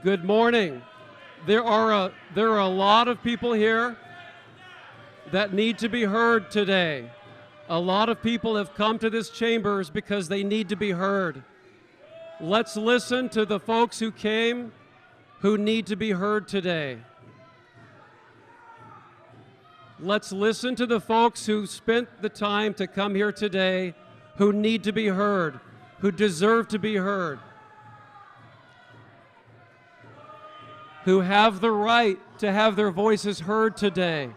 Good morning. There are a lot of people here that need to be heard today. A lot of people have come to this chambers because they need to be heard. Let's listen to the folks who came who need to be heard today. Let's listen to the folks who spent the time to come here today who need to be heard, who deserve to be heard, who have the right to have their voices heard today.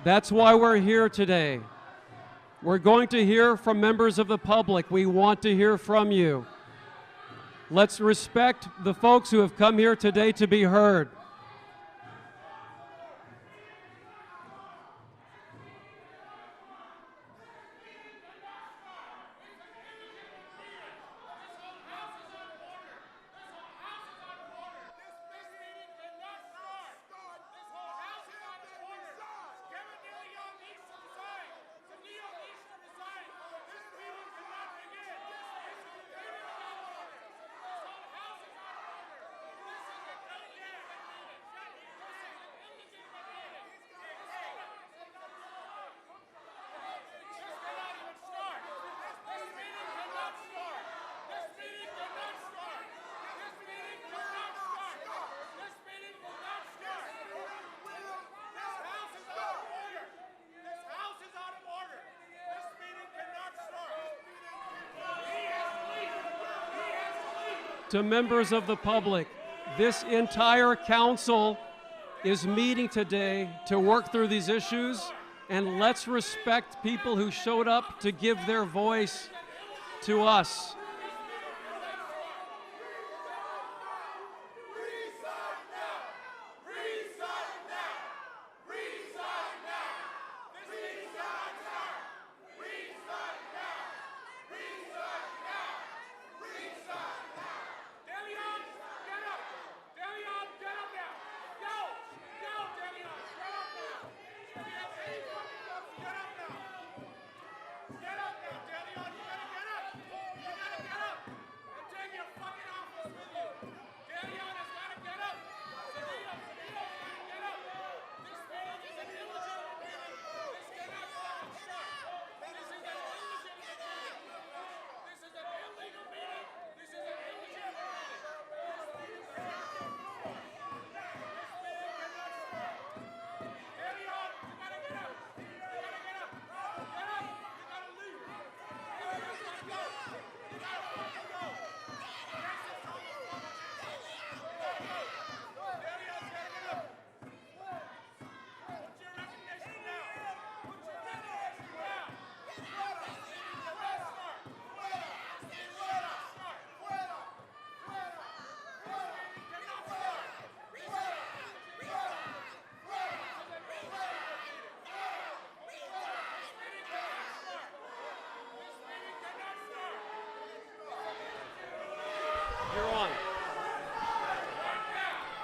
That's why we're here today. We're going to hear from members of the public. We want to hear from you. Let's respect the folks who have come here today to be heard. To members of the public, this entire council is meeting today to work through these issues, and let's respect people who showed up to give their voice to us.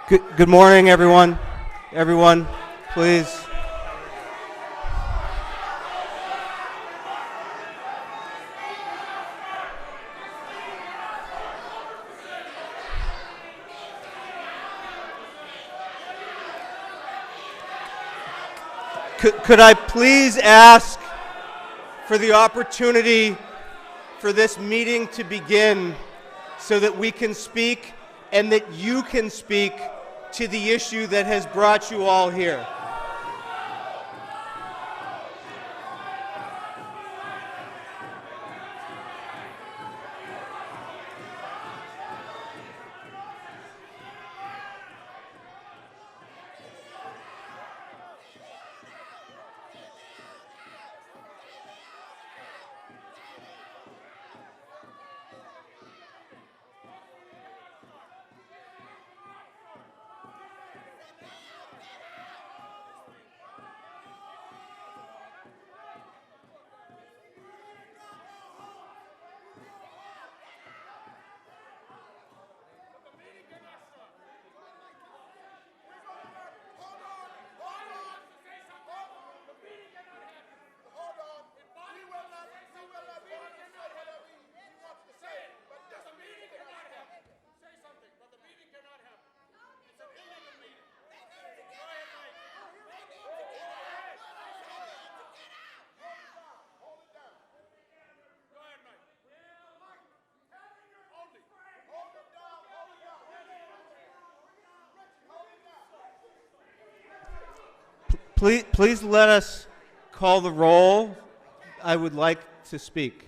Good morning, everyone. Everyone, please. Could I please ask for the opportunity for this meeting to begin so that we can speak and that you can speak to the issue that has brought you all here? Please let us call the roll. I would like to speak.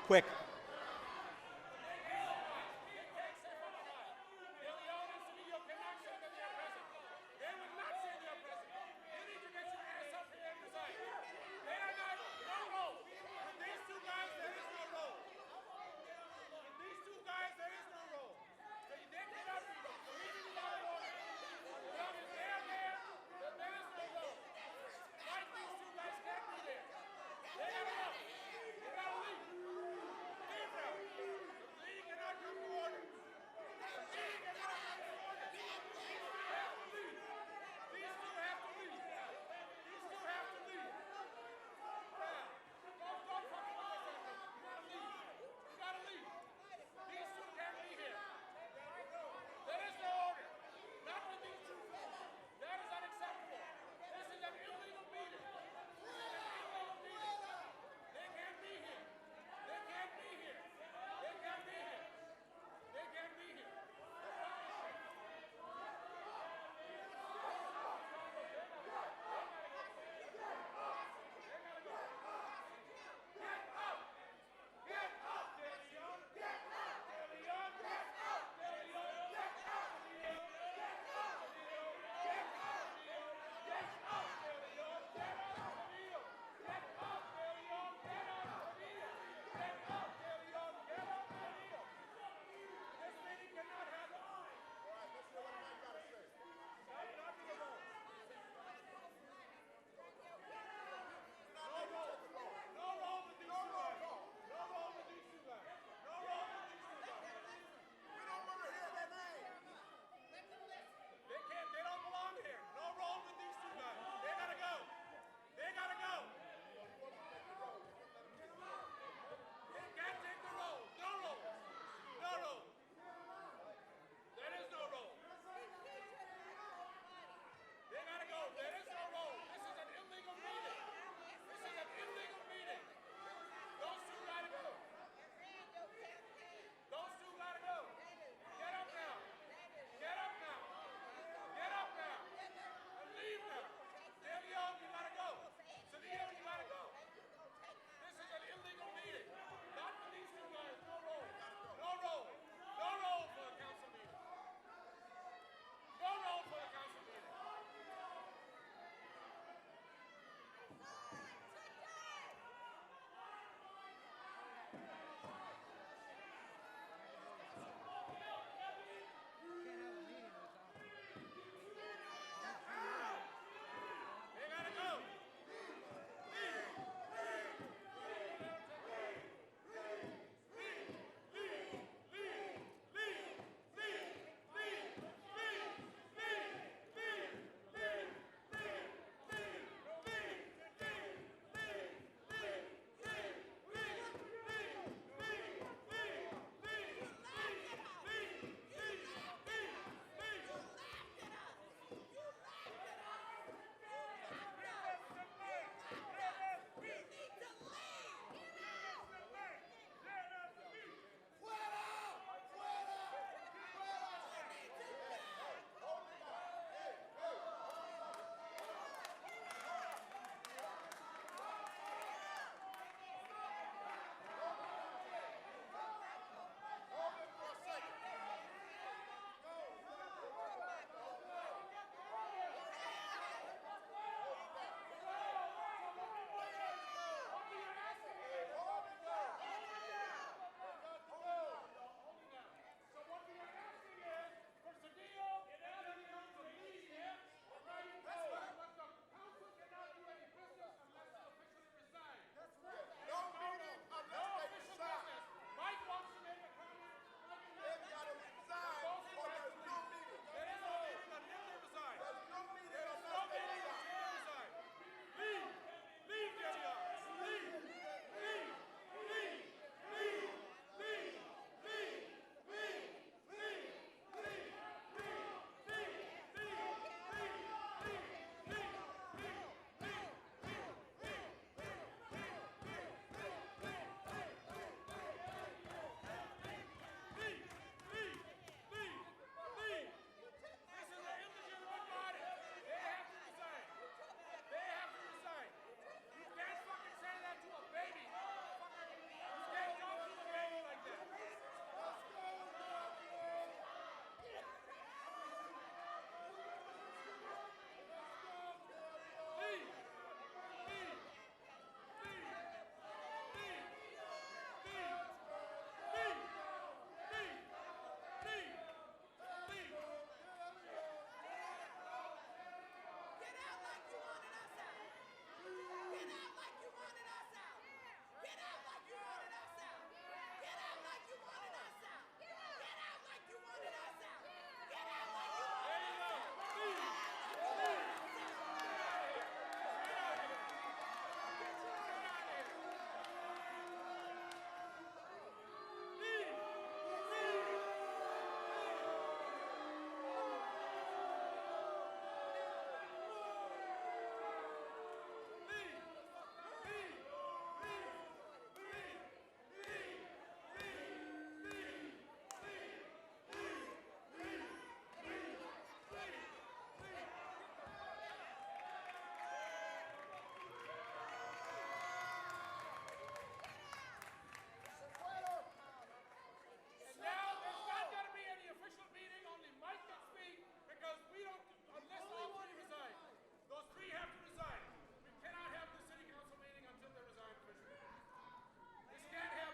Quick.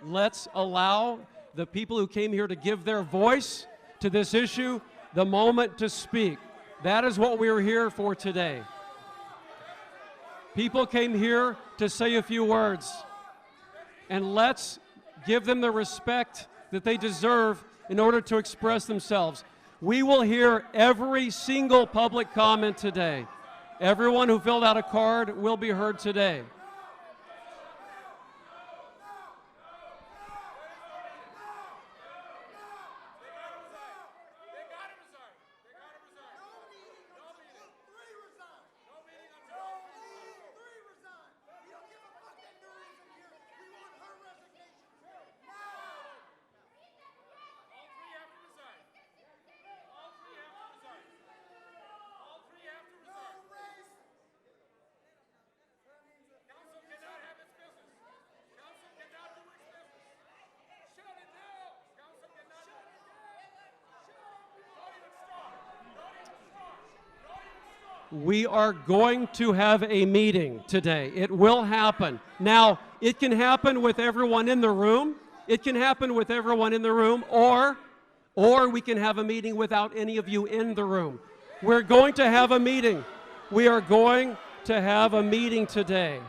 Let's allow the people who came here to give their voice to this issue the moment to speak. That is what we are here for today. People came here to say a few words, and let's give them the respect that they deserve in order to express themselves. We will hear every single public comment today. Everyone who filled out a card will be heard today. We are going to have a meeting today. It will happen. Now, it can happen with everyone in the room. It can happen with everyone in the room, or we can have a meeting without any of you in the room. We're going to have a meeting. We are going to have a meeting today.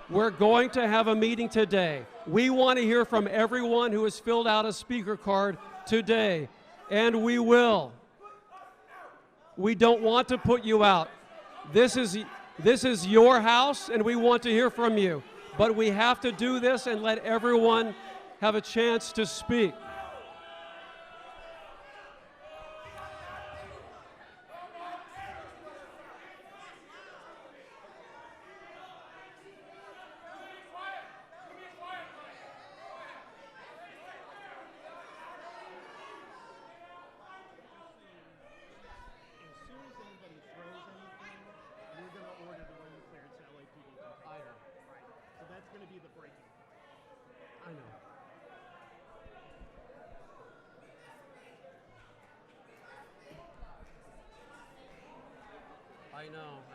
We're going to have a meeting today. We want to hear from everyone who has filled out a speaker card today, and we will. We don't want to put you out. This is your house, and we want to hear from you. But we have to do this and let everyone have a chance to speak. I know.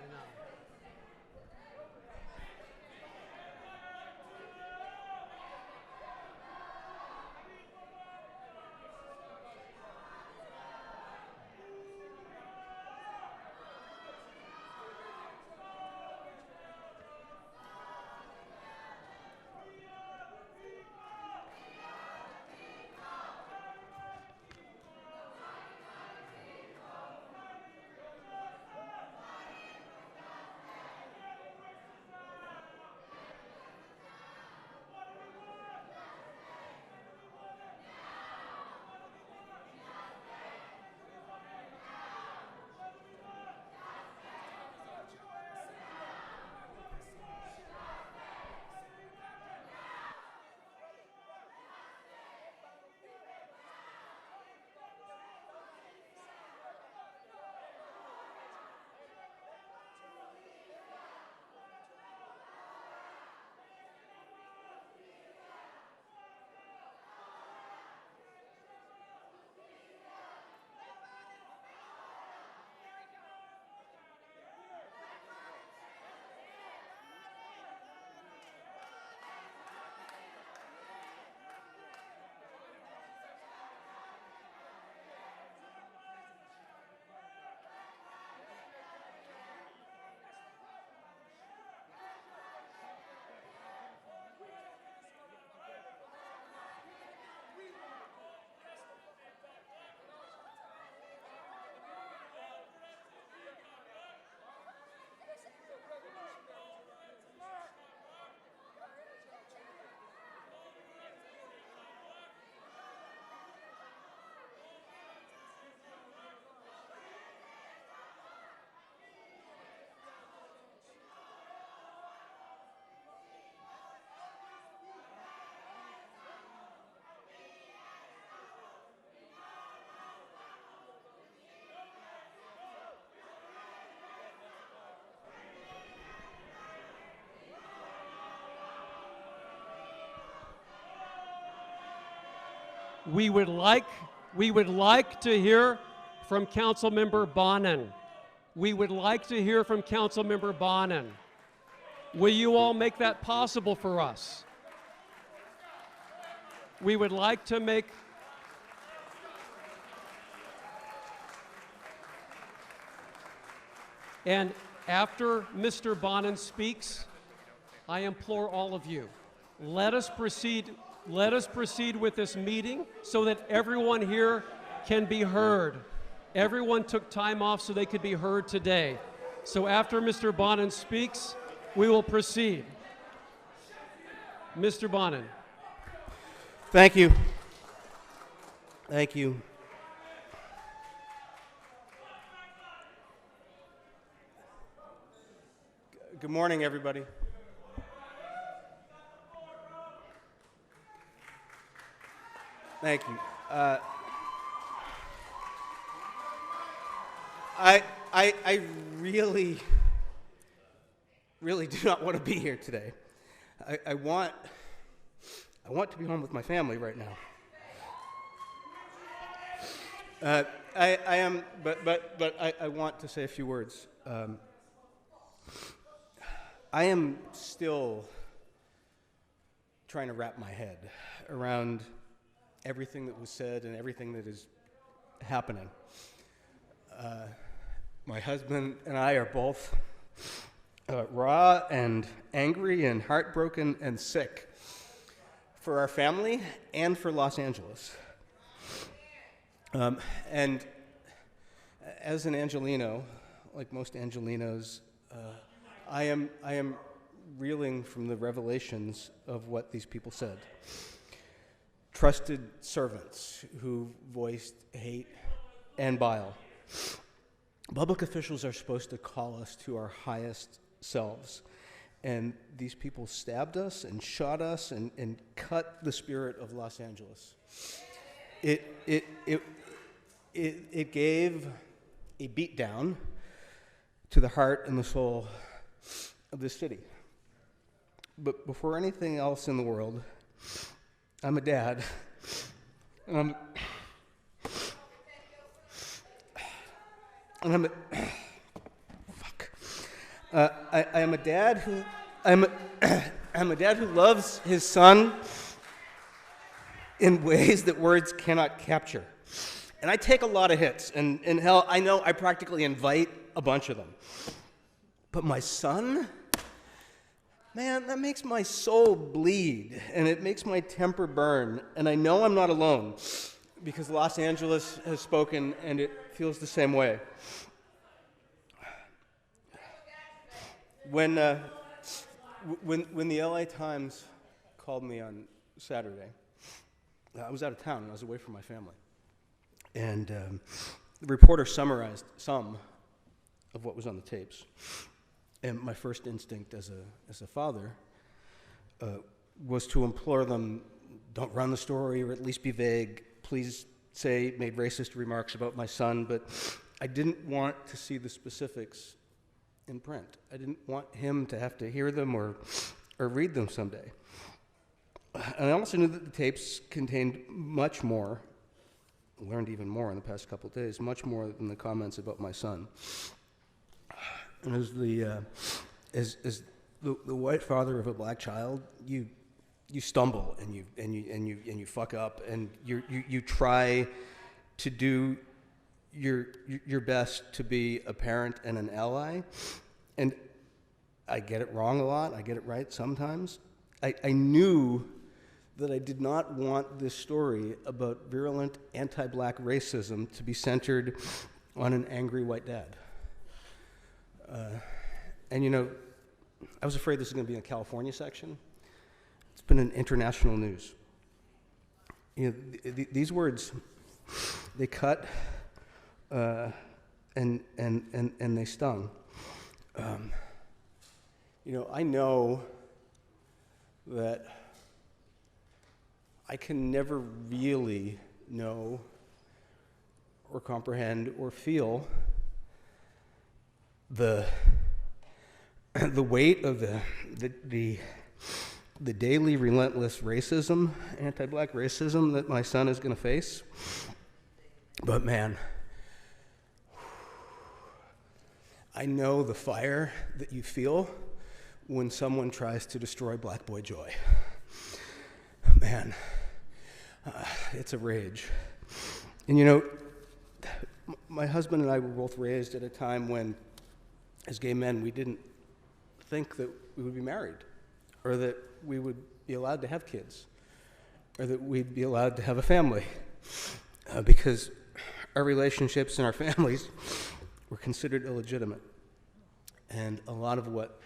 We would like to hear from Councilmember Bonin. We would like to hear from Councilmember Bonin. Will you all make that possible for us? we would like to make and after Mr. Bonin speaks, I implore all of you, let us proceed with this meeting so that everyone here can be heard. Everyone took time off so they could be heard today. So after Mr. Bonin speaks, we will proceed. Mr. Bonin. Thank you. Thank you. Good morning, everybody. Thank you. I really do not want to be here today. I want to be home with my family right now. I am, but I want to say a few words. I am still trying to wrap my head around everything that was said and everything that is happening. My husband and I are both raw and angry and heartbroken and sick for our family and for Los Angeles. And as an Angelino, like most Angelinos, I am reeling from the revelations of what these people said. Trusted servants who voiced hate and bile. Public officials are supposed to call us to our highest selves. And these people stabbed us and shot us and cut the spirit of Los Angeles. It gave a beatdown to the heart and the soul of this city. But before anything else in the world, I'm a dad. And I'm a I am a dad who I'm a dad who loves his son in ways that words cannot capture. And I take a lot of hits, and hell, I know I practically invite a bunch of them. But my son, man, that makes my soul bleed, and it makes my temper burn, and I know I'm not alone, because Los Angeles has spoken, and it feels the same way. When the LA Times called me on Saturday, I was out of town and I was away from my family. And the reporter summarized some of what was on the tapes. And my first instinct as a father was to implore them, don't run the story or at least be vague. Please say made racist remarks about my son, but I didn't want to see the specifics in print. I didn't want him to have to hear them or read them someday. And I also knew that the tapes contained much more, learned even more in the past couple of days, much more than the comments about my son. And as the white father of a black child, you stumble and you fuck up, and you try to do your best to be a parent and an ally. And I get it wrong a lot. I get it right sometimes. I knew that I did not want this story about virulent anti-black racism to be centered on an angry white dad. And you know, I was afraid this was going to be a California section. It's been in international news. You know, these words, they cut and they stung. You know, I know that I can never really know or comprehend or feel the weight of the daily relentless racism, anti-black racism that my son is going to face. But man, I know the fire that you feel when someone tries to destroy Black Boy Joy. Man, It's a rage. And you know, my husband and I were both raised at a time when, as gay men, we didn't think that we would be married, or that we would be allowed to have kids, or that we'd be allowed to have a family, because our relationships and our families were considered illegitimate. And a lot of what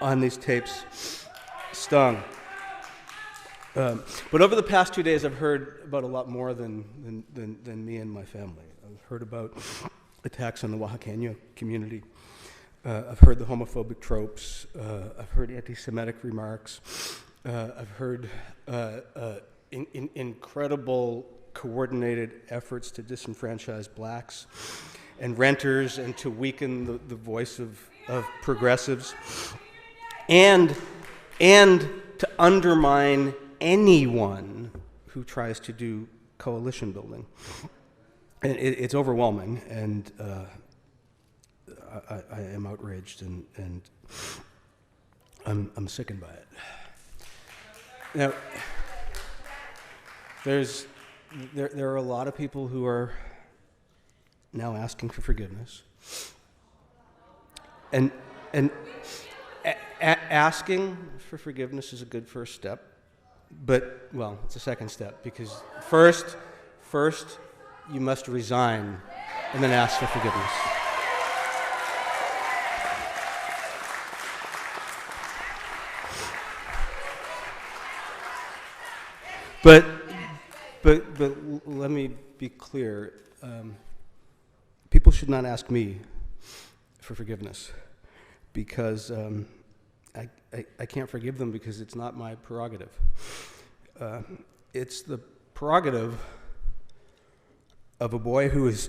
on these tapes stung. But over the past 2 days, I've heard about a lot more than me and my family. I've heard about attacks on the Oaxaqueño community. I've heard the homophobic tropes. I've heard anti-Semitic remarks. I've heard incredible coordinated efforts to disenfranchise blacks and renters and to weaken the voice of progressives and to undermine anyone who tries to do coalition building. And it's overwhelming, and I am outraged, and I'm sickened by it. Now, there are a lot of people who are now asking for forgiveness, and asking for forgiveness is a good first step, but, well, it's a second step, because first you must resign and then ask for forgiveness. But let me be clear. People should not ask me for forgiveness, because I can't forgive them, because it's not my prerogative. It's the prerogative of a boy who is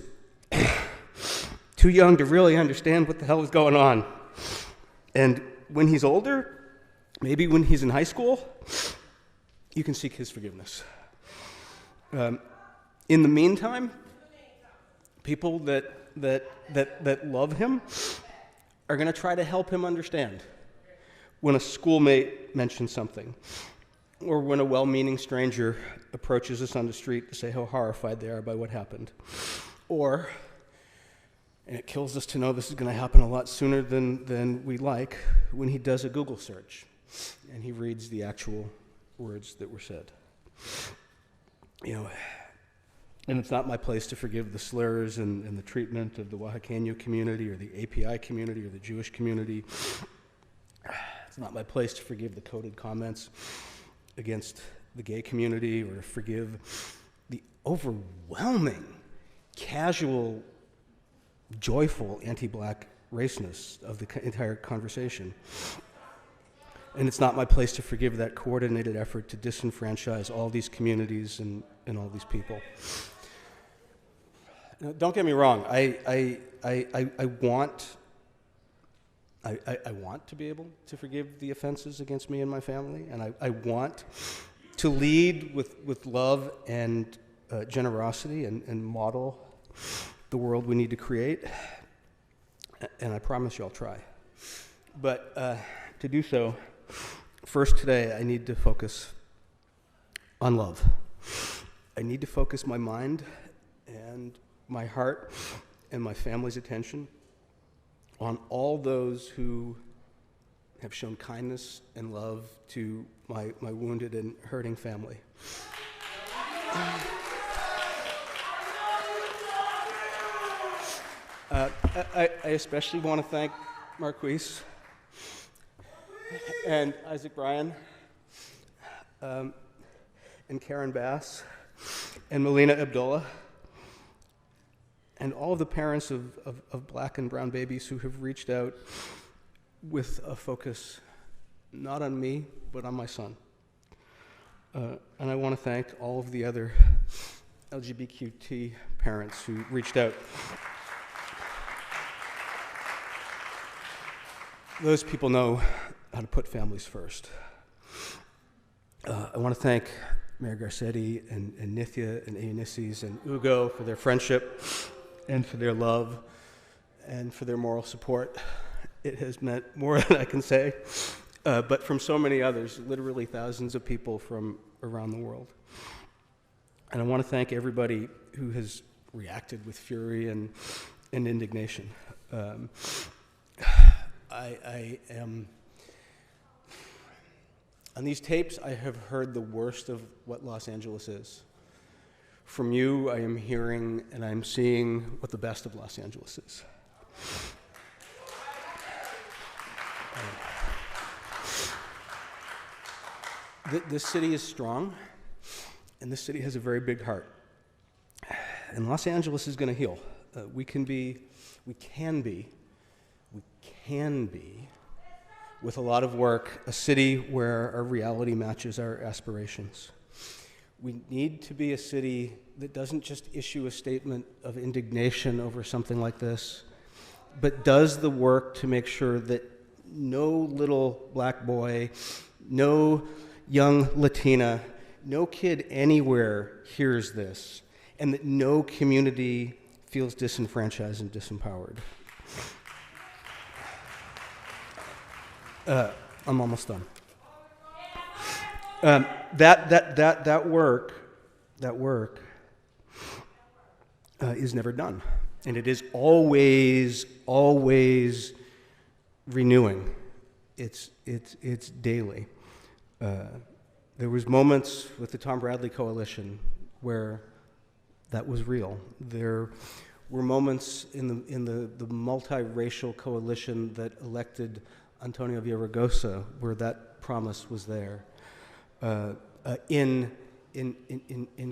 too young to really understand what the hell is going on. And when he's older, maybe when he's in high school, you can seek his forgiveness. In the meantime, people that love him are going to try to help him understand when a schoolmate mentions something, or when a well-meaning stranger approaches us on the street to say how horrified they are by what happened. Or, and it kills us to know this is going to happen a lot sooner than we like, when he does a Google search and he reads the actual words that were said. You know, and it's not my place to forgive the slurs and the treatment of the Oaxaqueño community or the API community or the Jewish community. It's not my place to forgive the coded comments against the gay community, or to forgive the overwhelming, casual, joyful anti-black raceness of the entire conversation. And it's not my place to forgive that coordinated effort to disenfranchise all these communities and all these people. Now, don't get me wrong. I want to be able to forgive the offenses against me and my family, and I want to lead with love and generosity and model the world we need to create, and I promise you I'll try. But to do so, first today I need to focus on love. I need to focus my mind and my heart and my family's attention on all those who have shown kindness and love to my wounded and hurting family. I especially want to thank Marquise and Isaac Bryan and Karen Bass and Melina Abdullah and all of the parents of black and brown babies who have reached out with a focus not on me, but on my son. And I want to thank all of the other LGBTQ parents who reached out. Those people know how to put families first. I want to thank Mayor Garcetti and Nithya and Aonisses and Ugo for their friendship and for their love and for their moral support. It has meant more than I can say, but from so many others, literally thousands of people from around the world. And I want to thank everybody who has reacted with fury and indignation. I am, on these tapes, I have heard the worst of what Los Angeles is. From you, I am hearing and I'm seeing what the best of Los Angeles is. This city is strong, and this city has a very big heart. And Los Angeles is going to heal. We can be, with a lot of work, a city where our reality matches our aspirations. We need to be a city that doesn't just issue a statement of indignation over something like this, but does the work to make sure that no little black boy, no young Latina, no kid anywhere hears this, and that no community feels disenfranchised and disempowered. I'm almost done. That work is never done, and it is always renewing. It's daily. There was moments with the Tom Bradley Coalition where that was real. There were moments in the multiracial coalition that elected Antonio Villaraigosa where that promise was there. In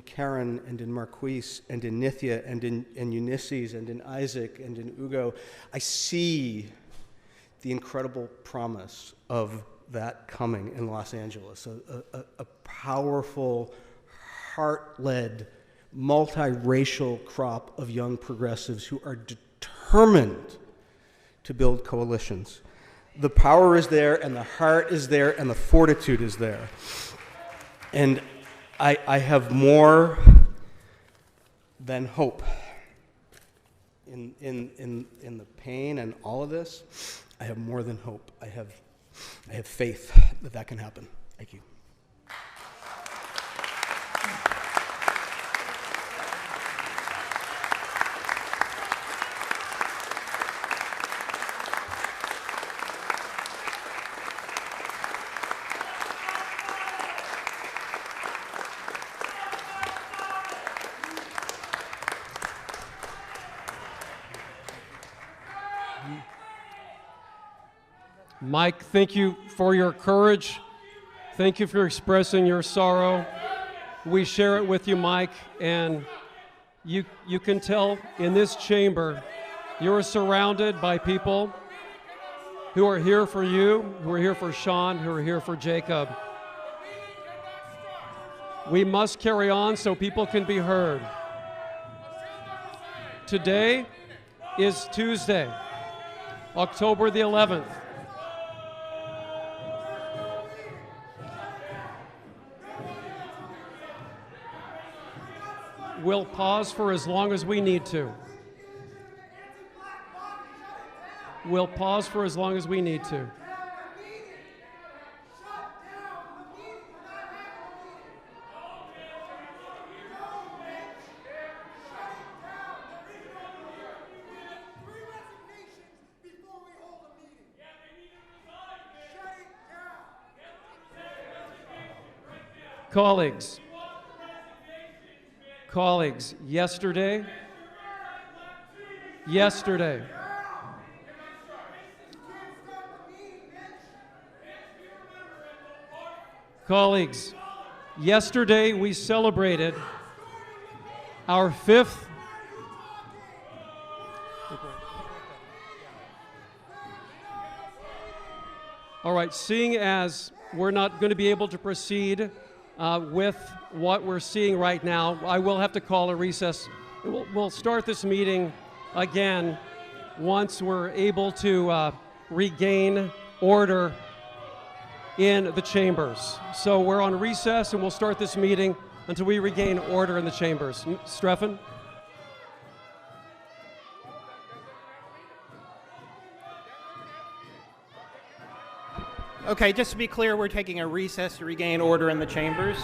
Karen and in Marquise and in Nithya and in Ulysses and in Isaac and in Ugo, I see the incredible promise of that coming in Los Angeles, a powerful, heart-led, multiracial crop of young progressives who are determined to build coalitions. The power is there, and the heart is there, and the fortitude is there. And I have more than hope in the pain and all of this. I have more than hope. I have faith that that can happen. Thank you. Mike, thank you for your courage. Thank you for expressing your sorrow. We share it with you, Mike, and you can tell in this chamber you're surrounded by people who are here for you, who are here for Sean, who are here for Jacob. We must carry on so people can be heard. Today is Tuesday, October the 11th. We'll pause for as long as we need to. We'll pause for as long as we need to. Colleagues, yesterday, we celebrated our 5th All right, seeing as we're not going to be able to proceed with what we're seeing right now, I will have to call a recess. We'll start this meeting again once we're able to regain order in the chambers. So we're on recess and we'll start this meeting until we regain order in the chambers. Streffen? Okay, just to be clear, we're taking a recess to regain order in the chambers.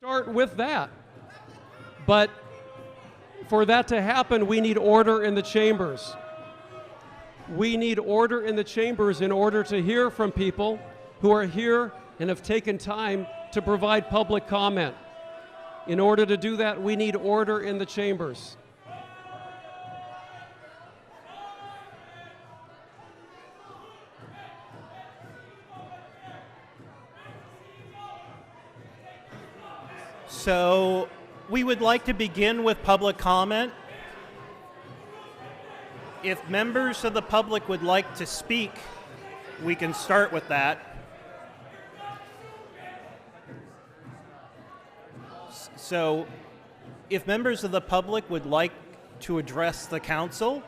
Start with that. But for that to happen, we need order in the chambers. We need order in the chambers in order to hear from people who are here and have taken time to provide public comment. In order to do that, we need order in the chambers. So we would like to begin with public comment. If members of the public would like to speak, we can start with that. So if members of the public would like to address the council,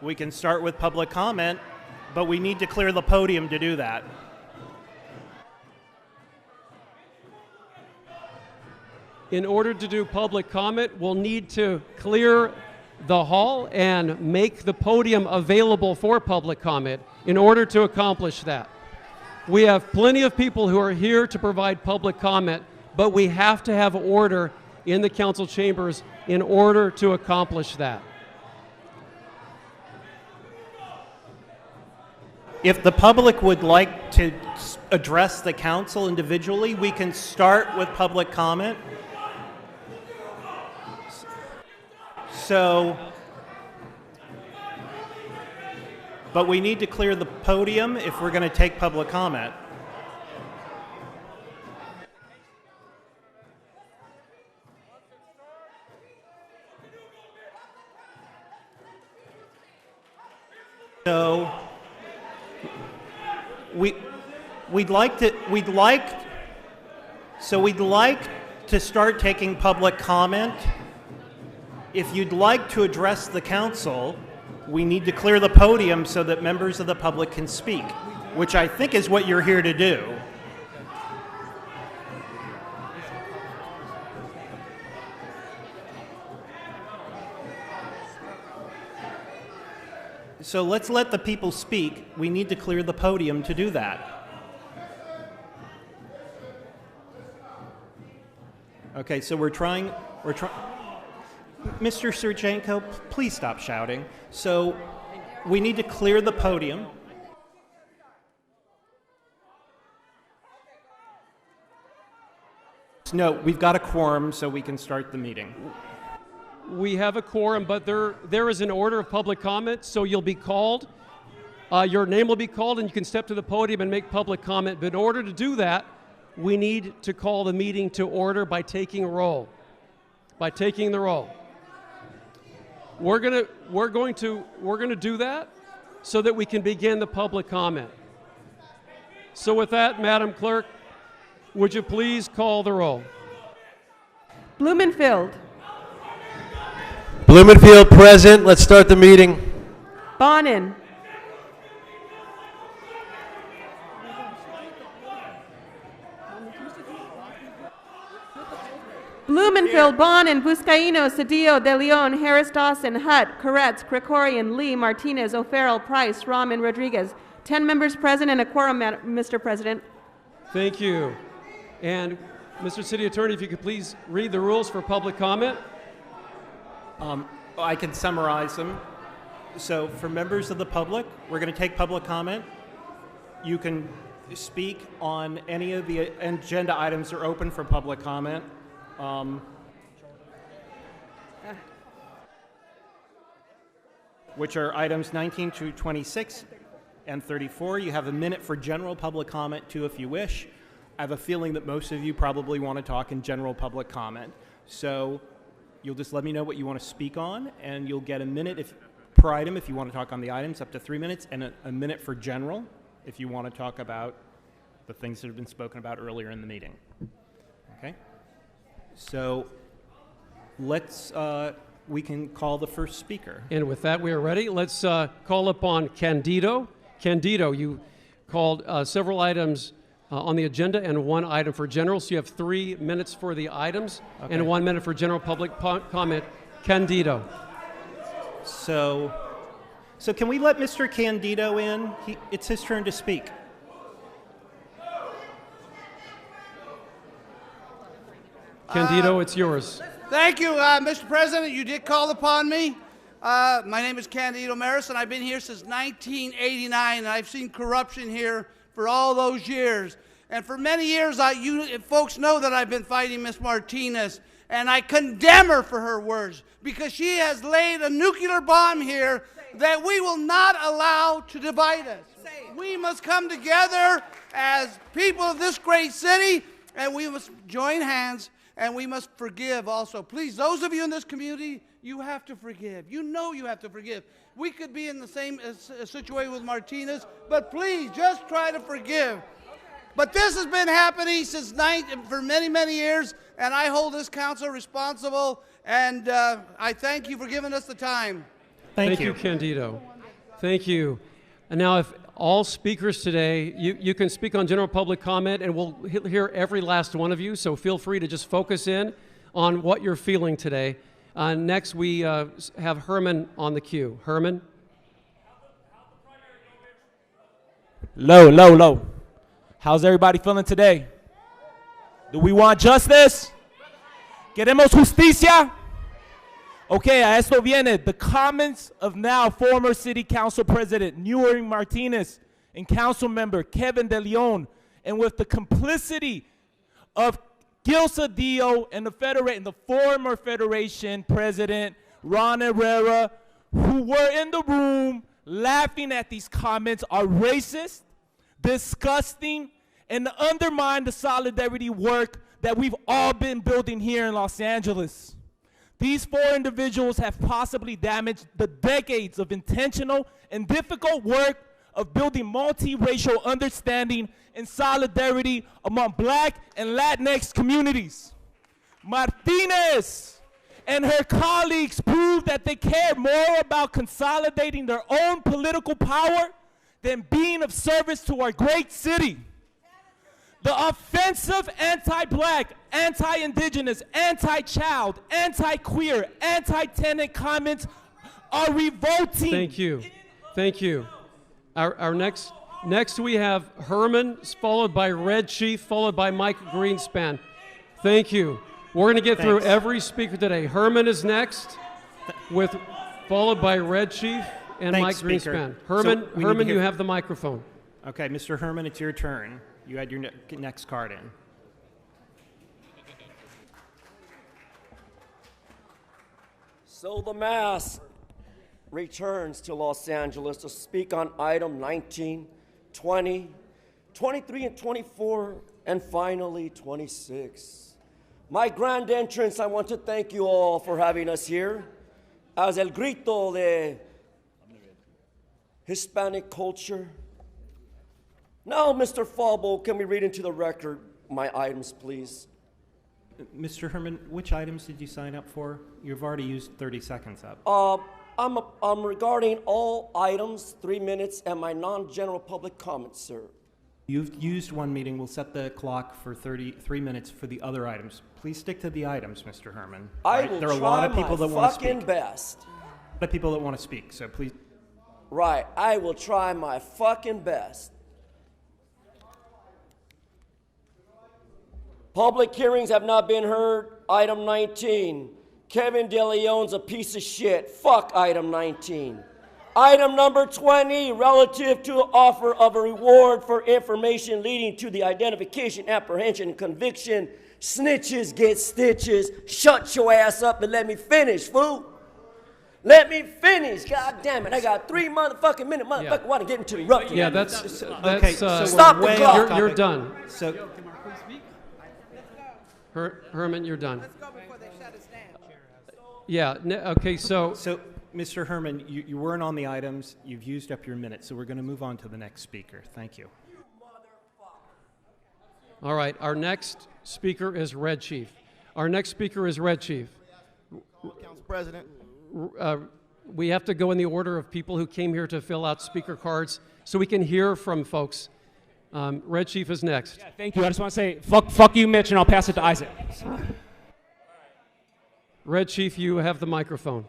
we can start with public comment, but we need to clear the podium to do that. In order to do public comment, we'll need to clear the hall and make the podium available for public comment. In order to accomplish that, we have plenty of people who are here to provide public comment, but we have to have order in the council chambers in order to accomplish that. If the public would like to address the council individually, we can start with public comment. But we need to clear the podium if we're going to take public comment. So we'd like to start taking public comment. If you'd like to address the council, we need to clear the podium so that members of the public can speak, which I think is what you're here to do. So let's let the people speak. We need to clear the podium to do that. Okay, so we're trying. Mr. Surchenko, please stop shouting. So we need to clear the podium. No, we've got a quorum, so we can start the meeting. We have a quorum, but there is an order of public comment, so you'll be called. Your name will be called, and you can step to the podium and make public comment. But in order to do that, we need to call the meeting to order by taking a roll. By taking the roll. We're going to do that so that we can begin the public comment. So with that, Madam Clerk, would you please call the roll? Blumenfield. Blumenfield present. Let's start the meeting. Bonin. Blumenfield, Bonin, Buscaino, Cedillo, De Leon, Harris Dawson, Hutt, Koretz, Krikorian, Lee, Martinez, O'Farrell, Price, Rahman, Rodriguez. 10 members present and a quorum, Mr. President. Thank you. And Mr. City Attorney, if you could please read the rules for public comment. I can summarize them. So for members of the public, we're going to take public comment. You can speak on any of the agenda items that are open for public comment. Which are items 19 to 26 and 34. You have a minute for general public comment too if you wish. I have a feeling that most of you probably want to talk in general public comment. So you'll just let me know what you want to speak on, and you'll get a minute per item if you want to talk on the items, up to 3 minutes, and a minute for general if you want to talk about the things that have been spoken about earlier in the meeting. Okay? So we can call the first speaker. And with that, we are ready. Let's call upon Candido. Candido, you called several items on the agenda and 1 item for general, so you have 3 minutes for the items and 1 minute for general public comment. Candido. So can we let Mr. Candido in? It's his turn to speak. Candito, it's yours. Thank you, Mr. President. You did call upon me. My name is Candito Maris, and I've been here since 1989, and I've seen corruption here for all those years. And for many years, you folks know that I've been fighting Ms. Martinez, and I condemn her for her words, because she has laid a nuclear bomb here that we will not allow to divide us. We must come together as people of this great city, and we must join hands, and we must forgive also. Please, those of you in this community, you have to forgive. You know you have to forgive. We could be in the same situation with Martinez, but please, just try to forgive. But this has been happening for many, many years, and I hold this council responsible, and I thank you for giving us the time. Thank you, Candito. Thank you. And now, if all speakers today, you can speak on general public comment, and we'll hear every last one of you, so feel free to just focus in on what you're feeling today. Next, we have Herman on the queue. Herman? Low. How's everybody feeling today? Do we want justice? ¿Queremos justicia? Okay, a esto viene the comments of now former City Council President Nury Martinez and Council Member Kevin De Leon, and with the complicity of Gil Cedillo and the former Federation President Ron Herrera, who were in the room laughing at these comments, are racist, disgusting, and undermine the solidarity work that we've all been building here in Los Angeles. These four individuals have possibly damaged the decades of intentional and difficult work of building multiracial understanding and solidarity among Black and Latinx communities. Martinez and her colleagues proved that they care more about consolidating their own political power than being of service to our great city. The offensive anti-Black, anti-Indigenous, anti-child, anti-queer, anti-tenant comments are revolting. Thank you. Thank you. Our next we have Herman, followed by Red Chief, followed by Mike Greenspan. Thank you. We're going to get through every speaker today. Herman is next, followed by Red Chief and Mike Greenspan. Herman, you have the microphone. Okay, Mr. Herman, it's your turn. You had your next card in. So the mass returns to Los Angeles to speak on item 19, 20, 23, and 24, and finally 26. My grand entrance, I want to thank you all for having us here as el grito de Hispanic culture. Now, Mr. Falbo, can we read into the record my items, please? Mr. Herman, which items did you sign up for? You've already used 30 seconds up. I'm regarding all items, 3 minutes, and my non-general public comments, sir. You've used one meeting. We'll set the clock for 33 minutes for the other items. Please stick to the items, Mr. Herman. I will there are a lot of people that want to speak. Best. A lot of people that want to speak, so please. Right, I will try my fucking best. Public hearings have not been heard. Item 19. Kevin De Leon's a piece of shit. Fuck item 19. Item number 20, relative to offer of a reward for information leading to the identification, apprehension, and conviction. Snitches get stitches. Shut your ass up and let me finish, fool. Let me finish. God damn it. I got 3 motherfucking minutes. Motherfucker want to get into interrupted. Yeah, that's okay. So stop the clock. You're done. So, Herman, you're done. Let's go before they shut us down. Yeah, okay, so Mr. Herman, you weren't on the items. You've used up your minute, so we're going to move on to the next speaker. Thank you. All right, our next speaker is Red Chief. Council President. We have to go in the order of people who came here to fill out speaker cards so we can hear from folks. Red Chief is next. Yeah, thank you. I just want to say, fuck you, Mitch, and I'll pass it to Isaac. Red Chief, you have the microphone.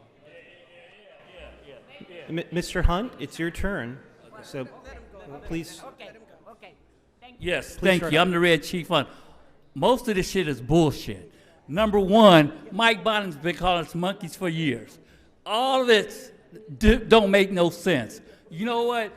Mr. Hunt, it's your turn. So, please. Yes, thank you. I'm the Red Chief Hunt. Most of this shit is bullshit. Number one, Mike Bonin's been calling us monkeys for years. All of it don't make no sense. You know what?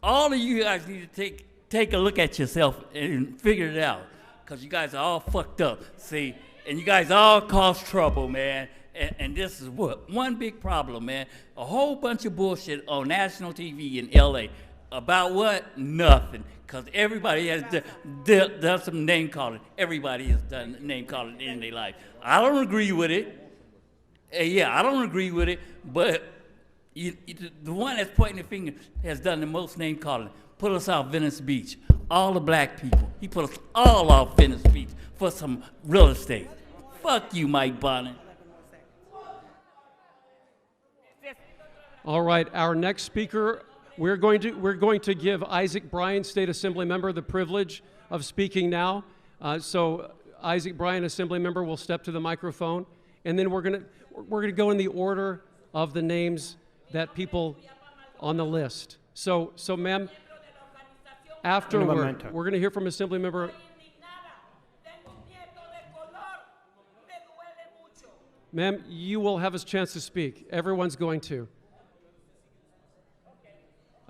All of you guys need to take a look at yourself and figure it out, because you guys are all fucked up, see? And you guys all cause trouble, man. And this is what? One big problem, man. A whole bunch of bullshit on national TV in L.A. About what? Nothing. Because everybody has done some name calling. Everybody has done name calling in their life. I don't agree with it. Yeah, I don't agree with it. But the one that's pointing the finger has done the most name calling. Put us off Venice Beach. All the black people. He put us all off Venice Beach for some real estate. Fuck you, Mike Bonin. All right, our next speaker, we're going to give Isaac Bryan, State Assembly Member, the privilege of speaking now. So Isaac Bryan, Assembly Member, will step to the microphone, and then we're gonna go in the order of the names that people on the list. So ma'am, afterward, we're gonna hear from Assembly Member. Ma'am, you will have a chance to speak. Everyone's going to.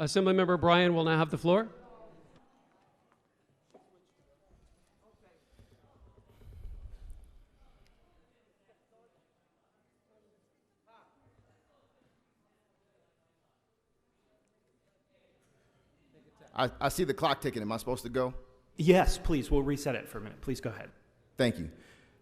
Assemblymember Bryan will now have the floor. I see the clock ticking. Am I supposed to go? Yes, please. We'll reset it for a minute. Please go ahead. Thank you.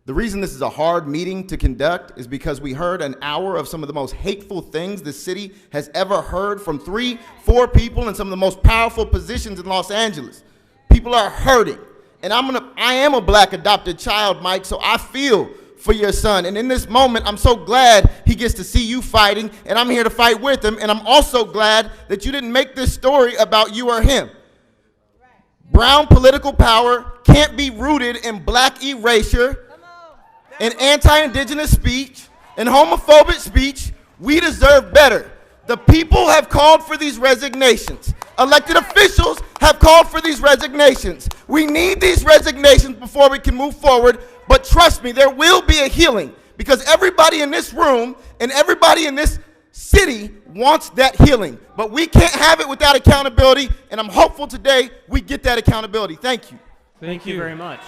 The reason this is a hard meeting to conduct is because we heard an hour of some of the most hateful things the city has ever heard from 3-4 people in some of the most powerful positions in Los Angeles. People are hurting. And I am a black adopted child, Mike, so I feel for your son. And in this moment, I'm so glad he gets to see you fighting, and I'm here to fight with him. And I'm also glad that you didn't make this story about you or him. Brown political power can't be rooted in black erasure and anti-indigenous speech and homophobic speech. We deserve better. The people have called for these resignations. Elected officials have called for these resignations. We need these resignations before we can move forward, but trust me, there will be a healing, because everybody in this room and everybody in this city wants that healing, but we can't have it without accountability, and I'm hopeful today we get that accountability. Thank you. Thank you very much.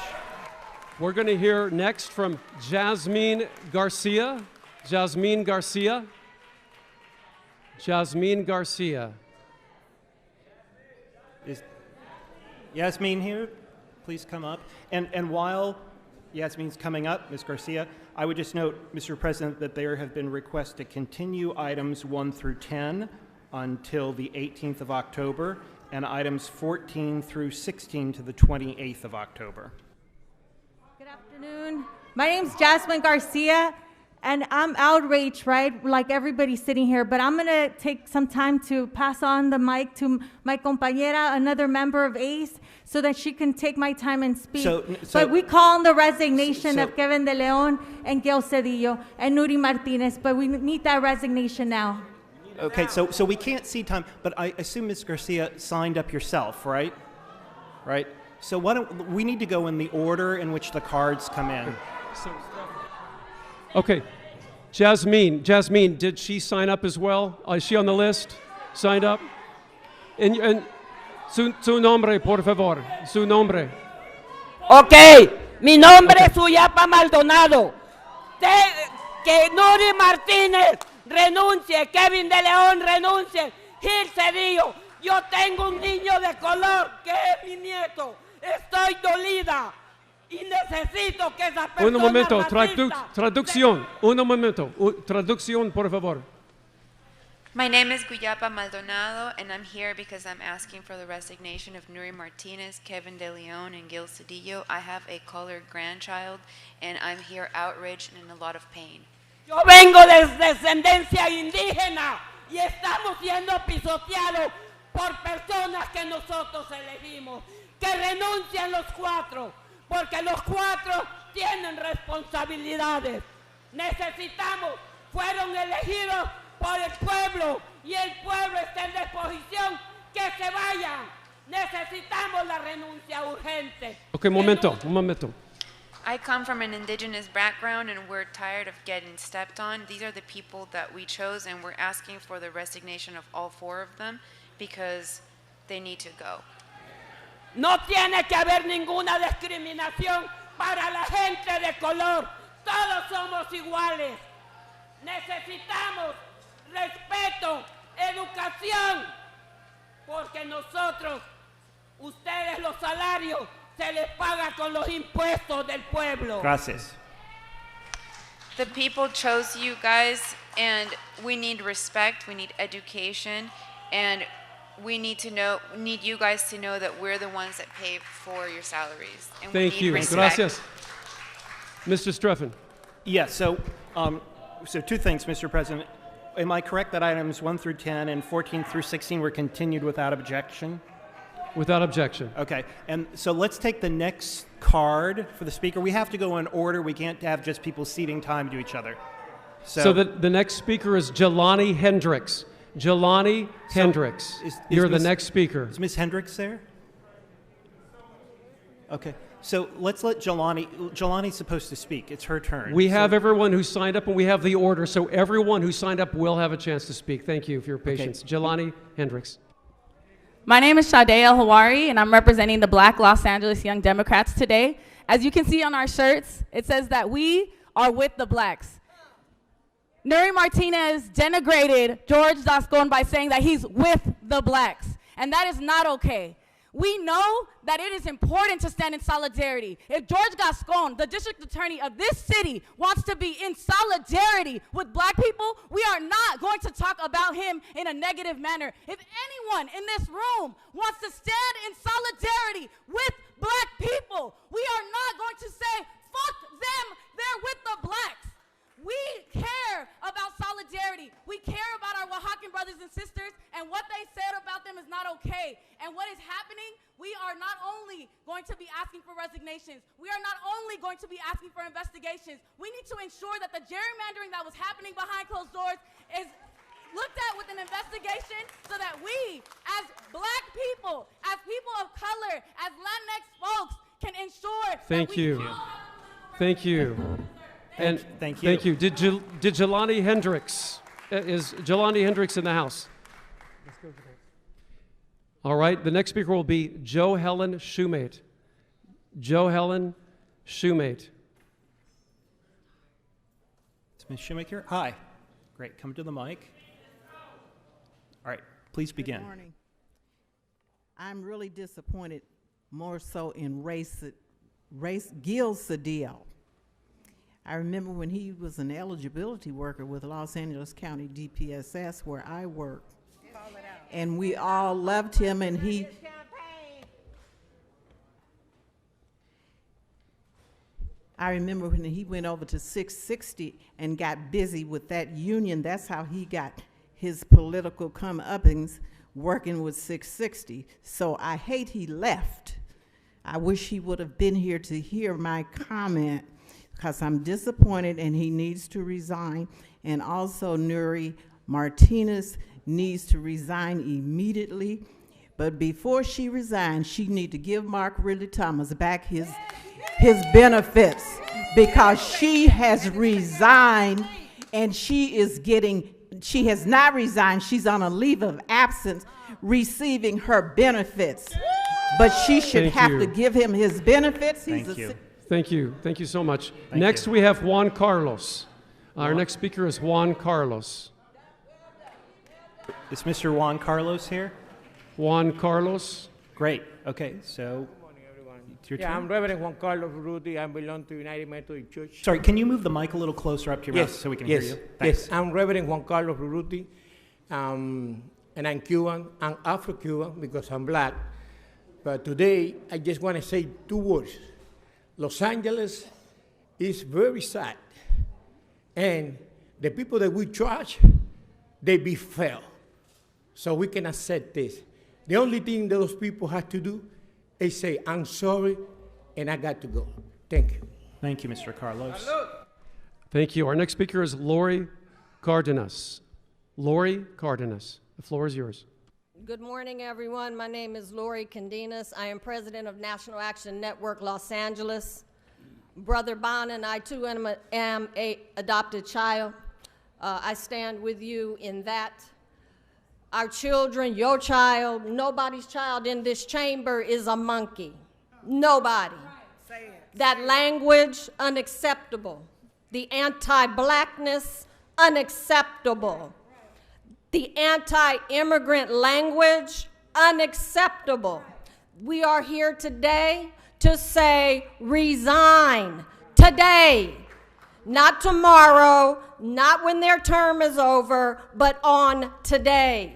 We're going to hear next from Jasmine Garcia. Jasmine Garcia. Jasmine Garcia. Is Yasmin here? Please come up. And while Yasmin's coming up, Ms. Garcia, I would just note, Mr. President, that there have been requests to continue items 1 through 10 until the 18th of October, and items 14 through 16 to the 28th of October. Good afternoon. My name's Jasmine Garcia, and I'm outraged, right, like everybody sitting here, but I'm going to take some time to pass on the mic to my compañera, another member of ACE, so that she can take my time and speak. But we call on the resignation of Kevin De Leon and Gil Cedillo and Nury Martinez, but we need that resignation now. Okay, so we can't see time, but I assume Ms. Garcia signed up yourself, right? Right? So we need to go in the order in which the cards come in. Okay, Jasmine, did she sign up as well? Is she on the list? Signed up? And su nombre, por favor, su nombre. Ok, mi nombre es Uyapa Maldonado. Que Nury Martinez renuncie, Kevin De León renuncie, Gil Cedillo. Yo tengo un niño de color que es mi nieto. Estoy dolida. Y necesito que esa persona Un momento, traducción. Un momento, traducción, por favor. My name is Guyapa Maldonado, and I'm here because I'm asking for the resignation of Nury Martinez, Kevin De Leon, and Gil Cedillo. I have a colored grandchild, and I'm here outraged and in a lot of pain. Yo vengo de descendencia indígena y estamos siendo pisoteados por personas que nosotros elegimos. Que renuncien los 4. Porque los 4 tienen responsabilidades. Necesitamos, fueron elegidos por el pueblo y el pueblo está en disposición que se vayan. Necesitamos la renuncia urgente. Ok, un momento. I come from an indigenous background and we're tired of getting stepped on. These are the people that we chose and we're asking for the resignation of all 4 of them because they need to go. No tiene que haber ninguna discriminación para la gente de color. Todos somos iguales. Necesitamos respeto, educación, porque nosotros, ustedes los salarios, se les paga con los impuestos del pueblo. Gracias. The people chose you guys and we need respect, we need education, and we need you guys to know that we're the ones that pay for your salaries. And Thank we need you. respect. Gracias. Mr. Streffen. Yes, so 2 things, Mr. President. Am I correct that items 1 through 10 and 14 through 16 were continued without objection? Without objection. Okay, and so let's take the next card for the speaker. We have to go in order. We can't have just people ceding time to each other. So the next speaker is Jelani Hendricks. Jelani Hendricks. You're the next speaker. Is Ms. Hendricks there? Okay, so let's let Jelani. Jelani's supposed to speak. It's her turn. We have everyone who signed up and we have the order, so everyone who signed up will have a chance to speak. Thank you for your patience. Okay. Jelani Hendricks. My name is Sade El-Hawari, and I'm representing the Black Los Angeles Young Democrats today. As you can see on our shirts, it says that we are with the blacks. Nury Martinez denigrated George Gascon by saying that he's with the blacks, and that is not okay. We know that it is important to stand in solidarity. If George Gascon, the district attorney of this city, wants to be in solidarity with black people, we are not going to talk about him in a negative manner. If anyone in this room wants to stand in solidarity with black people, we are not going to say, fuck them, they're with the blacks. We care about solidarity. We care about our Oaxacan brothers and sisters, and what they said about them is not okay. And what is happening, we are not only going to be asking for resignations, we are not only going to be asking for investigations, we need to ensure that the gerrymandering that was happening behind closed doors is looked at with an investigation so that we, as black people, as people of color, as Latinx folks, can ensure Thank you. Thank you. And thank you. Thank you. Did Jelani Hendricks, is Jelani Hendricks in the house? All right, the next speaker will be Jo Helen Shoemate. Jo Helen Shoemate. Is Ms. Shoemate here? Hi. Great, come to the mic. All right, please begin. Good morning. I'm really disappointed more so in Gil Cedillo. I remember when he was an eligibility worker with Los Angeles County DPSS where I worked. And we all loved him, and I remember when he went over to 660 and got busy with that union. That's how he got his political come-uppings, working with 660. So I hate he left. I wish he would have been here to hear my comment, because I'm disappointed and he needs to resign. And also Nury Martinez needs to resign immediately. But before she resigns, she needs to give Mark Ridley Thomas back his benefits, because she has resigned and she has not resigned. She's on a leave of absence receiving her benefits. But she should have to give him his benefits. Thank you. Thank you. Thank you so much. Next, we have Juan Carlos. Our next speaker is Juan Carlos. Is Mr. Juan Carlos here? Juan Carlos. Great. Okay, so it's your turn. I'm Reverend Juan Carlos Rudy. I belong to United Methodist Church. Sorry, can you move the mic a little closer up to your mouth so we can hear you? Thanks. Yes, I'm Reverend Juan Carlos Rudy, and I'm Cuban. I'm Afro-Cuban because I'm black. But today, I just want to say 2 words. Los Angeles is very sad, and the people that we charge, they be fair. So we can accept this. The only thing that those people have to do is say, I'm sorry, and I got to go. Thank you. Thank you, Mr. Carlos. Thank you. Our next speaker is Lori Cardenas. Lori Cardenas, the floor is yours. Good morning, everyone. My name is Lori Cardenas. I am president of National Action Network Los Angeles. Brother Bonin, I too am a adopted child. I stand with you in that. Our children, your child, nobody's child in this chamber is a monkey. Nobody. That language, unacceptable. The anti-blackness, unacceptable. The anti-immigrant language, unacceptable. We are here today to say resign today, not tomorrow, not when their term is over, but on today.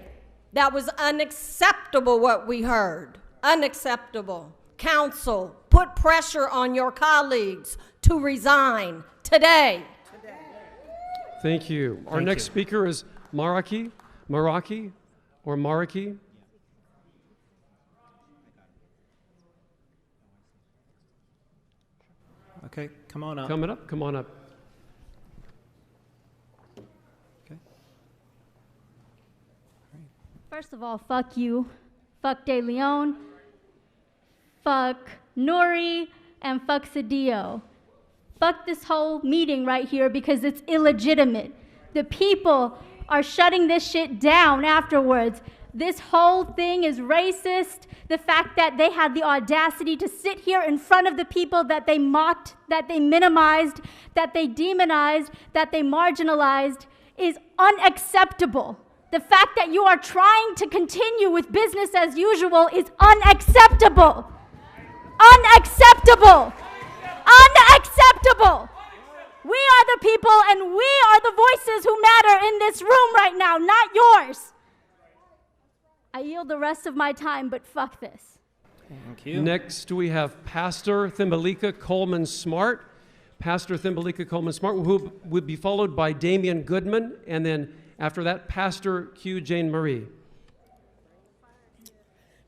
That was unacceptable what we heard, unacceptable. Council, put pressure on your colleagues to resign today. Thank you. Our next speaker is Maraki. Okay, come on up. Come on up. Okay. First of all, fuck you. Fuck De Leon. Fuck Nury, and fuck Cedillo. Fuck this whole meeting right here because it's illegitimate. The people are shutting this shit down afterwards. This whole thing is racist. The fact that they had the audacity to sit here in front of the people that they mocked, that they minimized, that they demonized, that they marginalized is unacceptable. The fact that you are trying to continue with business as usual is unacceptable. Unacceptable! Unacceptable! We are the people and we are the voices who matter in this room right now, not yours. I yield the rest of my time, but fuck this. Thank you. Next, we have Pastor Thimbalika Coleman-Smart. Pastor Thimbalika Coleman-Smart, who would be followed by Damian Goodman, and then after that, Pastor Q. Jane Marie.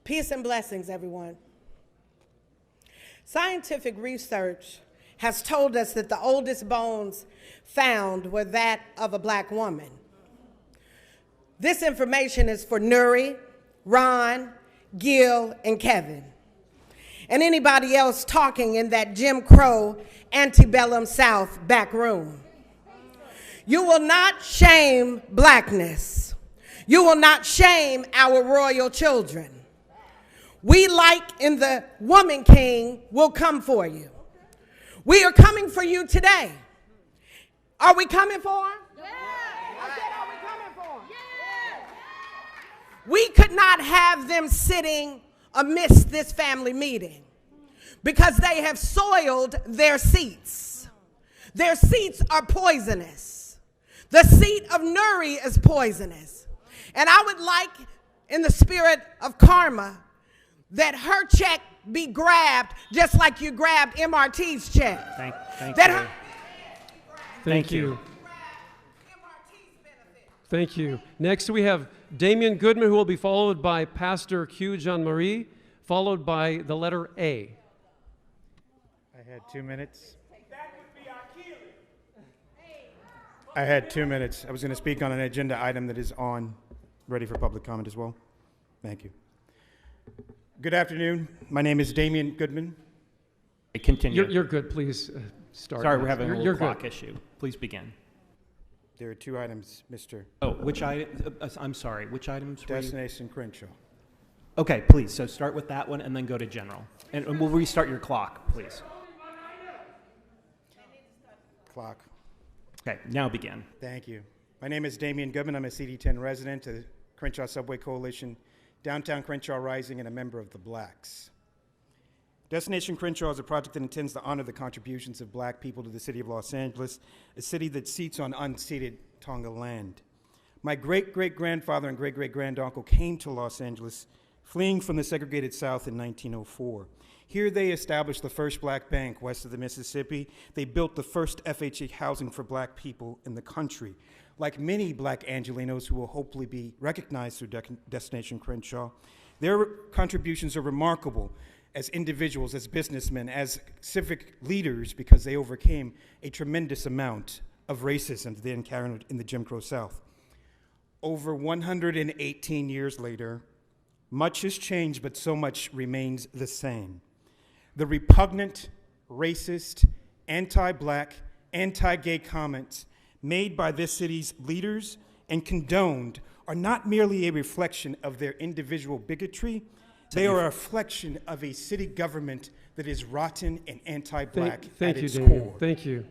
Peace and blessings, everyone. Scientific research has told us that the oldest bones found were that of a black woman. This information is for Nury, Ron, Gil, and Kevin, and anybody else talking in that Jim Crow antebellum South back room. You will not shame blackness. You will not shame our royal children. We, like in the Woman King, will come for you. We are coming for you today. Are we coming for them? Yeah. I said, are we coming for them? Yeah. We could not have them sitting amidst this family meeting because they have soiled their seats. Their seats are poisonous. The seat of Nury is poisonous. And I would like, in the spirit of karma, that her check be grabbed just like you grabbed MRT's check. Thank you. Thank you. Next we have Damian Goodman, who will be followed by Pastor Q. Jean Marie, followed by the letter A. I had 2 minutes. I had 2 minutes. I was going to speak on an agenda item that is ready for public comment as well. Thank you. Good afternoon. My name is Damian Goodman. Continue. You're good. Please start. Sorry, we're having a little clock good. issue. Please begin. There are 2 items, Mr. Oh, which item? I'm sorry. Which items? Destination Crenshaw. Okay, please. So start with that one and then go to general. And we'll restart your clock, please. Clock. Okay, now begin. Thank you. My name is Damian Goodman. I'm a CD10 resident of the Crenshaw Subway Coalition, Downtown Crenshaw Rising, and a member of the Blacks. Destination Crenshaw is a project that intends to honor the contributions of black people to the city of Los Angeles, a city that seats on unceded Tonga land. My great-great-grandfather and great-great-granduncle came to Los Angeles, fleeing from the segregated South in 1904. Here they established the first black bank west of the Mississippi. They built the first FHA housing for black people in the country. Like many black Angelenos who will hopefully be recognized through Destination Crenshaw, their contributions are remarkable as individuals, as businessmen, as civic leaders, because they overcame a tremendous amount of racism that they encountered in the Jim Crow South. Over 118 years later, much has changed, but so much remains the same. The repugnant, racist, anti-black, anti-gay comments made by this city's leaders and condoned are not merely a reflection of their individual bigotry, they are a reflection of a city government that is rotten and anti-black at its core. Thank you.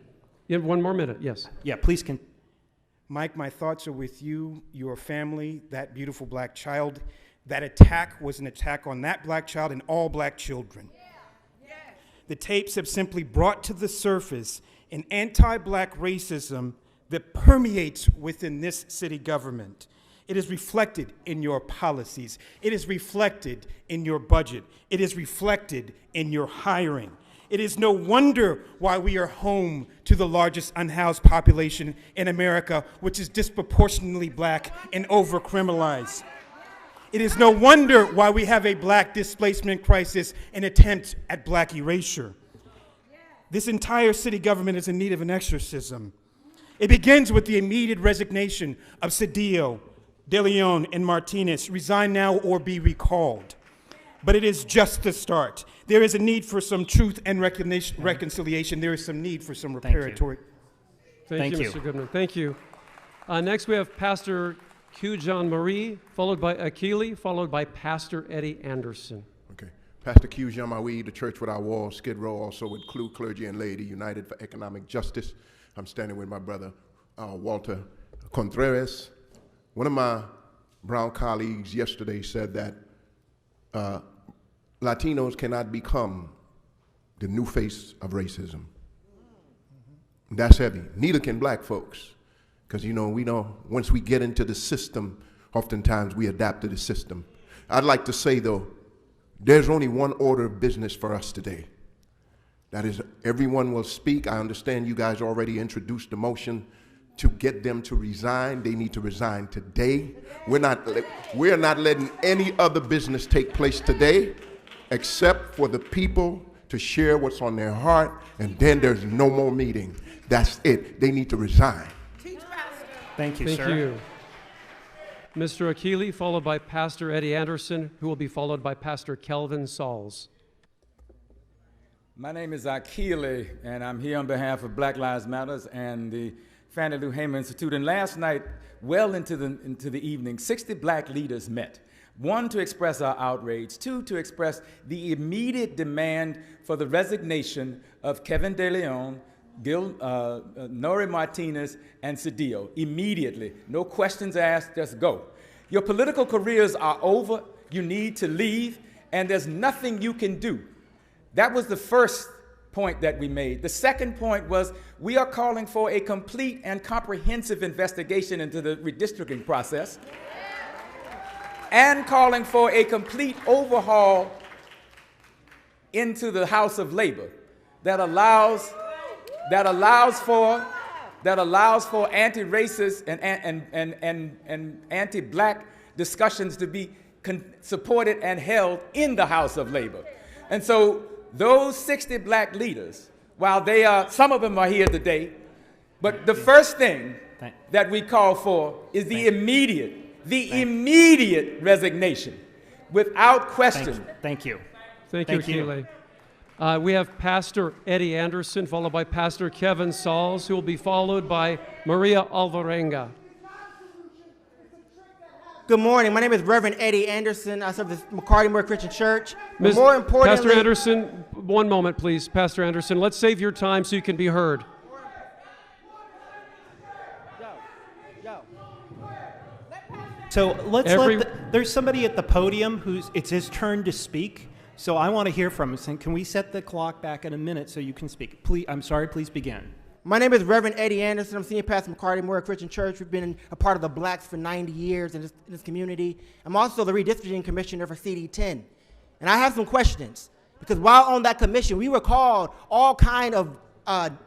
You have 1 more minute, yes. Yeah, please continue. Mike, my thoughts are with you, your family, that beautiful black child. That attack was an attack on that black child and all black children. The tapes have simply brought to the surface an anti-black racism that permeates within this city government. It is reflected in your policies. It is reflected in your budget. It is reflected in your hiring. It is no wonder why we are home to the largest unhoused population in America, which is disproportionately black and over-criminalized. It is no wonder why we have a black displacement crisis and attempt at black erasure. This entire city government is in need of an exorcism. It begins with the immediate resignation of Cedillo, De Leon, and Martinez. Resign now or be recalled. But it is just the start. There is a need for some truth and reconciliation. There is some need for some reparatory. Thank you, Mr. Goodman. Thank you. Next we have Pastor Q. Jean Marie, followed by Akili, followed by Pastor Eddie Anderson. Okay. Pastor Q. Jean Marie, the Church Without Walls, Skid Row, also include clergy and laity, United for Economic Justice. I'm standing with my brother, Walter Contreras. One of my brown colleagues yesterday said that Latinos cannot become the new face of racism. That's heavy. Neither can black folks. Because, we know once we get into the system, oftentimes we adapt to the system. I'd like to say, though, there's only one order of business for us today. That is, everyone will speak. I understand you guys already introduced the motion to get them to resign. They need to resign today. We're not letting any other business take place today except for the people to share what's on their heart, and then there's no more meeting. That's it. They need to resign. Thank you, Thank sir. you. Mr. Akili, followed by Pastor Eddie Anderson, who will be followed by Pastor Kelvin Sauls. My name is Akili, and I'm here on behalf of Black Lives Matter and the Fannie Lou Hamer Institute. And last night, well into the evening, 60 black leaders met. 1, to express our outrage. 2, to express the immediate demand for the resignation of Kevin De Leon, Nury Martinez, and Cedillo. Immediately. No questions asked, just go. Your political careers are over. You need to leave, and there's nothing you can do. That was the first point that we made. The second point was we are calling for a complete and comprehensive investigation into the redistricting process and calling for a complete overhaul into the House of Labor that allows for anti-racist and anti-black discussions to be supported and held in the House of Labor. And so those 60 black leaders, while some of them are here today, but the first thing that we call for is the immediate resignation, without question. Thank you. Thank you, Akili. We have Pastor Eddie Anderson, followed by Pastor Kevin Sauls, who will be followed by Maria Alvarenga. Good morning. My name is Reverend Eddie Anderson. I serve the McCarty Moore Christian Church. But more importantly, Pastor Anderson, 1 moment, please. Pastor Anderson, let's save your time so you can be heard. So there's somebody at the podium it's his turn to speak. So I want to hear from him. And can we set the clock back in a minute so you can speak? Please, I'm sorry, please begin. My name is Reverend Eddie Anderson. I'm Senior Pastor McCarty Moore Christian Church. We've been a part of the Blacks for 90 years in this community. I'm also the Redistricting Commissioner for CD10. And I have some questions, because while on that commission, we were called all kind of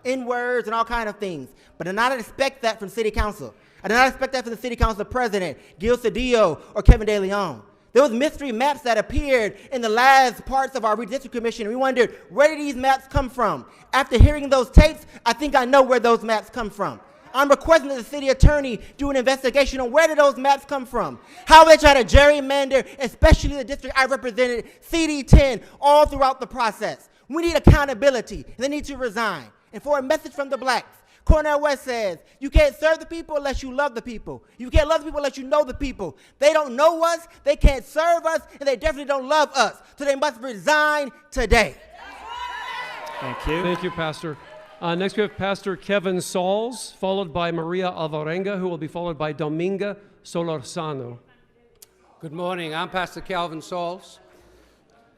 N-words and all kind of things. But I did not expect that from City Council. I did not expect that from the City Council President, Gil Cedillo, or Kevin De Leon. There was mystery maps that appeared in the last parts of our redistricting commission. We wondered, where did these maps come from? After hearing those tapes, I think I know where those maps come from. I'm requesting that the city attorney do an investigation on where did those maps come from. How they try to gerrymander, especially the district I represented, CD10, all throughout the process. We need accountability. They need to resign. And for a message from the blacks, Cornel West says, you can't serve the people unless you love the people. You can't love the people unless you know the people. They don't know us, they can't serve us, and they definitely don't love us. So they must resign today. Thank you. Thank you, Pastor. Next we have Pastor Kevin Sauls, followed by Maria Alvarenga, who will be followed by Dominga Solorzano. Good morning. I'm Pastor Calvin Sauls,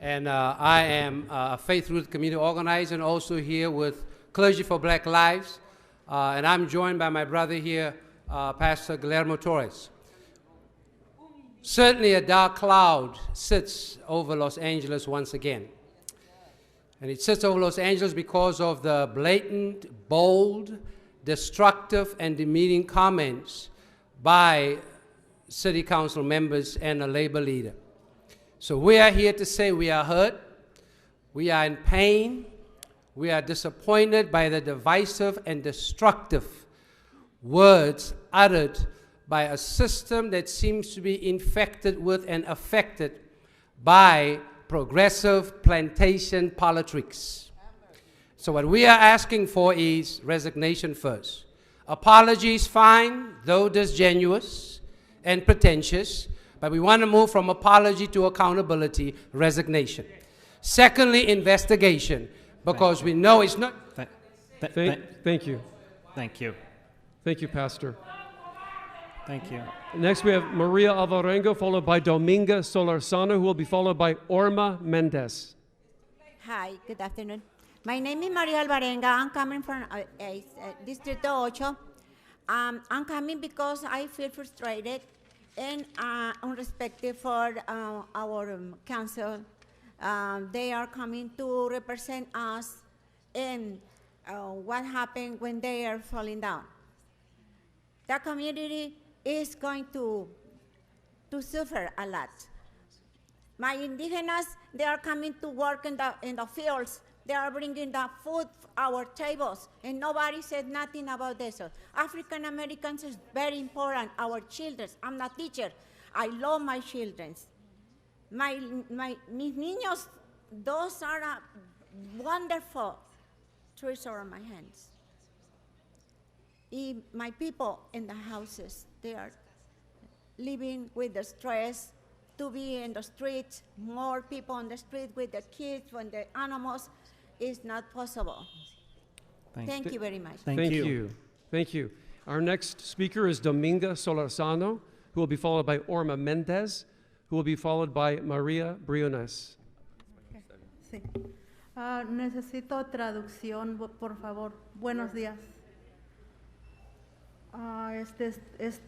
and I am a Faith Root community organizer and also here with Clergy for Black Lives. And I'm joined by my brother here, Pastor Guillermo Torres. Certainly a dark cloud sits over Los Angeles once again. And it sits over Los Angeles because of the blatant, bold, destructive, and demeaning comments by city council members and a labor leader. So we are here to say we are hurt, we are in pain, we are disappointed by the divisive and destructive words uttered by a system that seems to be infected with and affected by progressive plantation politics. So what we are asking for is resignation first. Apologies fine, though disingenuous and pretentious, but we want to move from apology to accountability, resignation. Secondly, investigation. Because we know it's not. Thank you. Thank you. Thank you, Pastor. Thank you. Next we have Maria Alvarenga, followed by Dominga Solorzano, who will be followed by Orma Mendez. Hi, good afternoon. My name is Maria Alvarenga. I'm coming from Distrito 8. I'm coming because I feel frustrated and unrespected for our council. They are coming to represent us and what happened when they are falling down. The community is going to suffer a lot. My indigenous, they are coming to work in the fields. They are bringing the food to our tables, and nobody said nothing about this. So African Americans is very important, our children. I'm not a teacher. I love my children. Mis niños, those are wonderful treasure on my hands. My people in the houses, they are living with the stress to be in the streets, more people on the street with the kids, when the animals, is not possible. Thank you very much. Thank you. Thank you. Our next speaker is Dominga Solorzano, who will be followed by Orma Mendez, who will be followed by Maria Briones. Sí. Necesito traducción, por favor. Buenos días.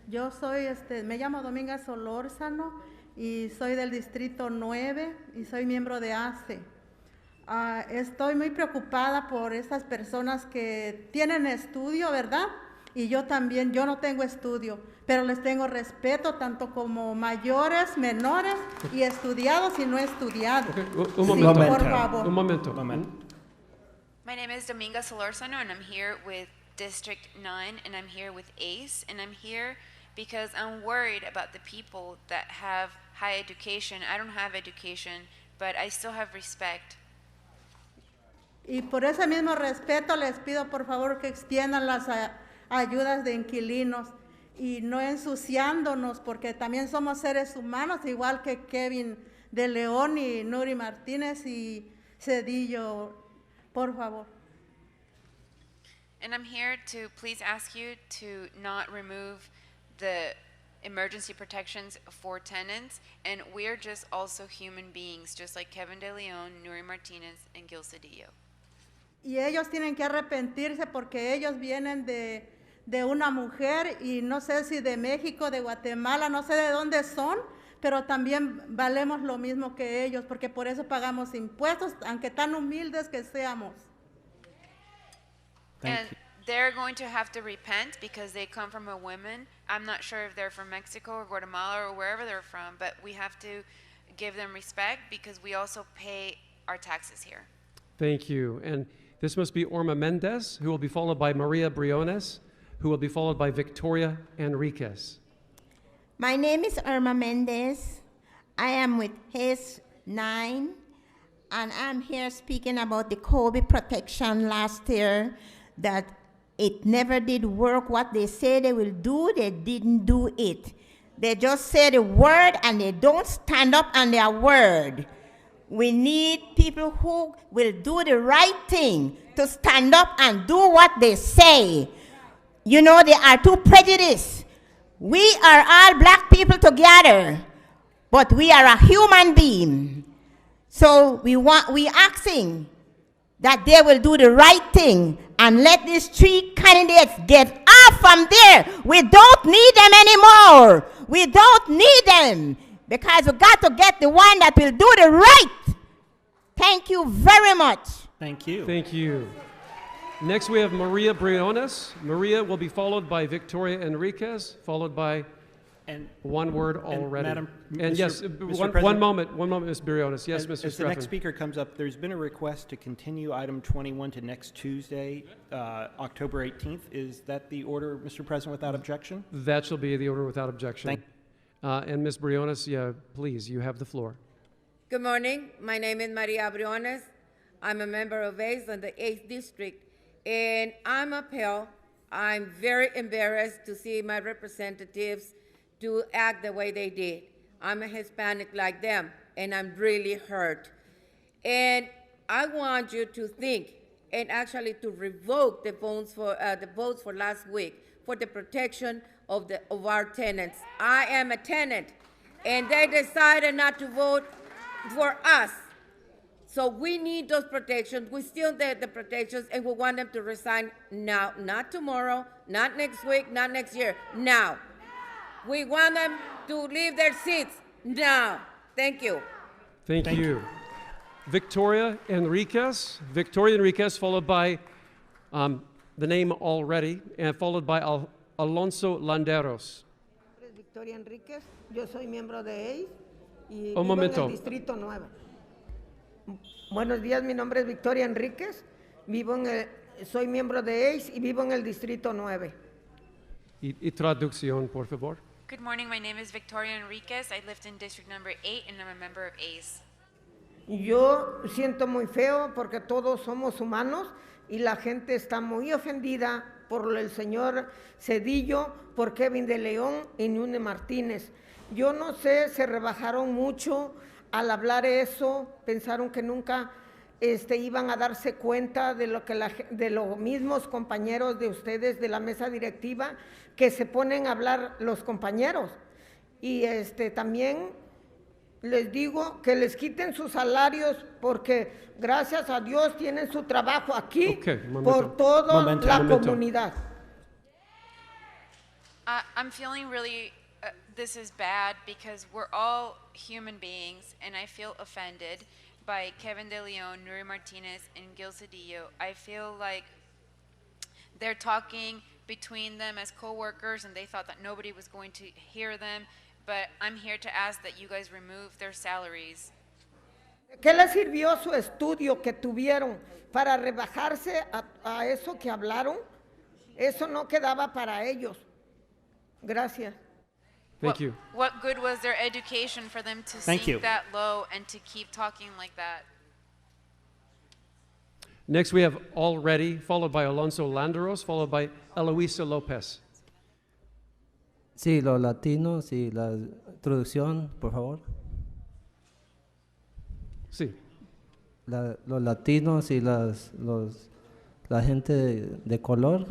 Yo soy, me llamo Dominga Solórzano y soy del Distrito 9 y soy miembro de ACE. Estoy muy preocupada por esas personas que tienen estudio, ¿verdad? Y yo también, yo no tengo estudio, pero les tengo respeto tanto como mayores, menores y estudiados y no estudiados. Okay. Un momento, sí, por favor. Un momento. My name is Dominga Solorzano, and I'm here with District 9, and I'm here with ACE, and I'm here because I'm worried about the people that have high education. I don't have education, but I still have respect. Y por ese mismo respeto les pido por favor que extiendan las ayudas de inquilinos y no ensuciándonos, porque también somos seres humanos, igual que Kevin de León y Nury Martinez y Cedillo, por favor. And I'm here to please ask you to not remove the emergency protections for tenants, and we're just also human beings, just like Kevin de León, Nury Martinez, and Gil Cedillo. Y ellos tienen que arrepentirse porque ellos vienen de una mujer y no sé si de México, de Guatemala, no sé de dónde son, pero también valemos lo mismo que ellos, porque por eso pagamos impuestos, aunque tan humildes que seamos. And they're going to have to repent because they come from a woman. I'm not sure if they're from Mexico or Guatemala or wherever they're from, but we have to give them respect because we also pay our taxes here. Thank you. And this must be Orma Mendez, who will be followed by Maria Briones, who will be followed by Victoria Enriquez. My name is Irma Mendez. I am with HIS 9. and I'm here speaking about the COVID protection last year, that it never did work. What they say they will do, they didn't do it. They just say the word and they don't stand up on their word. We need people who will do the right thing, to stand up and do what they say. You know, they are too prejudiced. We are all black people together, but we are a human being. So we asking that they will do the right thing and let these 3 candidates get off from there. We don't need them anymore. We don't need them, because we got to get the one that will do the right. Thank you very much. Thank you. Thank you. Next we have Maria Briones. Maria will be followed by Victoria Enriquez, followed by one word already. Madam, and Mr. yes, Mr. one moment, Ms. Briones. Yes, Mr. As the next speaker comes up, there's been a request to continue item 21 to next Tuesday, October 18th. Is that the order, Mr. President, without objection? That shall be the order without objection. And Ms. Briones, yeah, please, you have the floor. Good morning. My name is Maria Briones. I'm a member of ACE in the 8th District, and I'm uphill. I'm very embarrassed to see my representatives to act the way they did. I'm a Hispanic like them, and I'm really hurt. And I want you to think, and actually to revoke the votes for last week for the protection of our tenants. I am a tenant, and they decided not to vote for us. So we need those protections. We still need the protections, and we want them to resign now, not tomorrow, not next week, not next year, now. We want them to leave their seats now. Thank you. Thank you. Victoria Enriquez. Victoria Enriquez, followed by the name already, and followed by Alonso Landeros. Victoria Enriquez. Yo soy miembro de ACE y Un vivo momento. en el Distrito 9. Buenos días, mi nombre es Victoria Enriquez. Soy miembro de ACE y vivo en el Distrito 9. Y traducción, por favor. Good morning, my name is Victoria Enriquez. I lived in district number 8 and I'm a member of ACE. Yo siento muy feo porque todos somos humanos y la gente está muy ofendida por el señor Cedillo, por Kevin de León y Nury Martinez. Yo no sé, se rebajaron mucho al hablar eso, pensaron que nunca iban a darse cuenta de lo que de los mismos compañeros de ustedes de la mesa directiva que se ponen a hablar los compañeros. Y también les digo que les quiten sus salarios porque gracias a Dios tienen su trabajo aquí por toda la comunidad. I'm feeling really, this is bad because we're all human beings and I feel offended by Kevin de Leon, Nury Martinez, and Gil Cedillo. I feel like they're talking between them as co-workers and they thought that nobody was going to hear them, but I'm here to ask that you guys remove their salaries. ¿Qué les sirvió su estudio que tuvieron para rebajarse a eso que hablaron? Eso no quedaba para ellos. Gracias. Thank you. What good was their education for them to Thank sink you. that low and to keep talking like that? Next we have Already, followed by Alonso Landeros, followed by Eloisa Lopez. Sí, los latinos y la traducción, por favor. Sí. Los latinos y la gente de color,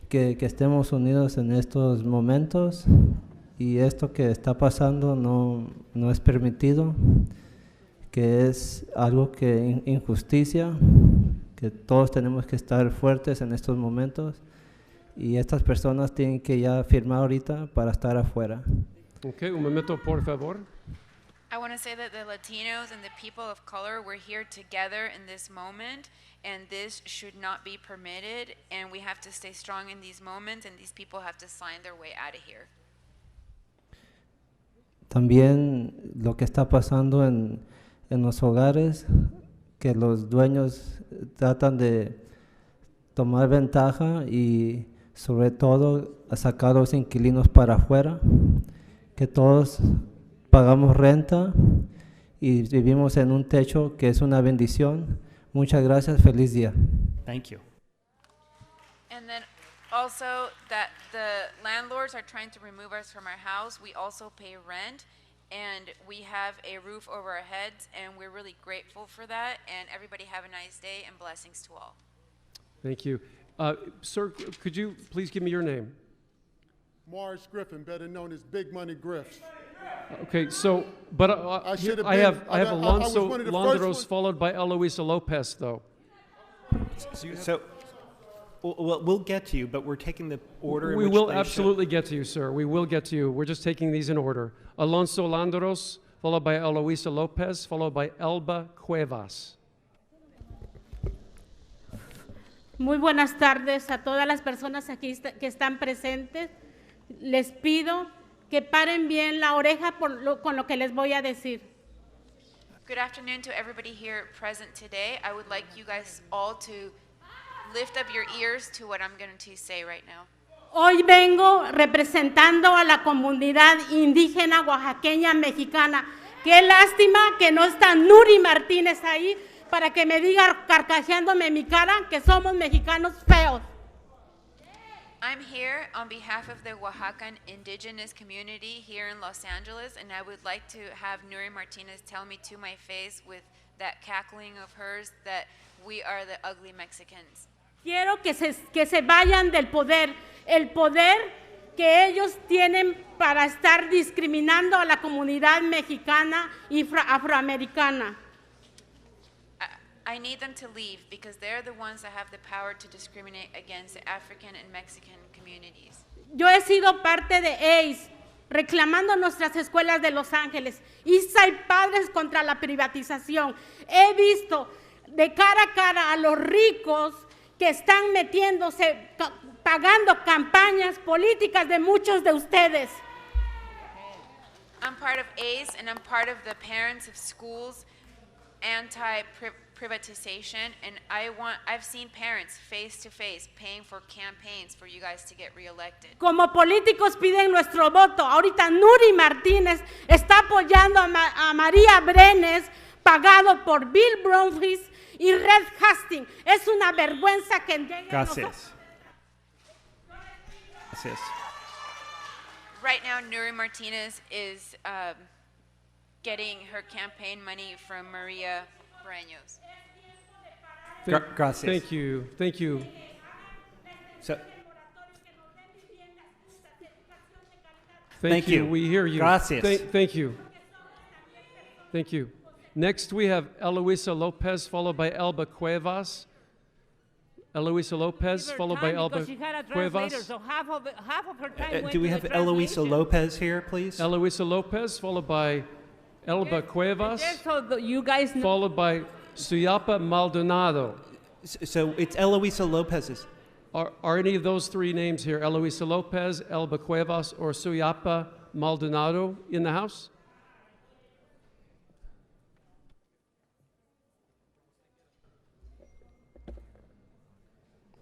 que estemos unidos en estos momentos y esto que está pasando no es permitido, que es algo que injusticia, que todos tenemos que estar fuertes en estos momentos y estas personas tienen que ya firmar ahorita para estar afuera. Okay, un momento, por favor. I want to say that the Latinos and the people of color, we're here together in this moment, and this should not be permitted, and we have to stay strong in these moments, and these people have to sign their way out of here. También lo que está pasando en los hogares, que los dueños tratan de tomar ventaja y sobre todo a sacar a los inquilinos para afuera, que todos pagamos renta y vivimos en un techo que es una bendición. Muchas gracias, feliz día. Thank you. And then also that the landlords are trying to remove us from our house. We also pay rent, and we have a roof over our heads, and we're really grateful for that. And everybody have a nice day and blessings to all. Thank you. Sir, could you please give me your name? Morris Griffin, better known as Big Money Griff. Okay, so, but I have Alonso Londros followed by Eloisa Lopez, though. So we'll get to you, but we're taking the order in We which will they absolutely get to you, sir. We will get to you. We're just taking these in order. Alonso Londros, followed by Eloisa Lopez, followed by Elba Cuevas. Muy buenas tardes a todas las personas aquí que están presentes. Les pido que paren bien la oreja con lo que les voy a decir. Good afternoon to everybody here present today. I would like you guys all to lift up your ears to what I'm going to say right now. Hoy vengo representando a la comunidad indígena oaxaqueña mexicana. Qué lástima que no está Nury Martinez ahí para que me diga carcajeándome en mi cara que somos mexicanos feos. I'm here on behalf of the Oaxacan indigenous community here in Los Angeles, and I would like to have Nury Martinez tell me to my face with that cackling of hers that we are the ugly Mexicans. Quiero que se vayan del poder, el poder que ellos tienen para estar discriminando a la comunidad mexicana y afroamericana. I need them to leave because they're the ones that have the power to discriminate against the African and Mexican communities. Yo he sido parte de ACE, reclamando nuestras escuelas de Los Ángeles. ISA y Padres contra la privatización. He visto de cara a cara a los ricos que están metiéndose, pagando campañas políticas de muchos de ustedes. I'm part of ACE and I'm part of the Parents of Schools anti-privatization, and I've seen parents face to face paying for campaigns for you guys to get reelected. Como políticos piden nuestro voto. Ahorita Nury Martinez está apoyando a María Brenes, pagado por Bill Bromfield y Red Hastings. Es una vergüenza que Gracias. Gracias. Right now, Nury Martinez is getting her campaign money from Maria Brenos. Gracias. Thank you. Thank you. So, Thank you. We hear you. Gracias. Thank you. Thank you. Next, we have Eloisa Lopez, followed by Elba Cuevas. Eloisa Lopez, followed by Elba Cuevas. do we have Eloisa Lopez here, please? Eloisa Lopez, followed by Elba Cuevas, So you guys followed by Suyapa Maldonado. So it's Eloisa Lopez's. Are any of those three names here, Eloisa Lopez, Elba Cuevas, or Suyapa Maldonado, in the House?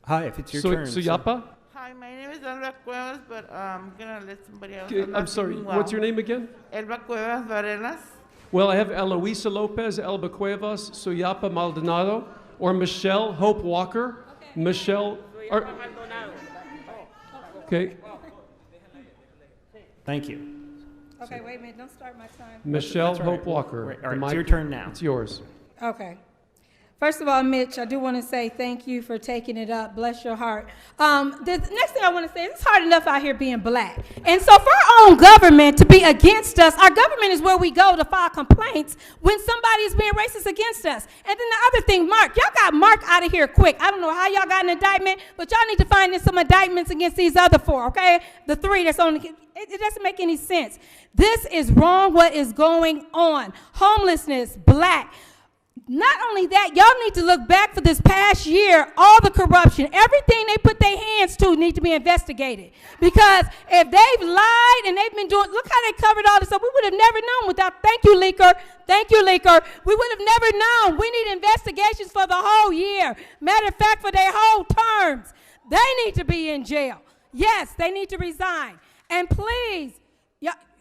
Hi, if it's your turn. Suyapa? Hi, my name is Elba Cuevas, but I'm going to let somebody else. I'm sorry, what's your name again? Elba Cuevas Varelas. Well, I have Eloisa Lopez, Elba Cuevas, Suyapa Maldonado, or Michelle Hope Walker. Okay. Michelle. Okay. Thank you. Okay, wait a minute, don't start my time. Michelle That's Hope right. Walker. All right, it's your turn now. It's yours. Okay. First of all, Mitch, I do want to say thank you for taking it up. Bless your heart. The next thing I want to say is it's hard enough out here being black. And so for our own government to be against us, our government is where we go to file complaints when somebody is being racist against us. And then the other thing, Mark, y'all got Mark out of here quick. I don't know how y'all got an indictment, but y'all need to find some indictments against these other four, okay? The three that's on the, it doesn't make any sense. This is wrong what is going on. Homelessness, black. Not only that, y'all need to look back for this past year, all the corruption, everything they put their hands to need to be investigated. Because if they've lied and they've been doing, look how they covered all this up. We would have never known without, thank you, Leaker. We would have never known. We need investigations for the whole year. Matter of fact, for their whole terms. They need to be in jail. Yes, they need to resign. And please,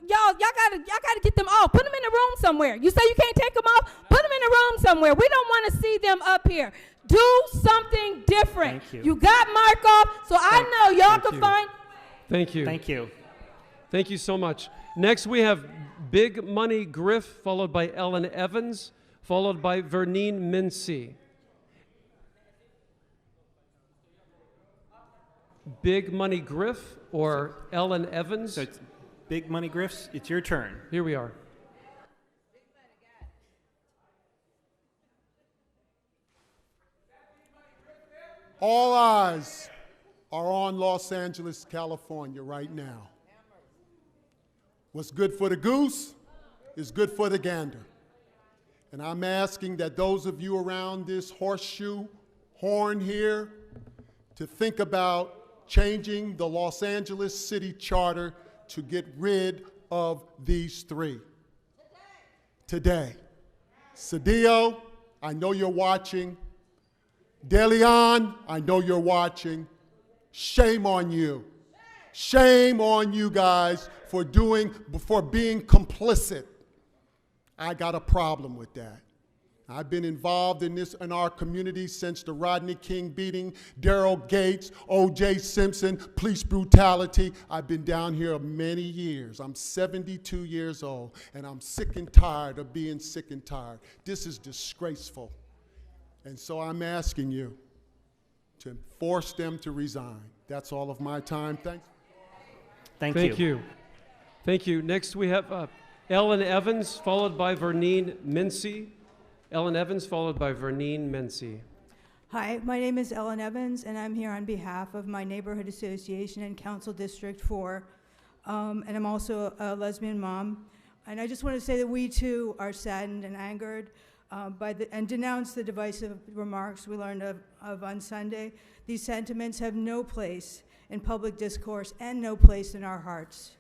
y'all gotta get them off. Put them in the room somewhere. You say you can't take them off? Put them in the room somewhere. We don't want to see them up here. Do something different. Thank you. You got Mark off, so I know y'all can find. Thank you. Thank you. Thank you so much. Next, we have Big Money Griff, followed by Ellen Evans, followed by Vernine Mincy. Big Money Griff or Ellen Evans? So it's Big Money Griffs, it's your turn. Here we are. All eyes are on Los Angeles, California right now. What's good for the goose is good for the gander. And I'm asking that those of you around this horseshoe horn here to think about changing the Los Angeles City Charter to get rid of these three. Today. Cedillo, I know you're watching. De Leon, I know you're watching. Shame on you. Shame on you guys for being complicit. I got a problem with that. I've been involved in this in our community since the Rodney King beating, Daryl Gates, O.J. Simpson, police brutality. I've been down here many years. I'm 72 years old, and I'm sick and tired of being sick and tired. This is disgraceful. And so I'm asking you to force them to resign. That's all of my time. Thanks. Thank you. Thank you. Next we have Ellen Evans, followed by Vernine Mincy. Ellen Evans, followed by Vernine Mincy. Hi, my name is Ellen Evans, and I'm here on behalf of my neighborhood association and Council District 4. And I'm also a lesbian mom. And I just want to say that we too are saddened and angered and denounce the divisive remarks we learned of on Sunday. These sentiments have no place in public discourse and no place in our hearts.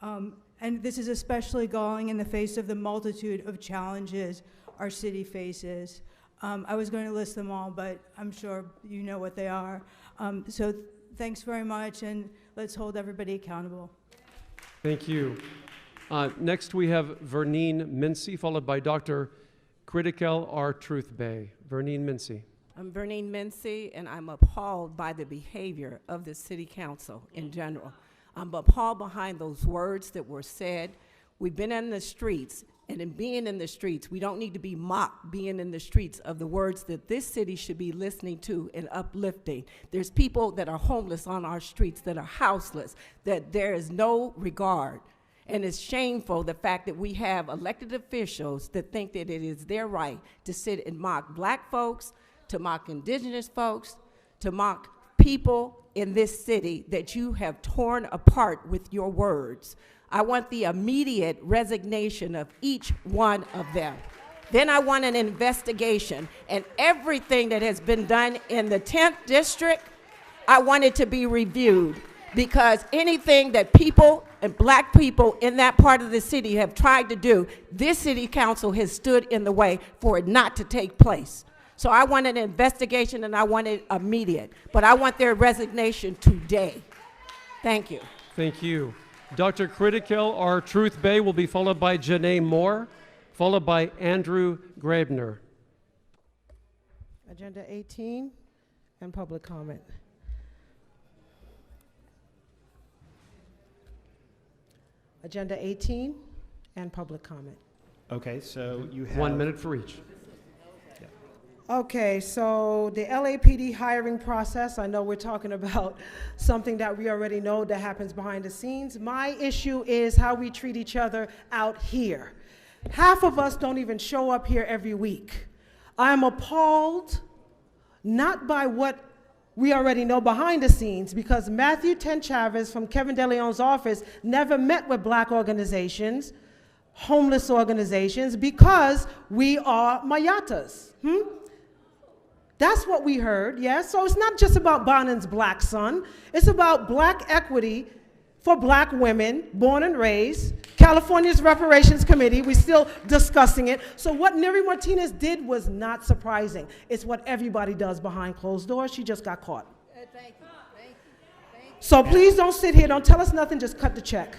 And this is especially galling in the face of the multitude of challenges our city faces. I was going to list them all, but I'm sure you know what they are. So thanks very much, and let's hold everybody accountable. Thank you. Next we have Vernine Mincy, followed by Dr. Critical R. Truth Bay. Vernine Mincy. I'm Vernine Mincy, and I'm appalled by the behavior of the city council in general. I'm appalled behind those words that were said. We've been in the streets, and in being in the streets, we don't need to be mocked being in the streets of the words that this city should be listening to and uplifting. There's people that are homeless on our streets, that are houseless, that there is no regard. And it's shameful the fact that we have elected officials that think that it is their right to sit and mock black folks, to mock indigenous folks, to mock people in this city that you have torn apart with your words. I want the immediate resignation of each one of them. Then I want an investigation, and everything that has been done in the 10th district, I want it to be reviewed, because anything that people and black people in that part of the city have tried to do, this city council has stood in the way for it not to take place. So I want an investigation, and I want it immediate, but I want their resignation today. Thank you. Thank you. Dr. Critical R. Truth Bay will be followed by Janae Moore, followed by Andrew Grabner. Agenda 18 and public comment. Agenda 18 and public comment. Okay, so you have 1 minute for each. Okay, so the LAPD hiring process, I know we're talking about something that we already know that happens behind the scenes. My issue is how we treat each other out here. Half of us don't even show up here every week. I'm appalled, not by what we already know behind the scenes, because Matthew Tenchavez from Kevin De Leon's office never met with black organizations, homeless organizations, because we are Mayatas. That's what we heard, yes? So it's not just about Bonin's black son. It's about black equity for black women, born and raised. California's Reparations Committee, we're still discussing it. So what Nury Martinez did was not surprising. It's what everybody does behind closed doors. She just got caught. Thank you. So please don't sit here, don't tell us nothing, just cut the check.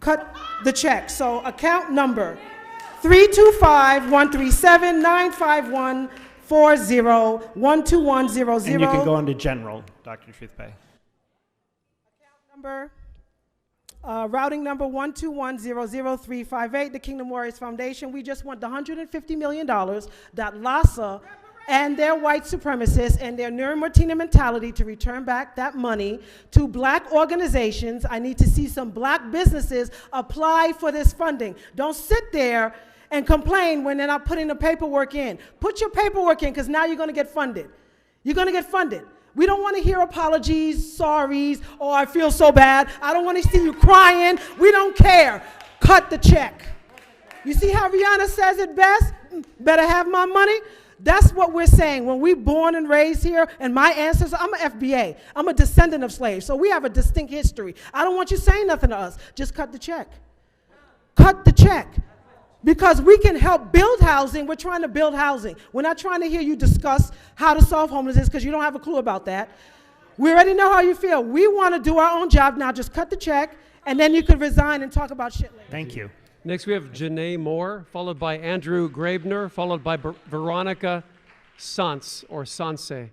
cut the check. So account number 325-137-951-40-12100. And you can go into general, Dr. Truthpay. Number, routing number 121-00358, the Kingdom Warriors Foundation. We just want the $150 million that LASA and their white supremacists and their Nury Martinez mentality to return back that money to black organizations. I need to see some black businesses apply for this funding. Don't sit there and complain when they're not putting the paperwork in. Put your paperwork in, because now you're going to get funded. You're going to get funded. We don't want to hear apologies, sorries, oh, I feel so bad. I don't want to see you crying. We don't care. Cut the check. You see how Rihanna says it best? Better have my money. That's what we're saying. When we born and raised here, and my ancestors, I'm an FBA. I'm a descendant of slaves, so we have a distinct history. I don't want you saying nothing to us. Just cut the check. Cut the check. Because we can help build housing. We're trying to build housing. We're not trying to hear you discuss how to solve homelessness, because you don't have a clue about that. We already know how you feel. We want to do our own job. Now just cut the check, and then you can resign and talk about shit later. Thank you. Next we have Janae Moore, followed by Andrew Grabner, followed by Veronica Sanse, or Sanse.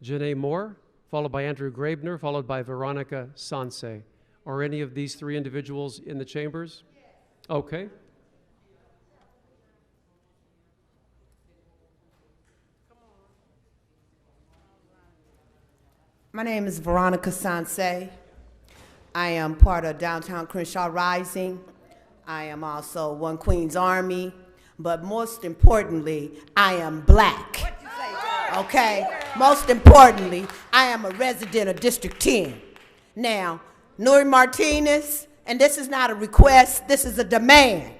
Janae Moore, followed by Andrew Grabner, followed by Veronica Sanse. Are any of these three individuals in the chambers? Okay. My name is Veronica Sanse. I am part of Downtown Crenshaw Rising. I am also One Queen's Army, but most importantly, I am black. Okay? Most importantly, I am a resident of District 10. Now, Nury Martinez, and this is not a request, this is a demand.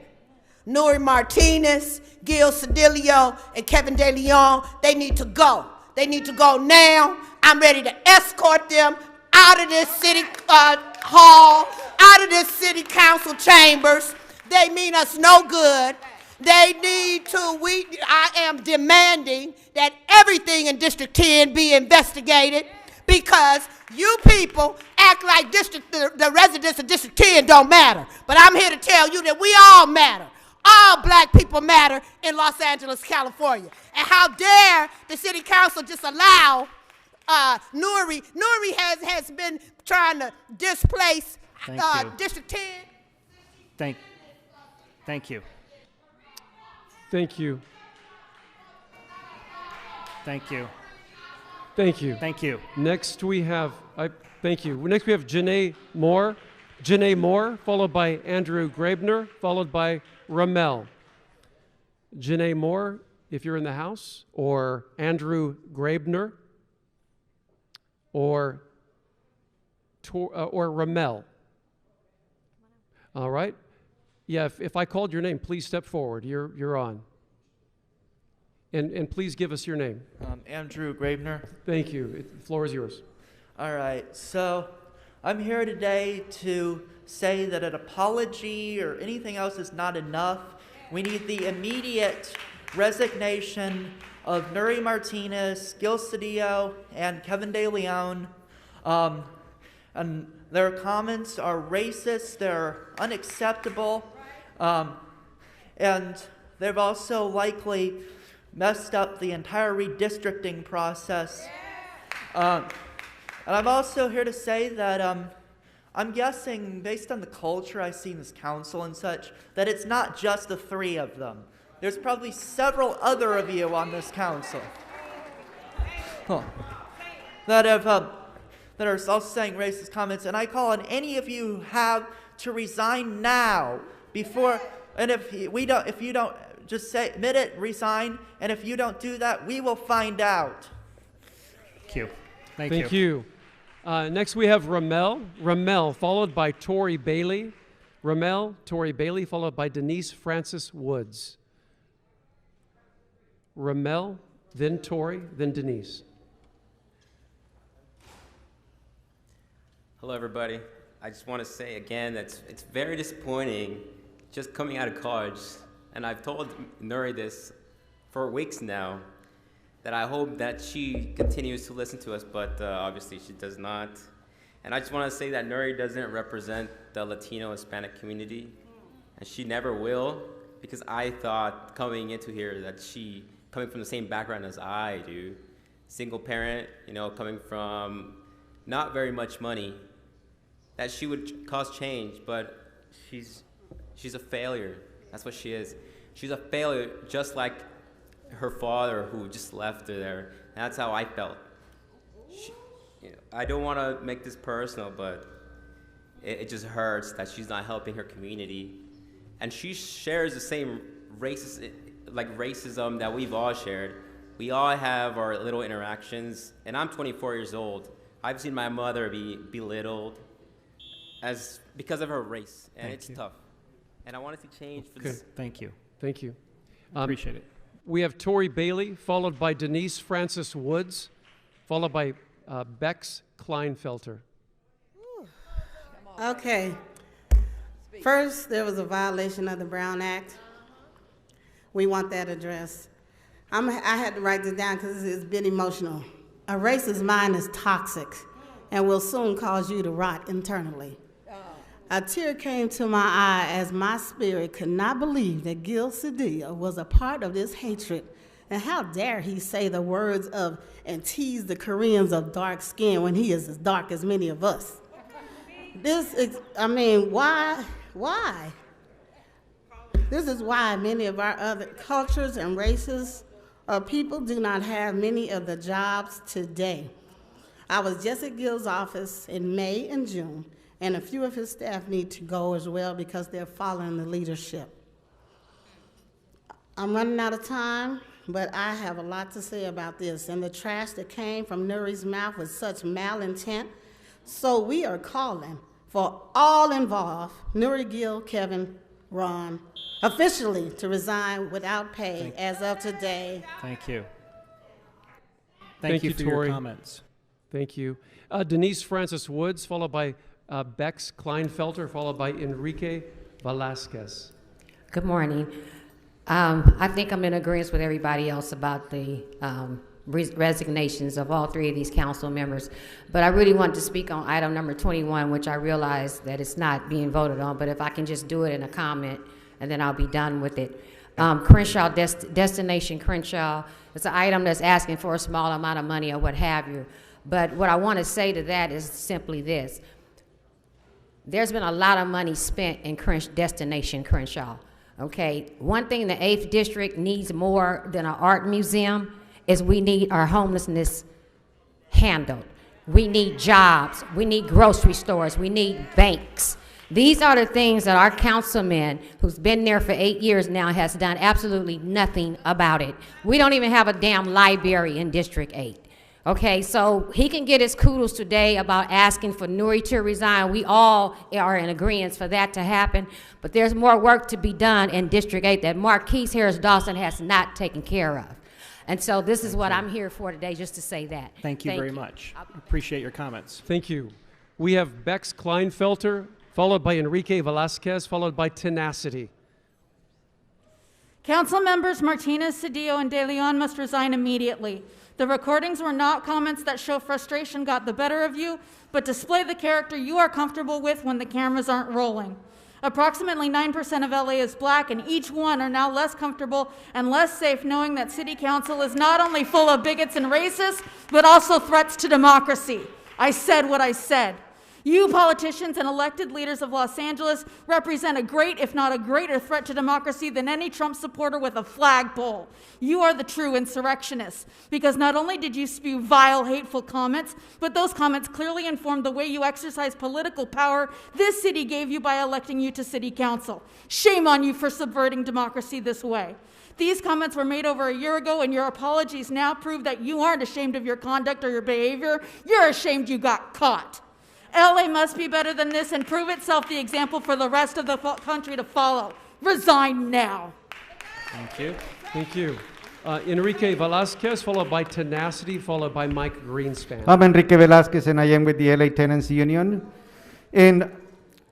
Nury Martinez, Gil Cedillo, and Kevin De Leon, they need to go. They need to go now. I'm ready to escort them out of this city hall, out of this city council chambers. They mean us no good. They need to, I am demanding that everything in District 10 be investigated, because you people act like the residents of District 10 don't matter. But I'm here to tell you that we all matter. All black people matter in Los Angeles, California. And how dare the city council just allow Nury has been trying to displace District 10. Thank you. Thank you. Thank you. Thank you. Thank you. Next we have, thank you. Next we have Janae Moore. Janae Moore, followed by Andrew Grabner, followed by Ramel. Janae Moore, if you're in the house, or Andrew Grabner, or Ramel. All right? Yeah, if I called your name, please step forward. You're on. And please give us your name. Andrew Grabner. Thank you. The floor is yours. All right. So I'm here today to say that an apology or anything else is not enough. We need the immediate resignation of Nury Martinez, Gil Cedillo, and Kevin De Leon. And their comments are racist, they're unacceptable, and they've also likely messed up the entire redistricting process. And I'm also here to say that I'm guessing, based on the culture I see in this council and such, that it's not just the three of them. There's probably several other of you on this council that are also saying racist comments, and I call on any of you who have to resign now before. And if you don't, just say admit it, resign. And if you don't do that, we will find out. Thank you. Thank you. Next we have Ramel. Ramel, followed by Tori Bailey. Ramel, Tori Bailey, followed by Denise Francis Woods. Ramel, then Tori, then Denise. Hello, everybody. I just want to say again that it's very disappointing just coming out of college, and I've told Nury this for weeks now, that I hope that she continues to listen to us, but obviously she does not. And I just want to say that Nury doesn't represent the Latino Hispanic community, and she never will, because I thought coming into here that she, coming from the same background as I do, single parent, you know, coming from not very much money, that she would cause change, but she's a failure. That's what she is. She's a failure, just like her father, who just left her there. And that's how I felt. You know, I don't want to make this personal, but it just hurts that she's not helping her community. And she shares the same racism that we've all shared. We all have our little interactions, and I'm 24 years old. I've seen my mother be belittled because of her race, and it's tough. And I want to see change for this. Thank you. Thank you. Appreciate it. We have Tori Bailey, followed by Denise Francis Woods, followed by Bex Kleinfelter. Okay. First, there was a violation of the Brown Act. We want that addressed. I had to write this down because it's been emotional. A racist mind is toxic and will soon cause you to rot internally. A tear came to my eye as my spirit could not believe that Gil Cedillo was a part of this hatred. And how dare he say the words of and tease the Koreans of dark skin when he is as dark as many of us. Why? Why? This is why many of our other cultures and races of people do not have many of the jobs today. I was just at Gil's office in May and June, and a few of his staff need to go as well because they're following the leadership. I'm running out of time, but I have a lot to say about this, and the trash that came from Nury's mouth was such malintent. So we are calling for all involved, Nury, Gil, Kevin, Ron, officially to resign without pay as of today. Thank you. Thank you for Tori. your comments. Thank you. Denise Francis Woods, followed by Bex Kleinfelter, followed by Enrique Velasquez. Good morning. I think I'm in agreement with everybody else about the resignations of all three of these council members. But I really want to speak on item number 21, which I realize that it's not being voted on, but if I can just do it in a comment, and then I'll be done with it. Crenshaw, Destination Crenshaw, it's an item that's asking for a small amount of money or what have you. But what I want to say to that is simply this. There's been a lot of money spent in Destination Crenshaw. Okay, one thing the 8th District needs more than an art museum is we need our homelessness handled. We need jobs, we need grocery stores, we need banks. These are the things that our councilman, who's been there for 8 years now, has done absolutely nothing about it. We don't even have a damn library in District 8. Okay, so he can get his kudos today about asking for Nury to resign. We all are in agreement for that to happen, but there's more work to be done in District 8 that Marquise Harris Dawson has not taken care of. And so this is what I'm here for today, just to say that. Thank you very much. Appreciate your comments. Thank you. We have Bex Kleinfelter, followed by Enrique Velasquez, followed by Tenacity. Council members Martinez, Cedillo, and De Leon must resign immediately. The recordings were not comments that show frustration got the better of you, but display the character you are comfortable with when the cameras aren't rolling. Approximately 9% of LA is black, and each one are now less comfortable and less safe knowing that City Council is not only full of bigots and racists, but also threats to democracy. I said what I said. You politicians and elected leaders of Los Angeles represent a great, if not a greater threat to democracy than any Trump supporter with a flagpole. You are the true insurrectionists, because not only did you spew vile, hateful comments, but those comments clearly informed the way you exercise political power this city gave you by electing you to city council. Shame on you for subverting democracy this way. These comments were made over a year ago, and your apologies now prove that you aren't ashamed of your conduct or your behavior. You're ashamed you got caught. LA must be better than this and prove itself the example for the rest of the country to follow. Resign now. Thank you. Thank you. Enrique Velasquez, followed by Tenacity, followed by Mike Greenspan. I'm Enrique Velasquez, and I am with the LA Tenants Union. And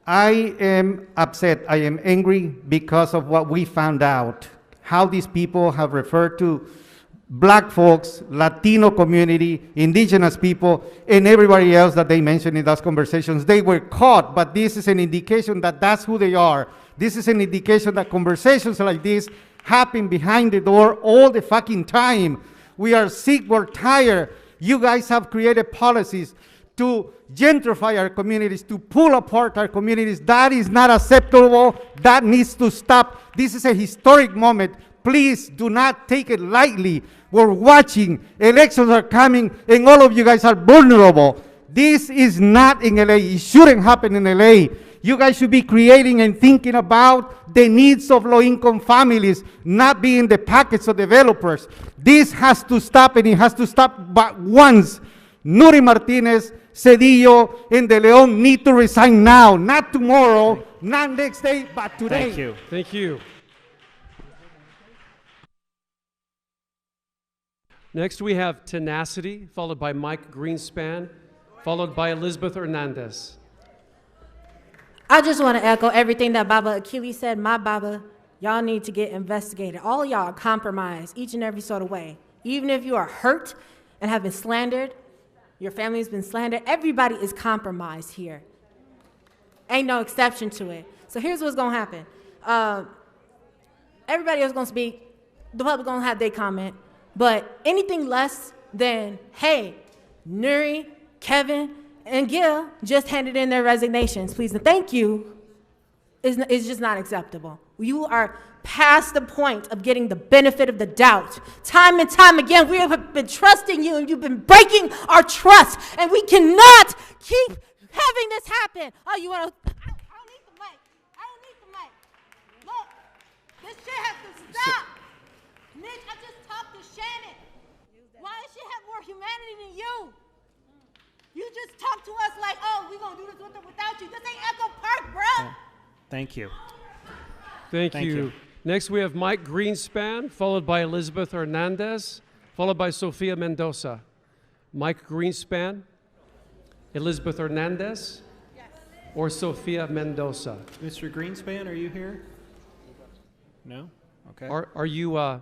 I am upset, I am angry because of what we found out, how these people have referred to Black folks, Latino community, indigenous people, and everybody else that they mentioned in those conversations. They were caught, but this is an indication that that's who they are. This is an indication that conversations like this happen behind the door all the fucking time. We are sick, we're tired. You guys have created policies to gentrify our communities, to pull apart our communities. That is not acceptable. That needs to stop. This is a historic moment. Please do not take it lightly. We're watching. Elections are coming, and all of you guys are vulnerable. This is not in LA. It shouldn't happen in LA. You guys should be creating and thinking about the needs of low-income families, not being the pockets of developers. This has to stop, and it has to stop but once. Nury Martinez, Cedillo, and De Leon need to resign now, not tomorrow, not next day, but today. Thank you. Thank you. Next, we have Tenacity, followed by Mike Greenspan, followed by Elizabeth Hernandez. I just want to echo everything that Baba Achilles said. My Baba, y'all need to get investigated. All of y'all are compromised each and every sort of way. Even if you are hurt and have been slandered, your family has been slandered, everybody is compromised here. Ain't no exception to it. So here's what's going to happen. Everybody else going to speak. The public going to have their comment. But anything less than, hey, Nury, Kevin, and Gil just handed in their resignations, please and thank you, is just not acceptable. You are past the point of getting the benefit of the doubt. Time and time again, we have been trusting you, and you've been breaking our trust, and we cannot keep having this happen. Oh, you want to? I don't need the mic. I don't need the mic. Look, this shit has to stop. Mitch, I just talked to Shannon. Why does she have more humanity than you? You just talk to us like, oh, we're going to do this with or without you. This ain't Echo Park, bro. Yeah. Thank you. Thank you. Next, we have Mike Greenspan, followed by Elizabeth Hernandez, followed by Sofia Mendoza. Mike Greenspan, Elizabeth Hernandez, or Sofia Mendoza. Mr. Greenspan, are you here? No? Okay. Are you...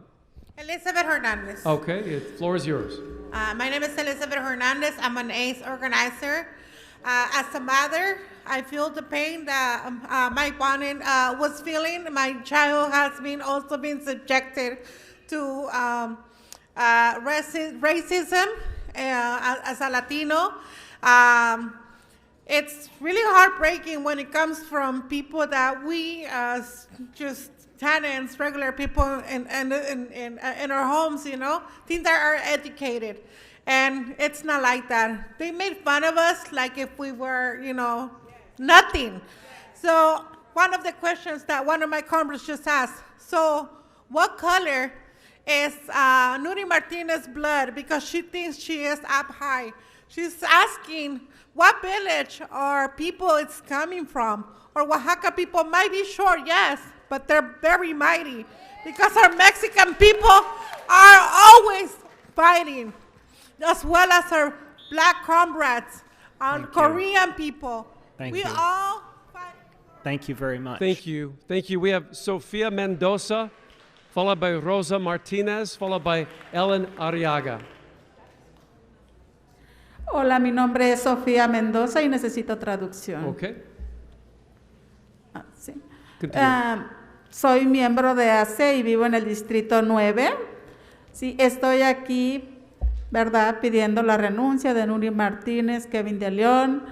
Elizabeth Hernandez. Okay, the floor is yours. My name is Elizabeth Hernandez. I'm an ACE organizer. As a mother, I feel the pain that Mike Bonin was feeling. My child has also been subjected to racism as a Latino. It's really heartbreaking when it comes from people that we as just tenants, regular people in our homes, things that are educated. And it's not like that. They made fun of us like if we were, nothing. So one of the questions that one of my comrades just asked, so what color is Nury Martinez's blood? Because she thinks she is up high. She's asking what village or people it's coming from. Or Oaxaca people might be short, yes, but they're very mighty. Because our Mexican people are always fighting, as well as our black comrades, our Korean people. Thank you. All fight. Thank you very much. Thank you. Thank you. We have Sofia Mendoza, followed by Rosa Martinez, followed by Ellen Arriaga. Hola, mi nombre es Sofía Mendoza y necesito traducción. Okay. Sí. Soy miembro de AC y vivo en el distrito 9. Sí, estoy aquí, ¿verdad?, pidiendo la renuncia de Nury Martínez, Kevin de León,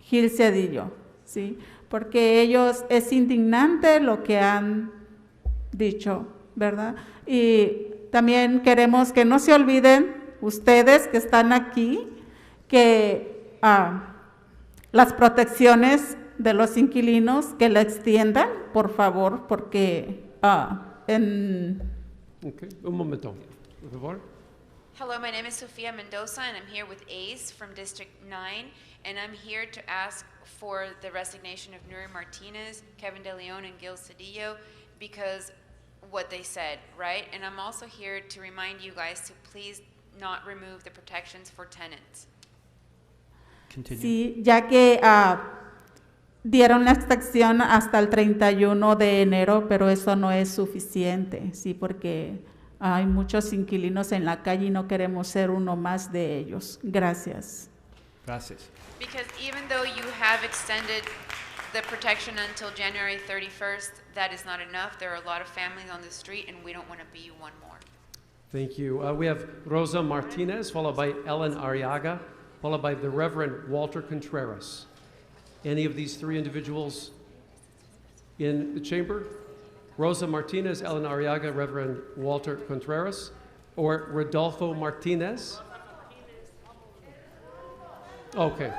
Gil Cedillo, ¿sí? Porque ellos, es indignante lo que han dicho, ¿verdad? Y también queremos que no se olviden ustedes que están aquí, que las protecciones de los inquilinos, que la extiendan, por favor, porque Okay, un momento, por favor. Hello, my name is Sofia Mendoza, and I'm here with ACE from District 9, and I'm here to ask for the resignation of Nury Martinez, Kevin de Leon, and Gil Cedillo, because what they said, right? And I'm also here to remind you guys to please not remove the protections for tenants. Continue. Sí, ya que dieron la extensión hasta el 31 de enero, pero eso no es suficiente, sí, porque Hay muchos inquilinos en la calle y no queremos ser uno más de ellos. Gracias. Gracias. Because even though you have extended the protection until January 31st, that is not enough. There are a lot of families on the street, and we don't want to be one more. Thank you. We have Rosa Martinez, followed by Ellen Arriaga, followed by the Reverend Walter Contreras. Any of these three individuals in the chamber? Rosa Martinez, Ellen Arriaga, Reverend Walter Contreras, or Rodolfo Martinez? Okay.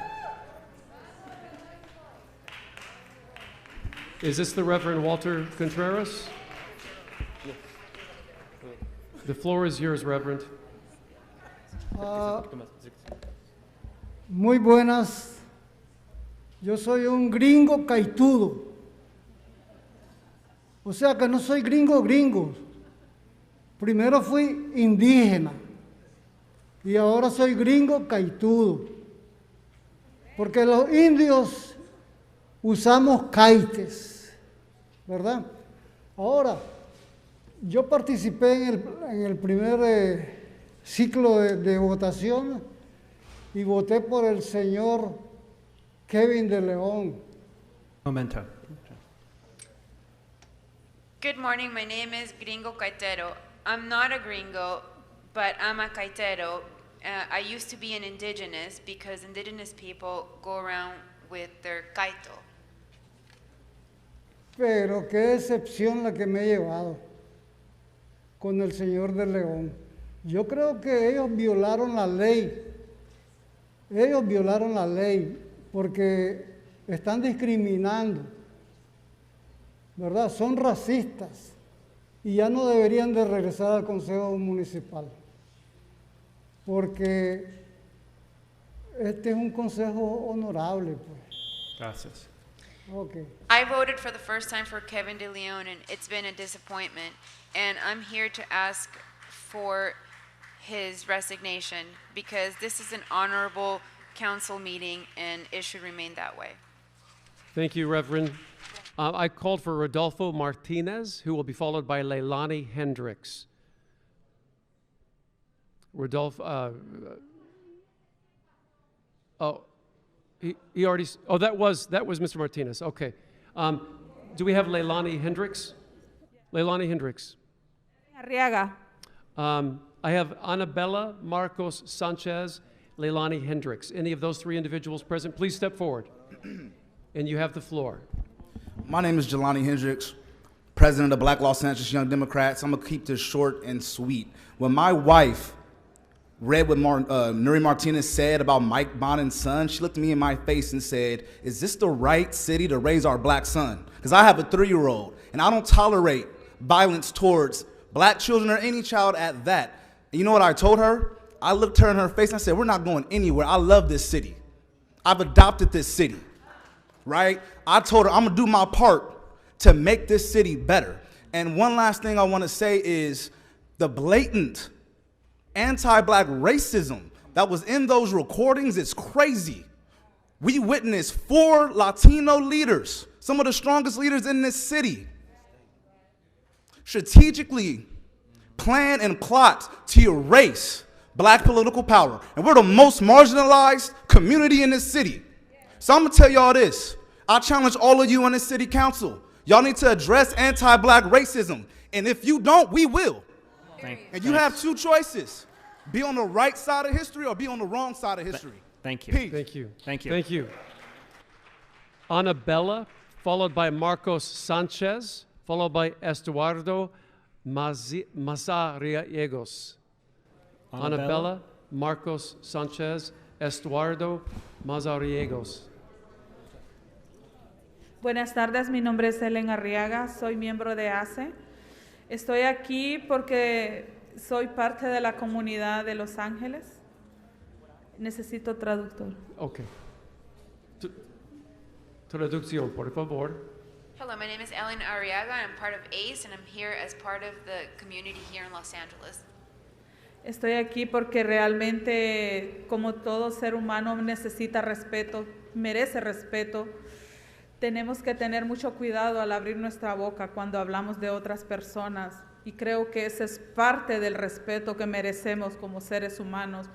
Is this the Reverend Walter Contreras? The floor is yours, Reverend. Muy buenas. Yo soy un gringo caitudo. O sea que no soy gringo. Primero fui indígena y ahora soy gringo caitudo. Porque los indios usamos caites, ¿verdad? Ahora, yo participé en el primer ciclo de votación y voté por el señor Kevin de León. Momento. Good morning, my name is Gringo Caetero. I'm not a gringo, but I'm a Caetero. I used to be an indigenous because indigenous people go around with their caito. Pero qué decepción la que me he llevado con el señor de León. Yo creo que ellos violaron la ley. Ellos violaron la ley porque están discriminando, ¿verdad? Son racistas y ya no deberían de regresar al Consejo Municipal porque este es un consejo honorable, pues. Gracias. Okay. I voted for the first time for Kevin de Leon, and it's been a disappointment. And I'm here to ask for his resignation because this is an honorable council meeting and it should remain that way. Thank you, Reverend. I called for Rodolfo Martinez, who will be followed by Leilani Hendricks. Rodolfo, he already, that was Mr. Martinez, okay. Do we have Leilani Hendricks? Leilani Hendricks. Arriaga. I have Annabella Marcos Sanchez, Leilani Hendricks. Any of those three individuals present, please step forward. And you have the floor. My name is Jelani Hendricks, president of Black Los Angeles Young Democrats. I'm gonna keep this short and sweet. When my wife read what Nury Martinez said about Mike Bonin's son, she looked me in my face and said, is this the right city to raise our black son? Because I have a 3-year-old, and I don't tolerate violence towards black children or any child at that. And you know what I told her? I looked her in her face and I said, we're not going anywhere. I love this city. I've adopted this city, right? I told her I'm gonna do my part to make this city better. And one last thing I wanna say is the blatant anti-black racism that was in those recordings is crazy. We witnessed 4 Latino leaders, some of the strongest leaders in this city, strategically plan and plot to erase black political power. And we're the most marginalized community in this city. So I'm gonna tell y'all this. I challenge all of you on this city council. Y'all need to address anti-black racism. And if you don't, we will. And you have 2 choices. Be on the right side of history or be on the wrong side of history. Thank you. Peace. Thank you. Thank you. Thank you. Annabella, followed by Marcos Sanchez, followed by Estuardo Mazariegos. Annabella, Marcos Sanchez, Estuardo Mazariegos. Buenas tardes, mi nombre es Helen Arriaga, soy miembro de ACE. Estoy aquí porque soy parte de la comunidad de Los Ángeles. Necesito traductor. Okay. Traducción, por favor. Hello, my name is Ellen Arriaga. I'm part of ACE, and I'm here as part of the community here in Los Angeles. Estoy aquí porque realmente, como todo ser humano necesita respeto, merece respeto. Tenemos que tener mucho cuidado al abrir nuestra boca cuando hablamos de otras personas, Y creo que ese es parte del respeto que merecemos como seres humanos.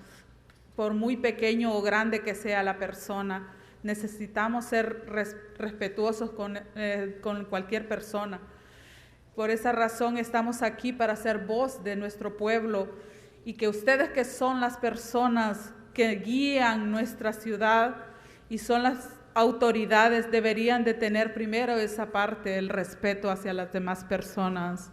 Por muy pequeño o grande que sea la persona, necesitamos ser respetuosos con cualquier persona. Por esa razón estamos aquí para ser voz de nuestro pueblo y que ustedes, que son las personas que guían nuestra ciudad y son las autoridades, deberían de tener primero esa parte, el respeto hacia las demás personas.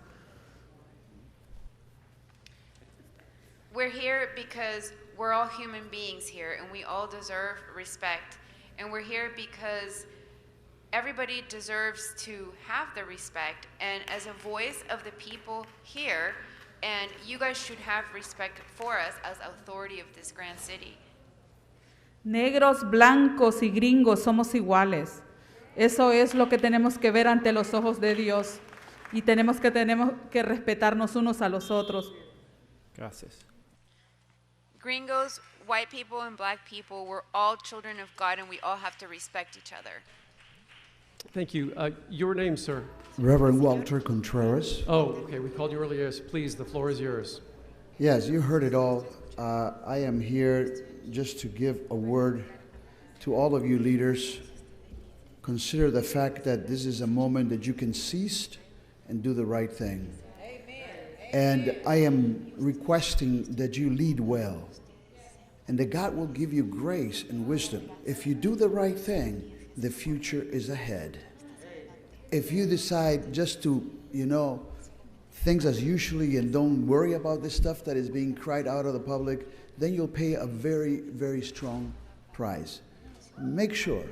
We're here because we're all human beings here and we all deserve respect. And we're here because everybody deserves to have the respect. And as a voice of the people here, and you guys should have respect for us as authority of this grand city. Negros, blancos y gringos somos iguales. Eso es lo que tenemos que ver ante los ojos de Dios. Y tenemos que respetarnos unos a los otros. Gracias. Gringos, white people, and black people, we're all children of God and we all have to respect each other. Thank you. Your name, sir? Reverend Walter Contreras. Oh, okay. We called you earlier. Yes, please, the floor is yours. Yes, you heard it all. I am here just to give a word to all of you leaders. Consider the fact that this is a moment that you can cease and do the right thing. And I am requesting that you lead well, and that God will give you grace and wisdom. If you do the right thing, the future is ahead. If you decide just to, things as usually and don't worry about this stuff that is being cried out of the public, then you'll pay a very, very strong price. Make sure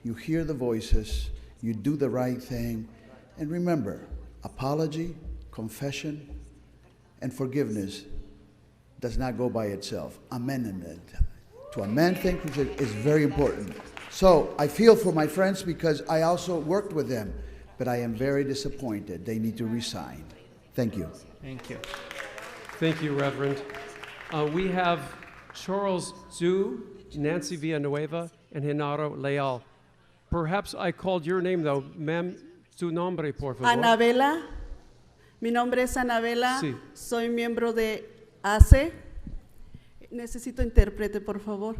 you hear the voices, you do the right thing, and remember, apology, confession, and forgiveness does not go by itself. Amendment. To amend things is very important. So I feel for my friends because I also worked with them, but I am very disappointed. They need to resign. Thank you. Thank you. Thank you, Reverend. We have Charles Zhu, Nancy Villanueva, and Genaro Leal. Perhaps I called your name, though. Ma'am, su nombre, por favor. Anabela. Mi nombre es Anabela. Sí. Soy miembro de ACE. Necesito intérprete, por favor.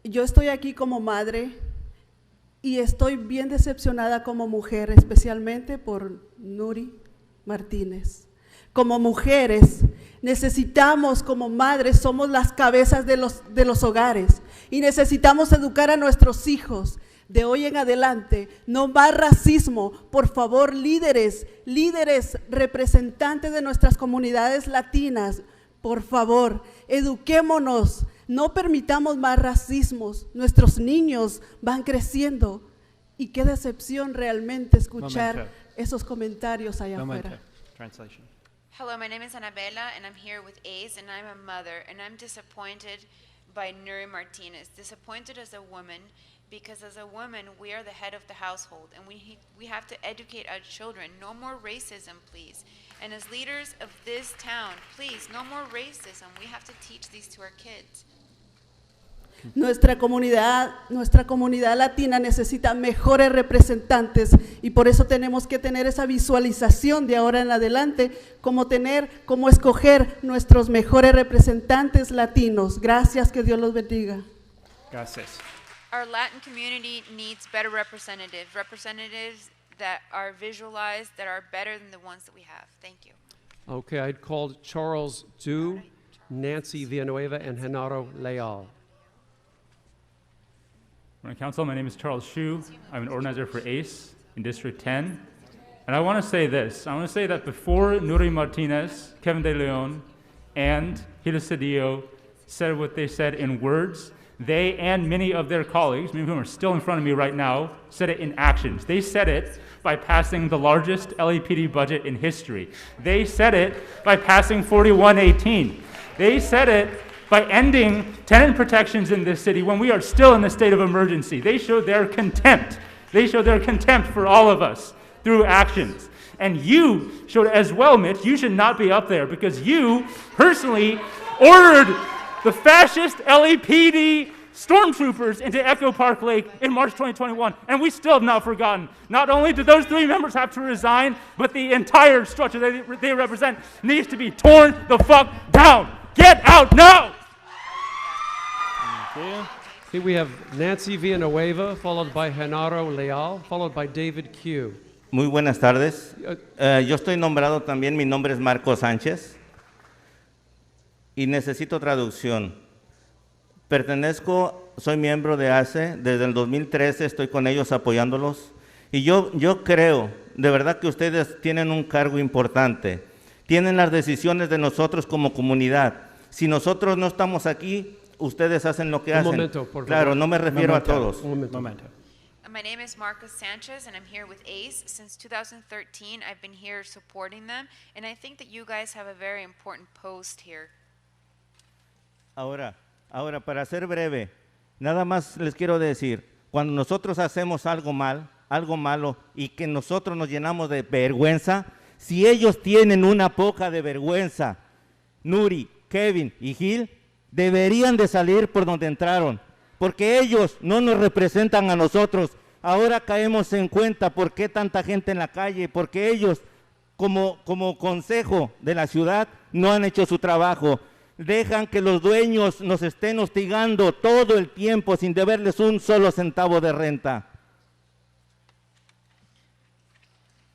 Yo estoy aquí como madre y estoy bien decepcionada como mujer, especialmente por Nury Martinez. Como mujeres, necesitamos, como madres, somos las cabezas de los hogares y necesitamos educar a nuestros hijos. De hoy en adelante, no más racismo. Por favor, líderes, representantes de nuestras comunidades latinas, por favor, eduquémonos, no permitamos más racismos. Nuestros niños van creciendo y qué decepción realmente escuchar esos comentarios allá afuera. Translation. Hello, my name is Anabela, and I'm here with Ace, and I'm a mother, and I'm disappointed by Nury Martinez. Disappointed as a woman, because as a woman, we are the head of the household, and we have to educate our children. No more racism, please. And as leaders of this town, please, no more racism. We have to teach these to our kids. Nuestra comunidad latina necesita mejores representantes y por eso tenemos que tener esa visualización de ahora en adelante, como escoger nuestros mejores representantes latinos. Gracias, que Dios los bendiga. Gracias. Our Latin community needs better representatives that are visualized, that are better than the ones that we have. Thank you. Okay, I'd called Charles Zhu, Nancy Villanueva, and Genaro Leal. Morning, Council. My name is Charles Hsu. I'm an organizer for ACE in District 10. And I want to say this. I want to say that before Nury Martinez, Kevin De Leon, and Cedillo said what they said in words, they and many of their colleagues, many of whom are still in front of me right now, said it in actions. They said it by passing the largest LAPD budget in history. They said it by passing 4118. They said it by ending tenant protections in this city when we are still in a state of emergency. They showed their contempt. They showed their contempt for all of us through actions. And you showed as well, Mitch. You should not be up there because you personally ordered the fascist LAPD stormtroopers into Echo Park Lake in March 2021, and we still have not forgotten. Not only did those 3 members have to resign, but the entire structure they represent needs to be torn the fuck down. Get out now! Thank you. Okay, we have Nancy Villanueva, followed by Genaro Leal, followed by David Q. Muy buenas tardes. Yo estoy nombrado también, mi nombre es Marco Sánchez y necesito traducción. Soy miembro de ACE, desde el 2013 estoy con ellos apoyándolos y yo creo, de verdad que ustedes tienen un cargo importante, tienen las decisiones de nosotros como comunidad. Si nosotros no estamos aquí, ustedes hacen lo que hacen. Momento, por favor. Claro, no me refiero a todos. Momento. My name is Marcos Sanchez, and I'm here with ACE. Since 2013, I've been here supporting them, and I think that you guys have a very important post here. Ahora, para ser breve, nada más les quiero decir, cuando nosotros hacemos algo malo, y que nosotros nos llenamos de vergüenza, si ellos tienen una poca de vergüenza, Nury, Kevin y Gil, deberían de salir por donde entraron, porque ellos no nos representan a nosotros. Ahora caemos en cuenta por qué tanta gente en la calle, porque ellos, como consejo de la ciudad, no han hecho su trabajo. Dejan que los dueños nos estén hostigando todo el tiempo sin deberles un solo centavo de renta.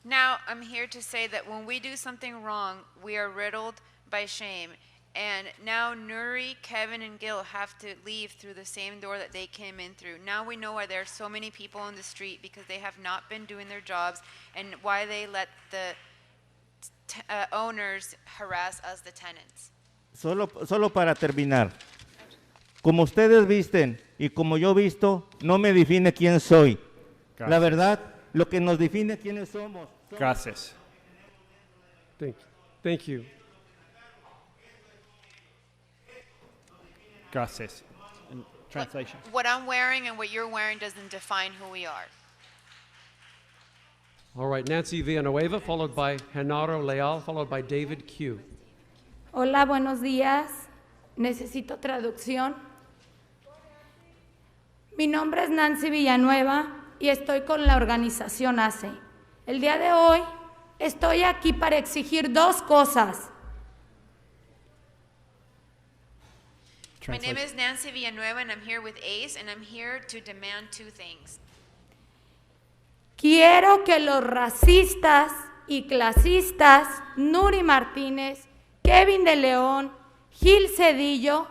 Now, I'm here to say that when we do something wrong, we are riddled by shame. And now Nury, Kevin, and Gil have to leave through the same door that they came in through. Now we know why there are so many people on the street, because they have not been doing their jobs, and why they let the owners harass us, the tenants. Solo para terminar, como ustedes visten y como yo visto, no me define quién soy. Gracias. La verdad, lo que nos define quiénes somos. Gracias. Thank you. Gracias. In translation. What I'm wearing and what you're wearing doesn't define who we are. All right, Nancy Villanueva, followed by Genaro Leal, followed by David Q. Hola, buenos días. Necesito traducción. Mi nombre es Nancy Villanueva y estoy con la organización ACE. El día de hoy estoy aquí para exigir 2 cosas. My name is Nancy Villanueva, and I'm here with ACE, and I'm here to demand 2 things. Quiero que los racistas y clasistas Nury Martinez, Kevin de León, Gil Cedillo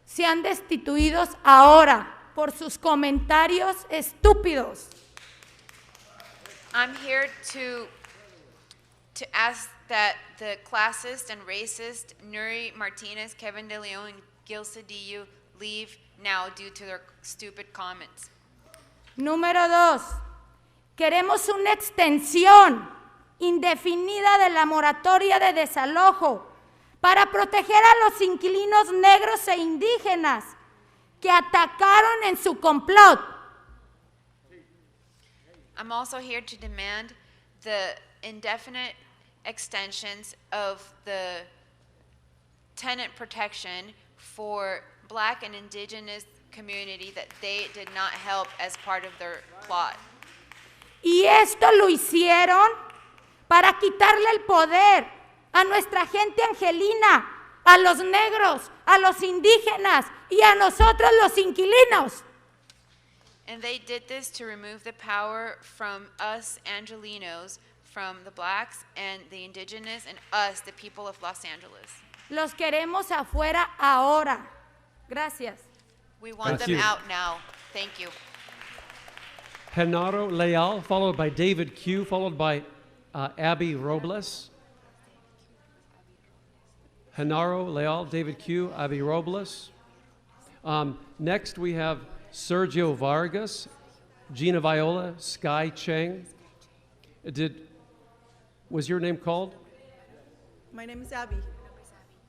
sean destituidos ahora por sus comentarios estúpidos. I'm here to ask that the classist and racist Nury Martinez, Kevin de León, and Gil Cedillo leave now due to their stupid comments. Número 2, queremos una extensión indefinida de la moratoria de desalojo para proteger a los inquilinos negros e indígenas que atacaron en su complot. I'm also here to demand the indefinite extensions of the tenant protection for Black and Indigenous community that they did not help as part of their plot. Y esto lo hicieron para quitarle el poder a nuestra gente angelina, a los negros, a los indígenas y a nosotros los inquilinos. And they did this to remove the power from us Angelinos, from the Blacks and the Indigenous, and us, the people of Los Angeles. Los queremos afuera ahora. Gracias. We want them out now. Thank you. Genaro Leal, followed by David Q, followed by Abby Robles. Genaro Leal, David Q, Abby Robles. Next we have Sergio Vargas, Gina Viola, Sky Cheng. Was your name called? My name is Abby.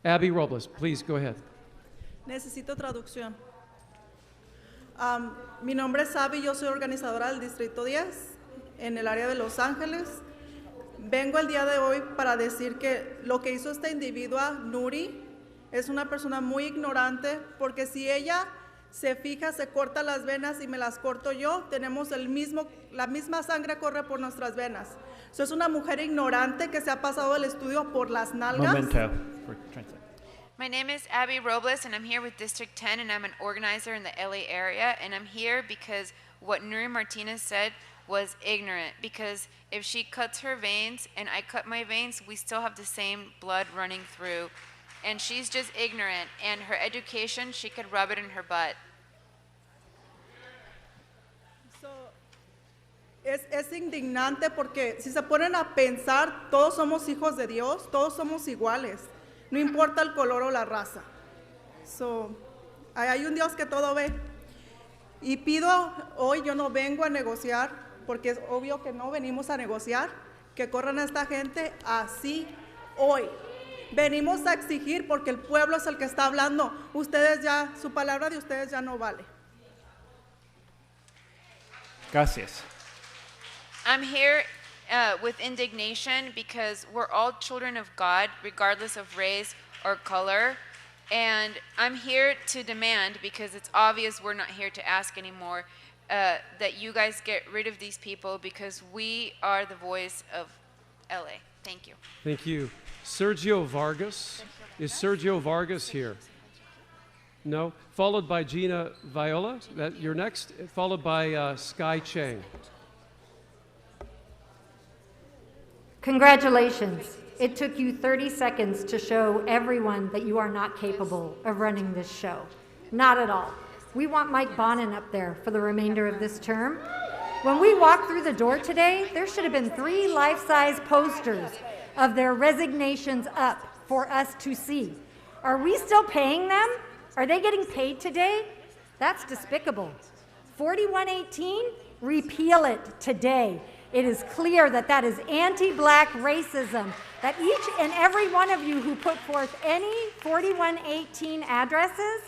Abby Robles, please go ahead. Necesito traducción. Mi nombre es Abby, yo soy organizadora del Distrito 10 en el área de Los Ángeles. Vengo el día de hoy para decir que lo que hizo esta individua, Nury, es una persona muy ignorante, porque si ella se fija, se corta las venas y me las corto yo, tenemos la misma sangre corre por nuestras venas. So, es una mujer ignorante que se ha pasado el estudio por las nalgas. Momento. For translate. My name is Abby Robles, and I'm here with District 10, and I'm an organizer in the LA area, and I'm here because what Nury Martinez said was ignorant, because if she cuts her veins and I cut my veins, we still have the same blood running through, and she's just ignorant, and her education, she could rub it in her butt. Es indignante porque si se ponen a pensar, todos somos hijos de Dios, todos somos iguales, no importa el color o la raza. So, hay un Dios que todo ve. Y pido hoy, yo no vengo a negociar, porque es obvio que no venimos a negociar, que corran a esta gente así hoy. Venimos a exigir porque el pueblo es el que está hablando. Ustedes ya, su palabra de ustedes ya no vale. Gracias. I'm here with indignation because we're all children of God, regardless of race or color. And I'm here to demand, because it's obvious we're not here to ask anymore, that you guys get rid of these people, because we are the voice of LA. Thank you. Thank you. Sergio Vargas. Is Sergio Vargas here? No. Followed by Gina Viola. You're next. Followed by Sky Chang. Congratulations. It took you 30 seconds to show everyone that you are not capable of running this show. Not at all. We want Mike Bonin up there for the remainder of this term. When we walked through the door today, there should have been 3 life-size posters of their resignations up for us to see. Are we still paying them? Are they getting paid today? That's despicable. 4118, repeal it today. It is clear that that is anti-black racism, that each and every one of you who put forth any 4118 addresses,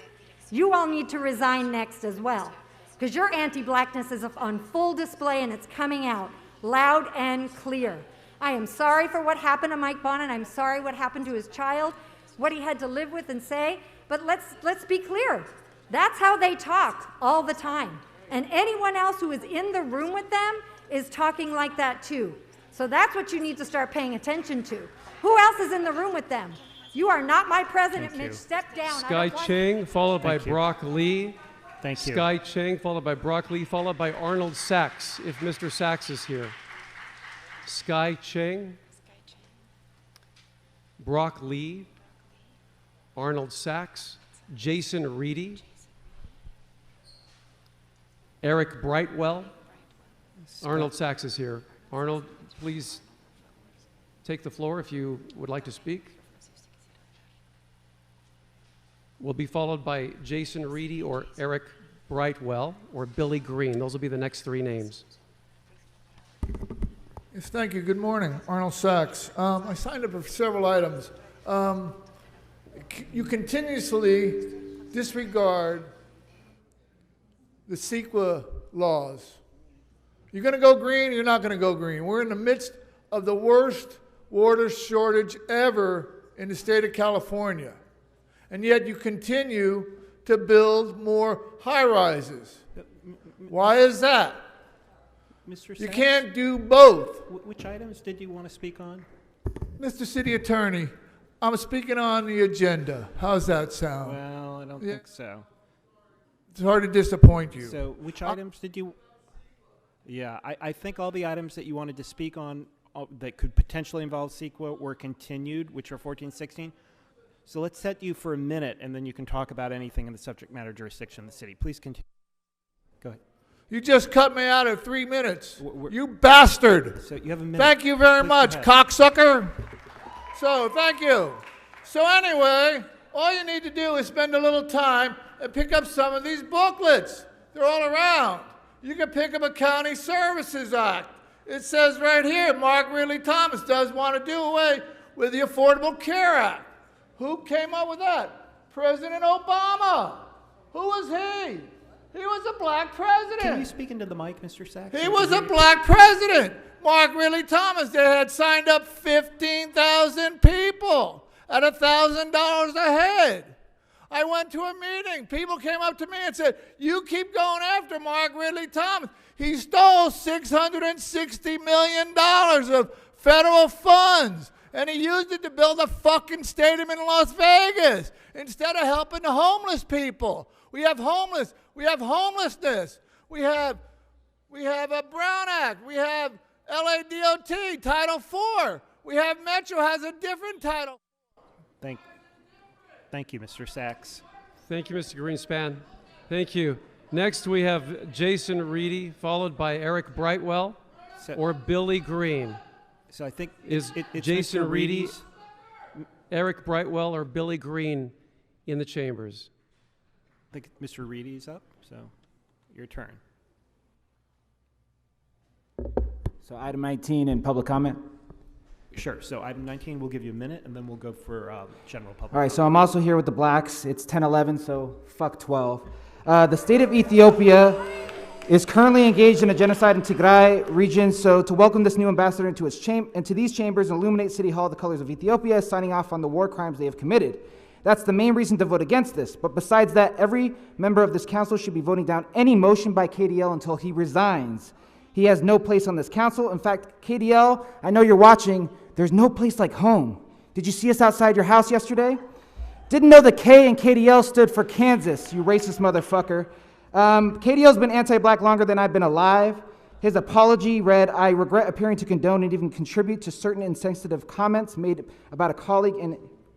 you all need to resign next as well, because your anti-blackness is on full display and it's coming out loud and clear. I am sorry for what happened to Mike Bonin. I'm sorry what happened to his child, what he had to live with and say, but let's be clear. That's how they talk all the time. And anyone else who is in the room with them is talking like that too. So that's what you need to start paying attention to. Who else is in the room with them? You are not my president, Mitch. Step down. Sky Chang, followed by Brock Lee. Thank you. Sky Chang, followed by Brock Lee, followed by Arnold Sachs, if Mr. Sachs is here. Sky Chang, Brock Lee, Arnold Sachs, Jason Reedy, Eric Brightwell. Arnold Sachs is here. Arnold, please take the floor if you would like to speak. Will be followed by Jason Reedy or Eric Brightwell or Billy Green. Those will be the next 3 names. Yes, thank you. Good morning. Arnold Sachs. I signed up for several items. You continuously disregard the CEQA laws. You're going to go green or you're not going to go green. We're in the midst of the worst water shortage ever in the state of California. And yet you continue to build more high-rises. Why is that? Mr. You Sachs? can't do both. Which items did you want to speak on? Mr. City Attorney, I'm speaking on the agenda. How's that sound? Well, I don't think so. It's hard to disappoint you. So which items did you... Yeah, I think all the items that you wanted to speak on that could potentially involve CEQA were continued, which are 14, 16. So let's set you for a minute, and then you can talk about anything in the subject matter jurisdiction of the city. Please continue. Go ahead. You just cut me out of 3 minutes. You bastard. So you have a minute. Thank you very Please much, go ahead. cocksucker. So, thank you. So anyway, all you need to do is spend a little time and pick up some of these booklets. They're all around. You can pick up a County Services Act. It says right here, Mark Ridley Thomas does want to do away with the Affordable Care Act. Who came up with that? President Obama. Who was he? He was a black president. Can you speak into the mic, Mr. Sachs? He was a black president. Mark Ridley Thomas, they had signed up 15,000 people at $1,000 a head. I went to a meeting. People came up to me and said, you keep going after Mark Ridley Thomas. He stole $660 million of federal funds, and he used it to build a fucking stadium in Las Vegas instead of helping the homeless people. We have homelessness. We have a Brown Act. We have LADOT, Title IV. We have Metro has a different title. Thank you, Mr. Sachs. Thank you, Mr. Greenspan. Thank you. Next, we have Jason Reedy, followed by Eric Brightwell or Billy Green. So I think it's Jason Mr. Reedy, Reedy's. Eric Brightwell, or Billy Green in the chambers. I think Mr. Reedy's up, so your turn. So item 19 in public comment. Sure. So item 19, we'll give you a minute, and then we'll go for general public. All right, so I'm also here with the blacks. It's 10:11, so fuck 12. The state of Ethiopia is currently engaged in a genocide in Tigray region, so to welcome this new ambassador into these chambers and illuminate City Hall the colors of Ethiopia, signing off on the war crimes they have committed. That's the main reason to vote against this. But besides that, every member of this council should be voting down any motion by KDL until he resigns. He has no place on this council. In fact, KDL, I know you're watching. There's no place like home. Did you see us outside your house yesterday? Didn't know the K in KDL stood for Kansas, you racist motherfucker. KDL's been anti-black longer than I've been alive. His apology read, I regret appearing to condone and even contribute to certain insensitive comments made about a colleague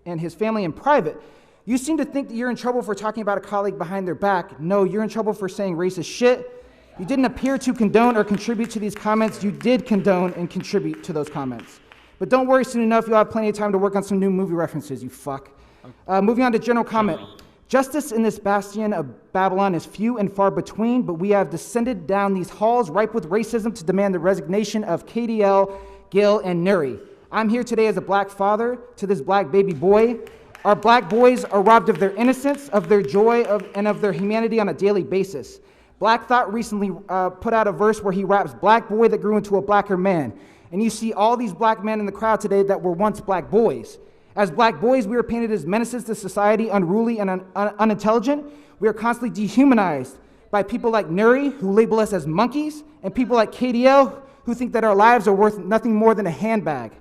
and his family in private. You seem to think that you're in trouble for talking about a colleague behind their back. No, you're in trouble for saying racist shit. You didn't appear to condone or contribute to these comments. You did condone and contribute to those comments. But don't worry, soon enough, you'll have plenty of time to work on some new movie references, you fuck. Moving on to general comment. Justice in this bastion of Babylon is few and far between, but we have descended down these halls ripe with racism to demand the resignation of KDL, Gil, and Nury. I'm here today as a black father to this black baby boy. Our black boys are robbed of their innocence, of their joy, and of their humanity on a daily basis. Black Thought recently put out a verse where he raps, black boy that grew into a blacker man. And you see all these black men in the crowd today that were once black boys. As black boys, we are painted as menaces to society, unruly and unintelligent. We are constantly dehumanized by people like Nury, who label us as monkeys, and people like KDL, who think that our lives are worth nothing more than a handbag.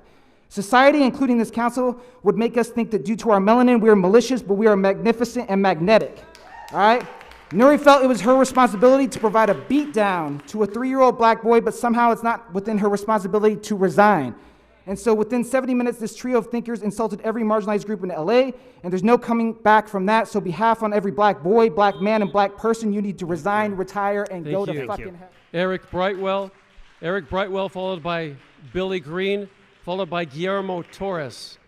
Society, including this council, would make us think that due to our melanin, we are malicious, but we are magnificent and magnetic. All right? Nury felt it was her responsibility to provide a beatdown to a 3-year-old black boy, but somehow it's not within her responsibility to resign. And so within 70 minutes, this trio of thinkers insulted every marginalized group in LA, and there's no coming back from that. So behalf on every black boy, black man, and black person, you need to resign, retire, and go to fucking hell. Eric Brightwell, followed by Billy Green, followed by Guillermo Torres.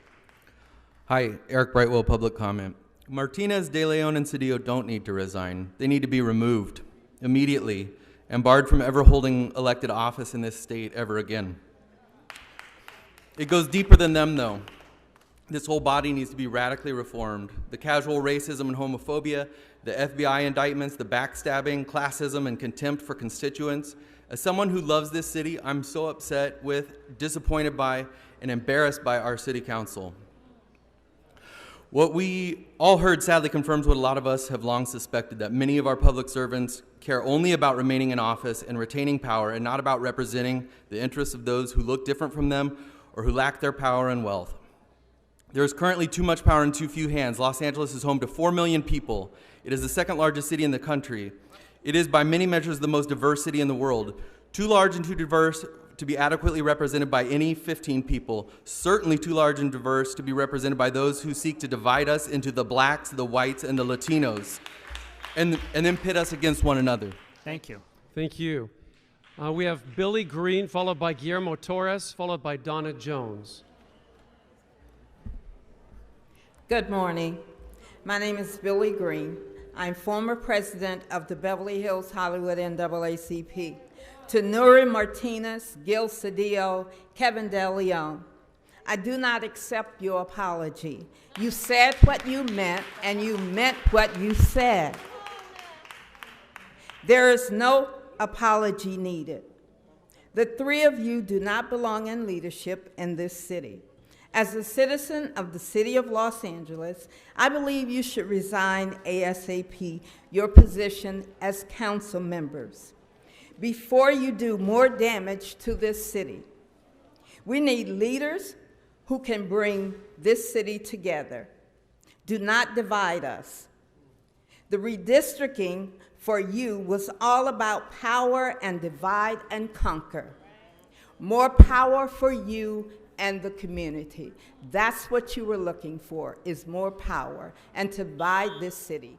Hi, Eric Brightwell, public comment. Martinez, De Leon, and Cedillo don't need to resign. They need to be removed immediately and barred from ever holding elected office in this state ever again. It goes deeper than them, though. This whole body needs to be radically reformed. The casual racism and homophobia, the FBI indictments, the backstabbing, classism, and contempt for constituents. As someone who loves this city, I'm so upset with, disappointed by, and embarrassed by our city council. What we all heard sadly confirms what a lot of us have long suspected, that many of our public servants care only about remaining in office and retaining power and not about representing the interests of those who look different from them or who lack their power and wealth. There is currently too much power in too few hands. Los Angeles is home to 4 million people. It is the second largest city in the country. It is by many measures the most diverse city in the world. Too large and too diverse to be adequately represented by any 15 people. Certainly too large and diverse to be represented by those who seek to divide us into the blacks, the whites, and the Latinos, and then pit us against one another. Thank you. Thank you. We have Billy Green, followed by Guillermo Torres, followed by Donna Jones. Good morning. My name is Billy Green. I'm former president of the Beverly Hills Hollywood NAACP. To Nury Martinez, Gil Cedillo, Kevin De Leon, I do not accept your apology. You said what you meant, and you meant what you said. There is no apology needed. The three of you do not belong in leadership in this city. As a citizen of the city of Los Angeles, I believe you should resign ASAP your position as council members before you do more damage to this city. We need leaders who can bring this city together. Do not divide us. The redistricting for you was all about power and divide and conquer. More power for you and the community. That's what you were looking for, is more power and to divide this city.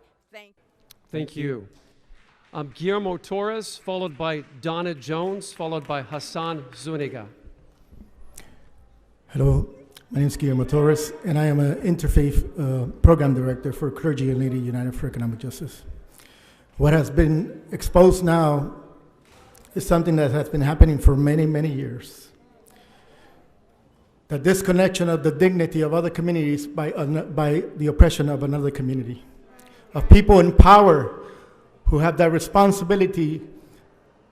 Thank you. Guillermo Torres, followed by Donna Jones, followed by Hassan Zuniga. Hello, my name is Guillermo Torres, and I am an interfaith program director for Clergy and Lady United for Economic Justice. What has been exposed now is something that has been happening for many, many years. The disconnection of the dignity of other communities by the oppression of another community, of people in power who have that responsibility.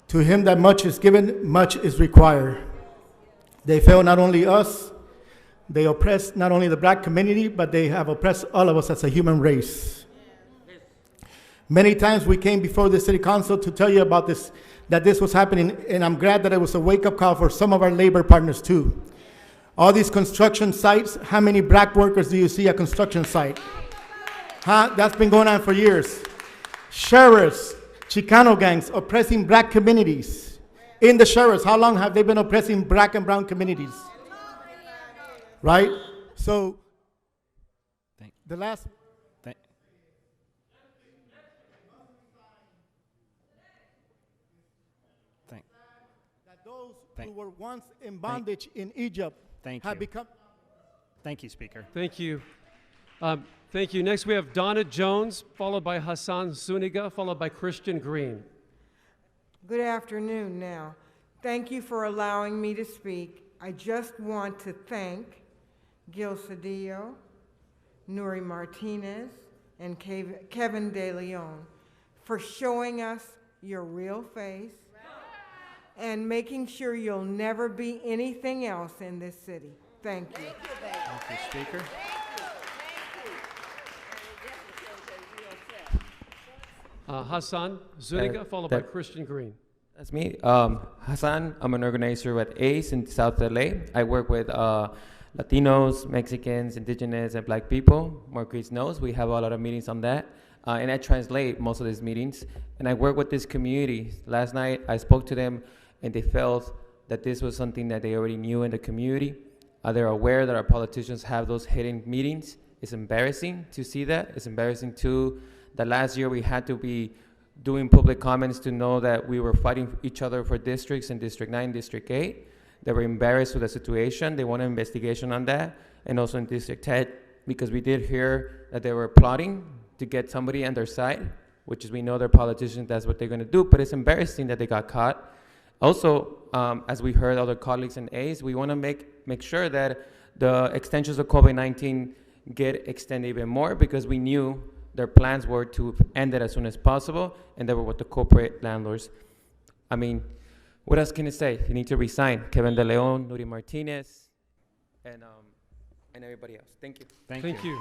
To him that much is given, much is required. They fail not only us, they oppress not only the black community, but they have oppressed all of us as a human race. Many times we came before the city council to tell you about this, that this was happening, and I'm glad that it was a wake-up call for some of our labor partners too. All these construction sites, how many black workers do you see at construction site? Huh? That's been going on for years. Sheriffs, Chicano gangs oppressing black communities. In the sheriffs, how long have they been oppressing black and brown communities? Right? So, the last... That those who were once in bondage in Egypt have become... Thank you, Speaker. Thank you. Thank you. Next, we have Donna Jones, followed by Hassan Zuniga, followed by Christian Green. Good afternoon now. Thank you for allowing me to speak. I just want to thank Gil Cedillo, Nury Martinez, and Kevin De Leon for showing us your real face and making sure you'll never be anything else in this city. Thank you. Thank you, Speaker. Hassan Zuniga, followed by Christian Green. That's me. Hassan, I'm an organizer at ACE in South LA. I work with Latinos, Mexicans, Indigenous, and Black people. Marquise knows we have a lot of meetings on that. And I translate most of these meetings. And I work with this community. Last night, I spoke to them, and they felt that this was something that they already knew in the community. They're aware that our politicians have those hidden meetings. It's embarrassing to see that. It's embarrassing too that last year we had to be doing public comments to know that we were fighting each other for districts in District 9, District 8. They were embarrassed with the situation. They want an investigation on that. And also in District 10, because we did hear that they were plotting to get somebody on their side, which is we know they're politicians, that's what they're gonna do, but it's embarrassing that they got caught. Also, as we heard other colleagues in ACE, we wanna make sure that the extensions of COVID-19 get extended even more, because we knew their plans were to end it as soon as possible, and they were with the corporate landlords. I mean, what else can I say? You need to resign. Kevin De Leon, Nury Martinez, and everybody else. Thank you. Thank you.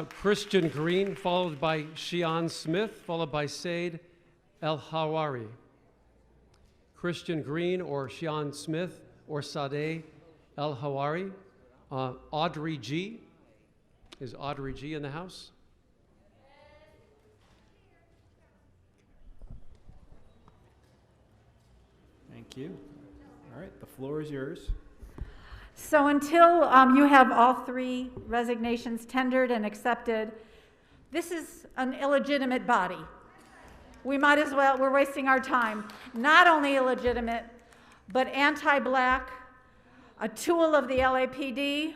Christian Green, followed by Shian Smith, followed by Said El-Hawari. Christian Green or Shian Smith or Sadeh El-Hawari. Audrey G. Is Audrey G in the house? Thank you. All right, the floor is yours. So until you have all three resignations tendered and accepted, this is an illegitimate body. We might as well, we're wasting our time. Not only illegitimate, but anti-black, a tool of the LAPD,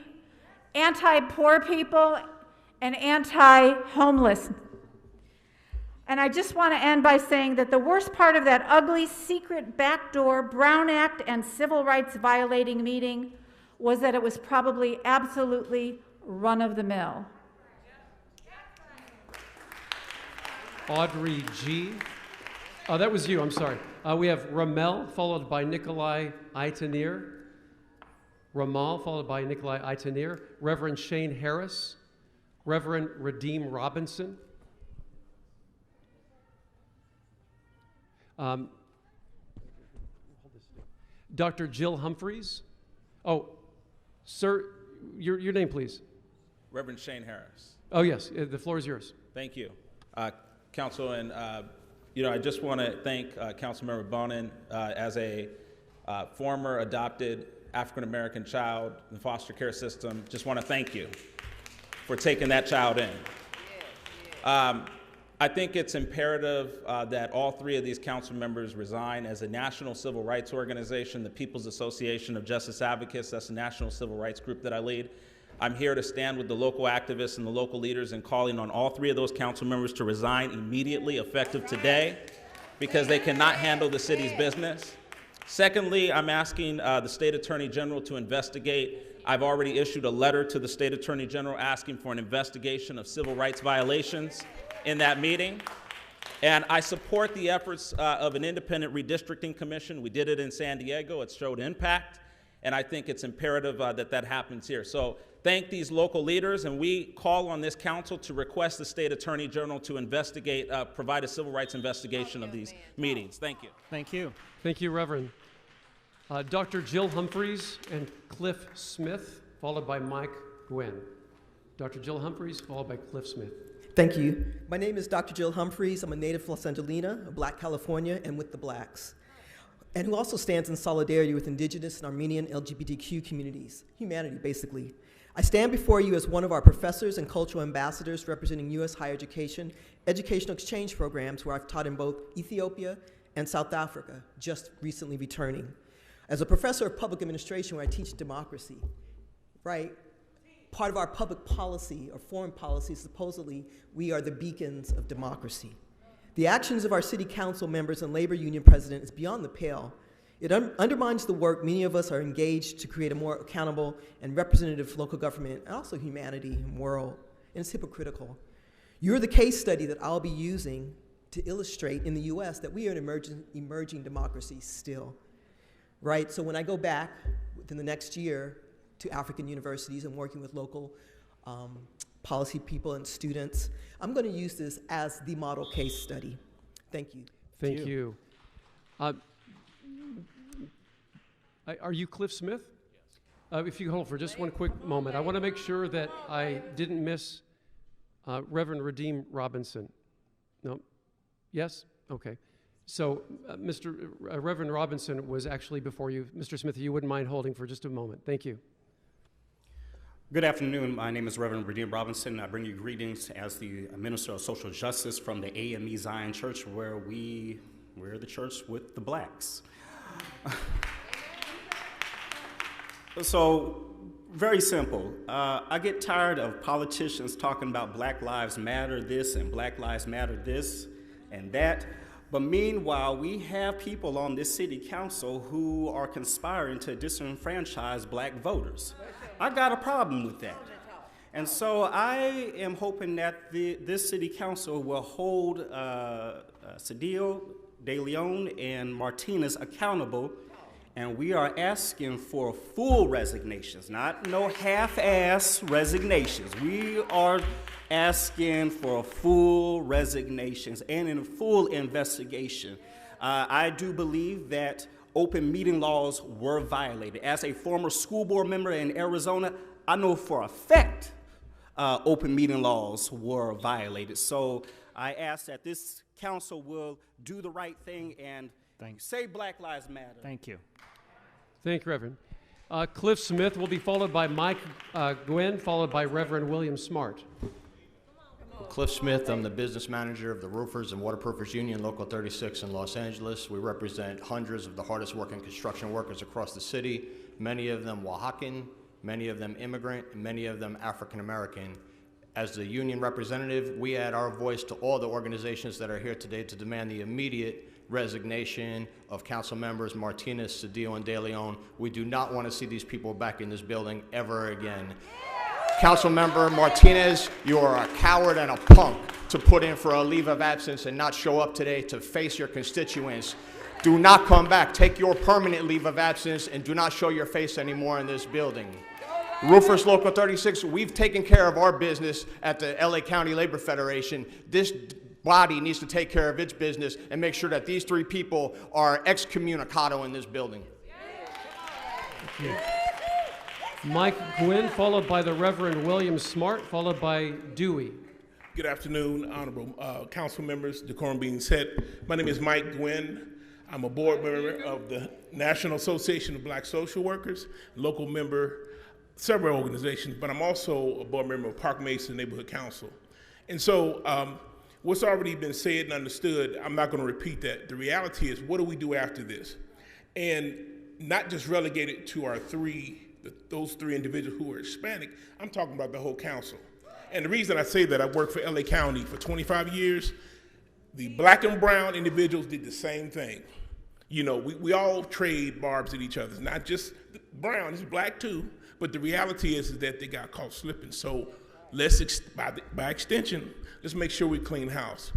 anti-poor people, and anti-homeless. And I just want to end by saying that the worst part of that ugly, secret, backdoor, Brown Act and civil rights violating meeting was that it was probably absolutely run-of-the-mill. Audrey G. Oh, that was you, I'm sorry. We have Ramel, followed by Nikolai Itanir. Ramal, followed by Nikolai Aitanir, Reverend Shane Harris, Reverend Redeem Robinson, Dr. Jill Humphreys. Oh, sir, your name, please. Reverend Shane Harris. Oh, yes, the floor is yours. Thank you. Council, and I just want to thank Councilmember Bonin as a former adopted African-American child in the foster care system. Just want to thank you for taking that child in. I think it's imperative that all three of these council members resign. As a national civil rights organization, the People's Association of Justice Advocates, that's a national civil rights group that I lead. I'm here to stand with the local activists and the local leaders in calling on all three of those council members to resign immediately, effective today, because they cannot handle the city's business. Secondly, I'm asking the State Attorney General to investigate. I've already issued a letter to the State Attorney General asking for an investigation of civil rights violations in that meeting. And I support the efforts of an independent redistricting commission. We did it in San Diego. It showed impact. And I think it's imperative that that happens here. So thank these local leaders, and we call on this council to request the State Attorney General to investigate, provide a civil rights investigation of these meetings. Thank you. Thank you. Thank you, Reverend. Dr. Jill Humphreys and Cliff Smith, followed by Mike Gwynn. Dr. Jill Humphreys, followed by Cliff Smith. Thank you. My name is Dr. Jill Humphreys. I'm a native Los Angelina, a Black California, and with the Blacks, and who also stands in solidarity with Indigenous and Armenian LGBTQ communities, humanity, basically. I stand before you as one of our professors and cultural ambassadors representing U.S. higher education, educational exchange programs where I've taught in both Ethiopia and South Africa, just recently returning. As a professor of public administration where I teach democracy, right? Part of our public policy or foreign policy, supposedly, we are the beacons of democracy. The actions of our city council members and labor union president is beyond the pale. It undermines the work many of us are engaged to create a more accountable and representative local government, and also humanity and world, and it's hypocritical. You're the case study that I'll be using to illustrate in the US that we are an emerging democracy still, right? So when I go back within the next year to African universities and working with local policy people and students, I'm going to use this as the model case study. Thank you. Thank you. Are you Cliff Smith? Yes. If you hold for just one quick moment, I want to make sure that I didn't miss Reverend Redeem Robinson. No? Yes? Okay. So Reverend Robinson was actually before you. Mr. Smith, if you wouldn't mind holding for just a moment. Thank you. Good afternoon. My name is Reverend Redeem Robinson. I bring you greetings as the Minister of Social Justice from the AME Zion Church, where we're the church with the Blacks. So, very simple. I get tired of politicians talking about Black Lives Matter this and Black Lives Matter this and that. But meanwhile, we have people on this city council who are conspiring to disenfranchise Black voters. I got a problem with that. And so I am hoping that this city council will hold Cedillo, De Leon, and Martinez accountable. And we are asking for full resignations, not no half-ass resignations. We are asking for full resignations and a full investigation. I do believe that open meeting laws were violated. As a former school board member in Arizona, I know for a fact open meeting laws were violated. So I ask that this council will do the right thing and say Black Lives Matter. Thank you. Thank you, Reverend. Cliff Smith will be followed by Mike Gwynn, followed by Reverend William Smart. Cliff Smith, I'm the business manager of the Roofers and Waterproofers Union, Local 36 in Los Angeles. We represent hundreds of the hardest working construction workers across the city, many of them Oaxacan, many of them immigrant, and many of them African American. As the union representative, we add our voice to all the organizations that are here today to demand the immediate resignation of council members Martinez, Cedillo, and De Leon. We do not want to see these people back in this building ever again. Councilmember Martinez, you are a coward and a punk to put in for a leave of absence and not show up today to face your constituents. do not come back. Take your permanent leave of absence and do not show your face anymore in this building. Roofers Local 36, we've taken care of our business at the LA County Labor Federation. This body needs to take care of its business and make sure that these three people are excommunicado in this building. Thank you. Mike Gwynn, followed by the Reverend William Smart, followed by Dewey. Good afternoon, honorable council members, decorum being set. My name is Mike Gwynn. I'm a board member of the National Association of Black Social Workers, local member, several organizations, but I'm also a board member of Park Mesa Neighborhood Council. And so what's already been said and understood, I'm not going to repeat that. The reality is, what do we do after this? And not just relegated to our those three individuals who are Hispanic, I'm talking about the whole council. And the reason I say that, I worked for LA County for 25 years. The black and brown individuals did the same thing. You know, we all trade barbs at each other. It's not just brown, it's black too. But the reality is that they got caught slipping. So let's, by extension, let's make sure we clean house.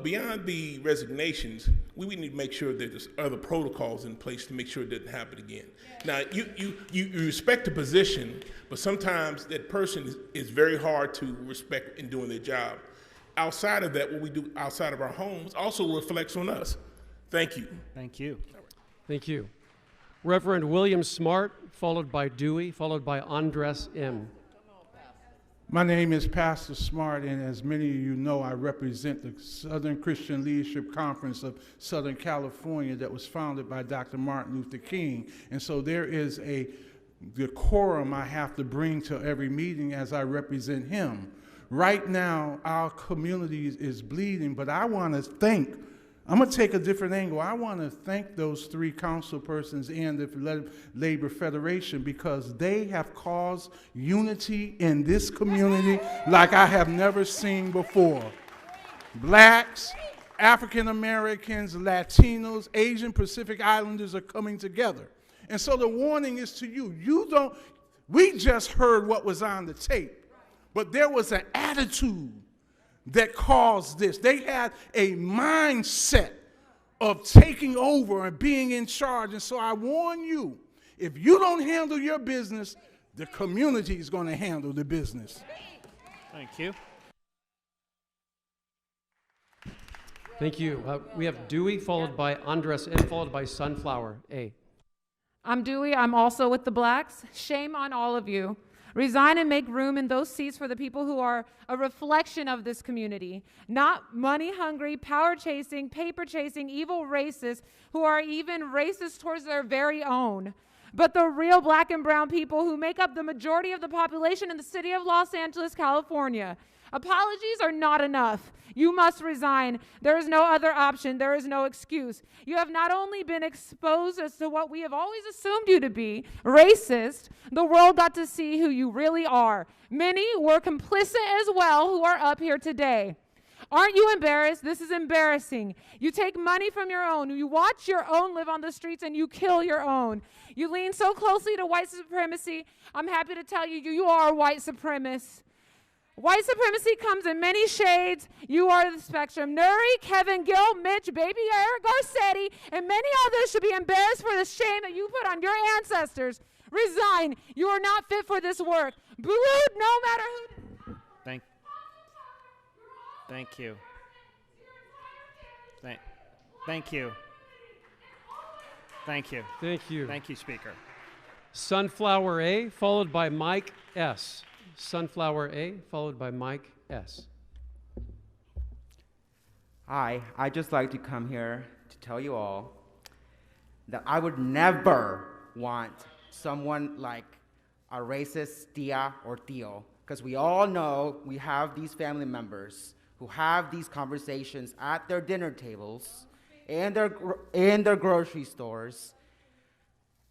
Beyond the resignations, we need to make sure that there's other protocols in place to make sure it doesn't happen again. Now, you respect the position, but sometimes that person is very hard to respect in doing their job. Outside of that, what we do outside of our homes also reflects on us. Thank you. Thank you. Thank you. Reverend William Smart, followed by Dewey, followed by Andres M. My name is Pastor Smart, and as many of you know, I represent the Southern Christian Leadership Conference of Southern California that was founded by Dr. Martin Luther King. And so there is a decorum I have to bring to every meeting as I represent him. Right now, our community is bleeding, but I want to thank, I'm going to take a different angle. I want to thank those three council persons and the Labor Federation because they have caused unity in this community like I have never seen before. Blacks, African Americans, Latinos, Asian Pacific Islanders are coming together. And so the warning is to you. We just heard what was on the tape. But there was an attitude that caused this. They had a mindset of taking over and being in charge. And so I warn you, if you don't handle your business, the community is going to handle the business. Thank you. Thank you. We have Dewey, followed by Andres M, followed by Sunflower A. I'm Dewey. I'm also with the Blacks. Shame on all of you. Resign and make room in those seats for the people who are a reflection of this community, not money-hungry, power-chasing, paper-chasing, evil racists who are even racist towards their very own, but the real black and brown people who make up the majority of the population in the city of Los Angeles, California. Apologies are not enough. You must resign. There is no other option. There is no excuse. You have not only been exposed as to what we have always assumed you to be, racist, the world got to see who you really are. Many were complicit as well who are up here today. Aren't you embarrassed? This is embarrassing. You take money from your own. You watch your own live on the streets and you kill your own. You lean so closely to white supremacy. I'm happy to tell you, you are white supremacists. White supremacy comes in many shades. You are the spectrum. Nury, Kevin, Gil, Mitch, Baby Eric Garcetti, and many others should be embarrassed for the shame that you put on your ancestors. Resign. You are not fit for this work. Booed no matter who. Thank you. Thank you. Thank you. Thank you. Thank you, Speaker. Sunflower A, followed by Mike S. Sunflower A, followed by Mike S. Hi, I'd just like to come here to tell you all that I would never want someone like a racist tia or tío, because we all know we have these family members who have these conversations at their dinner tables, in their grocery stores,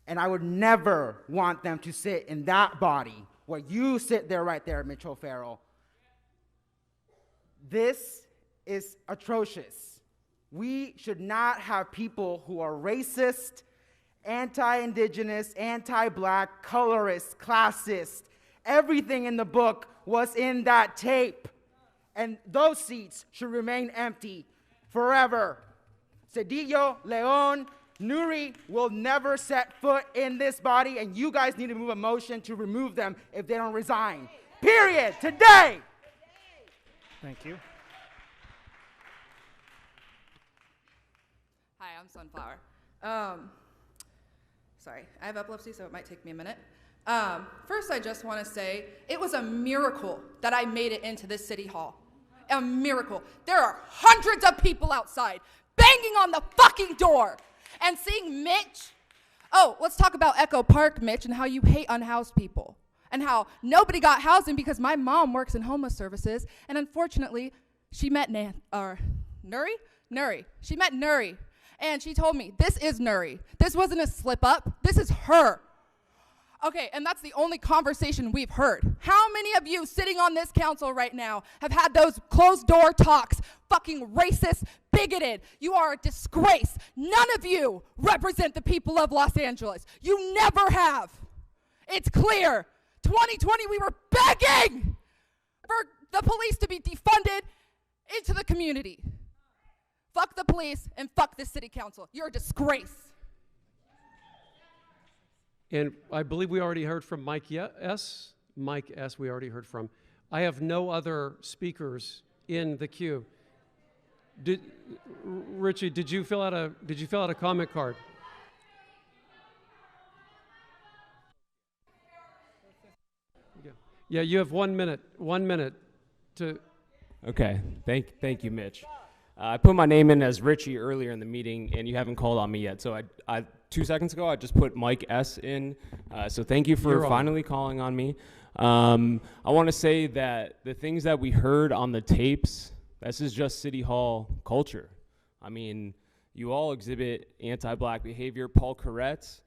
and I would never want them to sit in that body where you sit there right there, Mitchell Farrell. This is atrocious. We should not have people who are racist, anti-indigenous, anti-black, colorist, classist. Everything in the book was in that tape. And those seats should remain empty forever. Cedillo, Leon, Nury will never set foot in this body, and you guys need to move a motion to remove them if they don't resign. Period. Today. Thank you. Hi, I'm Sunflower. Sorry, I have epilepsy, so it might take me a minute. First, I just want to say it was a miracle that I made it into this city hall. A miracle. There are hundreds of people outside banging on the fucking door and seeing Mitch. Oh, let's talk about Echo Park, Mitch, and how you hate unhoused people. And how nobody got housing because my mom works in homeless services, and unfortunately, she met Nury? Nury. She met Nury, and she told me, this is Nury. This wasn't a slip up. This is her. Okay, and that's the only conversation we've heard. How many of you sitting on this council right now have had those closed door talks, fucking racist, bigoted? You are a disgrace. None of you represent the people of Los Angeles. You never have. It's clear. 2020, we were begging for the police to be defunded into the community. Fuck the police and fuck this city council. You're a disgrace. And I believe we already heard from Mike S. Mike S. we already heard from. I have no other speakers in the queue. Richie, did you fill out a comment card? Yeah, you have 1 minute. 1 minute to. Okay, thank you, Mitch. I put my name in as Richie earlier in the meeting, and you haven't called on me yet. So I 2 seconds ago, I just put Mike S. in. So thank you for finally calling on me. I want to say that the things that we heard on the tapes, this is just City Hall culture. I mean, you all exhibit anti-black behavior. Paul Koretz,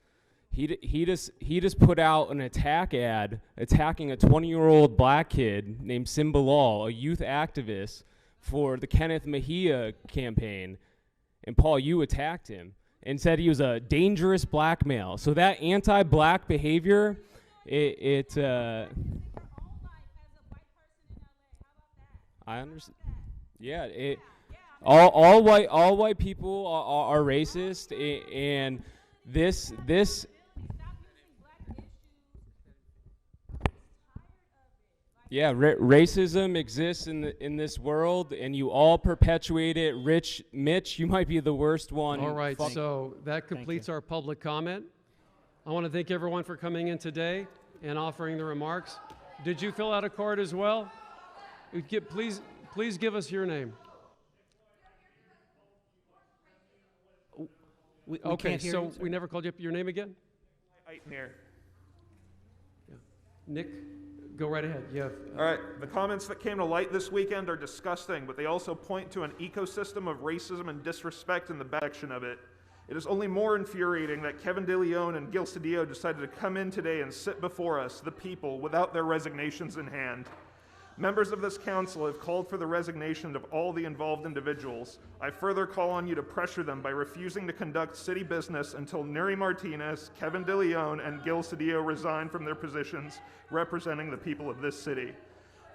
he just put out an attack ad attacking a 20-year-old black kid named Simbalal, a youth activist for the Kenneth Mejia campaign. And Paul, you attacked him and said he was a dangerous black male. So that anti-black behavior, I understand. Yeah, all white people are racist, and this. Yeah, racism exists in this world, and you all perpetuate it. Mitch, you might be the worst one. All right, so that completes our public comment. I want to thank everyone for coming in today and offering the remarks. Did you fill out a card as well? Please give us your name. Okay, so we never called you up your name again? Here. Yeah. Nick? Go right ahead. Yeah. All right. The comments that came to light this weekend are disgusting, but they also point to an ecosystem of racism and disrespect in the section of it. It is only more infuriating that Kevin De Leon and Gil Cedillo decided to come in today and sit before us, the people, without their resignations in hand. Members of this council have called for the resignation of all the involved individuals. I further call on you to pressure them by refusing to conduct city business until Nury Martinez, Kevin De Leon, and Gil Cedillo resign from their positions representing the people of this city.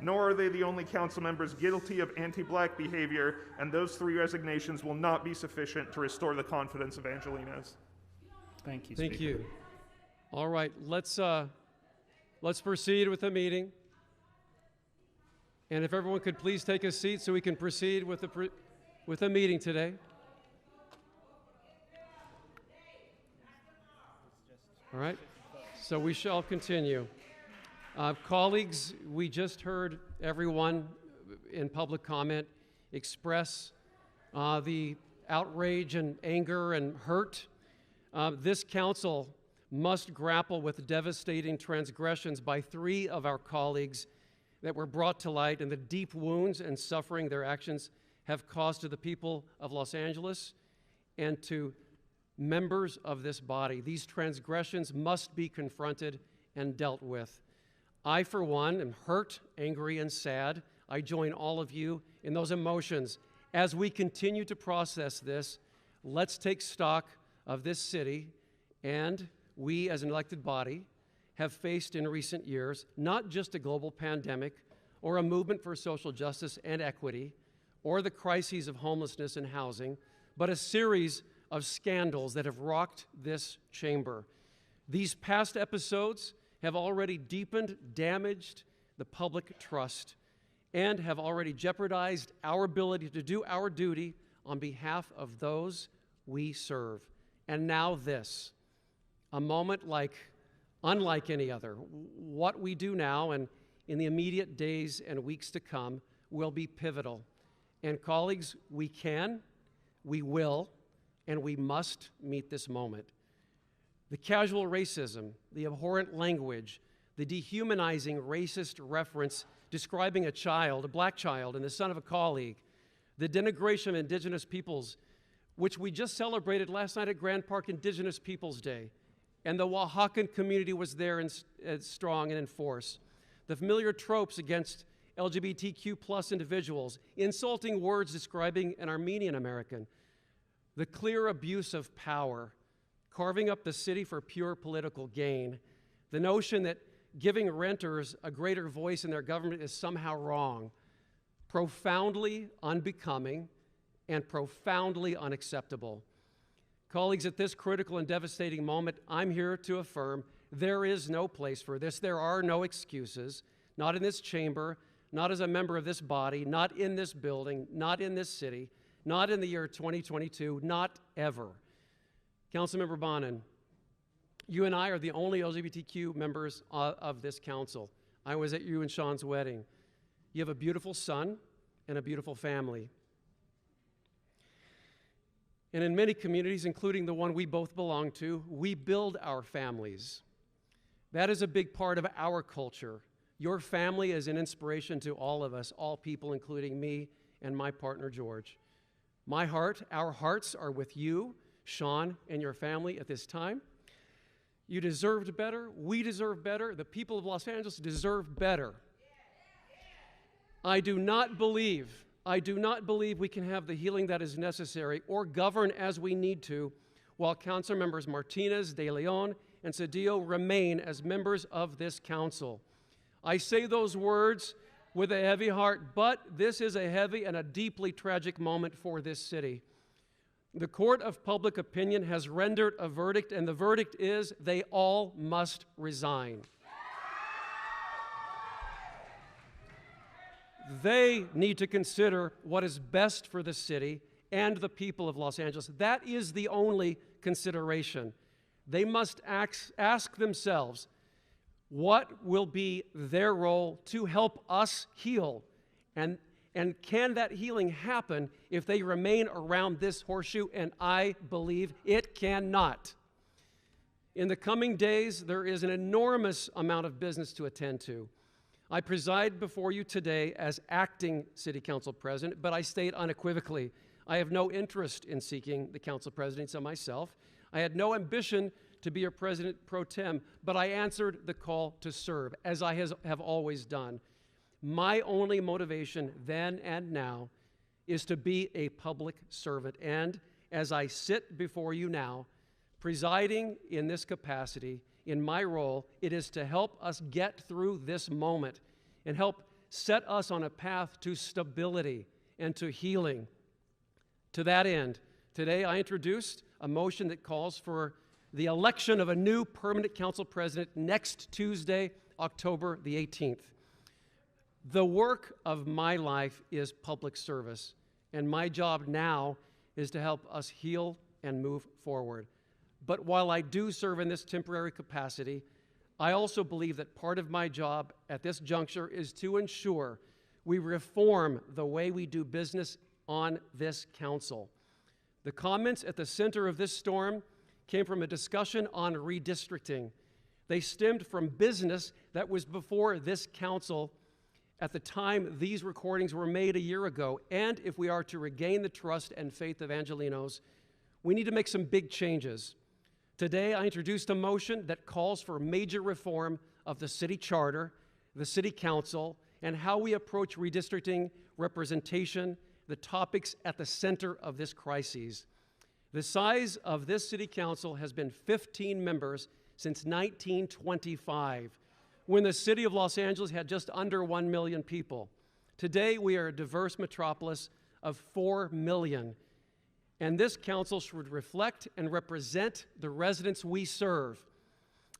Nor are they the only council members guilty of anti-black behavior, and those 3 resignations will not be sufficient to restore the confidence of Angelenos. Thank you, Thank Speaker. you. All right, let's proceed with the meeting. And if everyone could please take a seat so we can proceed with the meeting today. All right, so we shall continue. Colleagues, we just heard everyone in public comment express the outrage and anger and hurt. This council must grapple with devastating transgressions by 3 of our colleagues that were brought to light and the deep wounds and suffering their actions have caused to the people of Los Angeles and to members of this body. These transgressions must be confronted and dealt with. I, for one, am hurt, angry, and sad. I join all of you in those emotions. As we continue to process this, let's take stock of this city, and we as an elected body have faced in recent years not just a global pandemic or a movement for social justice and equity or the crises of homelessness and housing, but a series of scandals that have rocked this chamber. These past episodes have already deepened, damaged the public trust, and have already jeopardized our ability to do our duty on behalf of those we serve. And now this, a moment unlike any other. What we do now and in the immediate days and weeks to come will be pivotal. And colleagues, we can, we will, and we must meet this moment. The casual racism, the abhorrent language, the dehumanizing racist reference describing a child, a black child, and the son of a colleague, the denigration of indigenous peoples, which we just celebrated last night at Grand Park Indigenous Peoples Day, and the Oaxacan community was there and strong and in force. The familiar tropes against LGBTQ plus individuals, insulting words describing an Armenian American, the clear abuse of power, carving up the city for pure political gain, the notion that giving renters a greater voice in their government is somehow wrong, profoundly unbecoming and profoundly unacceptable. Colleagues, at this critical and devastating moment, I'm here to affirm there is no place for this. There are no excuses, not in this chamber, not as a member of this body, not in this building, not in this city, not in the year 2022, not ever. Councilmember Bonin, you and I are the only LGBTQ members of this council. I was at you and Sean's wedding. You have a beautiful son and a beautiful family. And in many communities, including the one we both belong to, we build our families. That is a big part of our culture. Your family is an inspiration to all of us, all people, including me and my partner, George. My heart, our hearts are with you, Sean, and your family at this time. You deserved better. We deserve better. The people of Los Angeles deserve better. I do not believe we can have the healing that is necessary or govern as we need to while Council Members Martinez, De Leon, and Cedillo remain as members of this council. I say those words with a heavy heart, but this is a heavy and a deeply tragic moment for this city. The court of public opinion has rendered a verdict, and the verdict is they all must resign. They need to consider what is best for the city and the people of Los Angeles. That is the only consideration. They must ask themselves, what will be their role to help us heal? And can that healing happen if they remain around this horseshoe? And I believe it cannot. In the coming days, there is an enormous amount of business to attend to. I preside before you today as acting City Council President, but I state unequivocally, I have no interest in seeking the Council Presidency myself. I had no ambition to be a President pro tem, but I answered the call to serve, as I have always done. My only motivation then and now is to be a public servant, and as I sit before you now, presiding in this capacity, in my role, it is to help us get through this moment and help set us on a path to stability and to healing. To that end, today I introduced a motion that calls for the election of a new permanent council president next Tuesday, October the 18th. The work of my life is public service, and my job now is to help us heal and move forward. But while I do serve in this temporary capacity, I also believe that part of my job at this juncture is to ensure we reform the way we do business on this council. The comments at the center of this storm came from a discussion on redistricting. They stemmed from business that was before this council at the time these recordings were made a year ago. And if we are to regain the trust and faith of Angelenos, we need to make some big changes. Today, I introduced a motion that calls for major reform of the city charter, the city council, and how we approach redistricting, representation, the topics at the center of this crisis. The size of this city council has been 15 members since 1925, when the city of Los Angeles had just under 1 million people. Today, we are a diverse metropolis of 4 million. And this council should reflect and represent the residents we serve.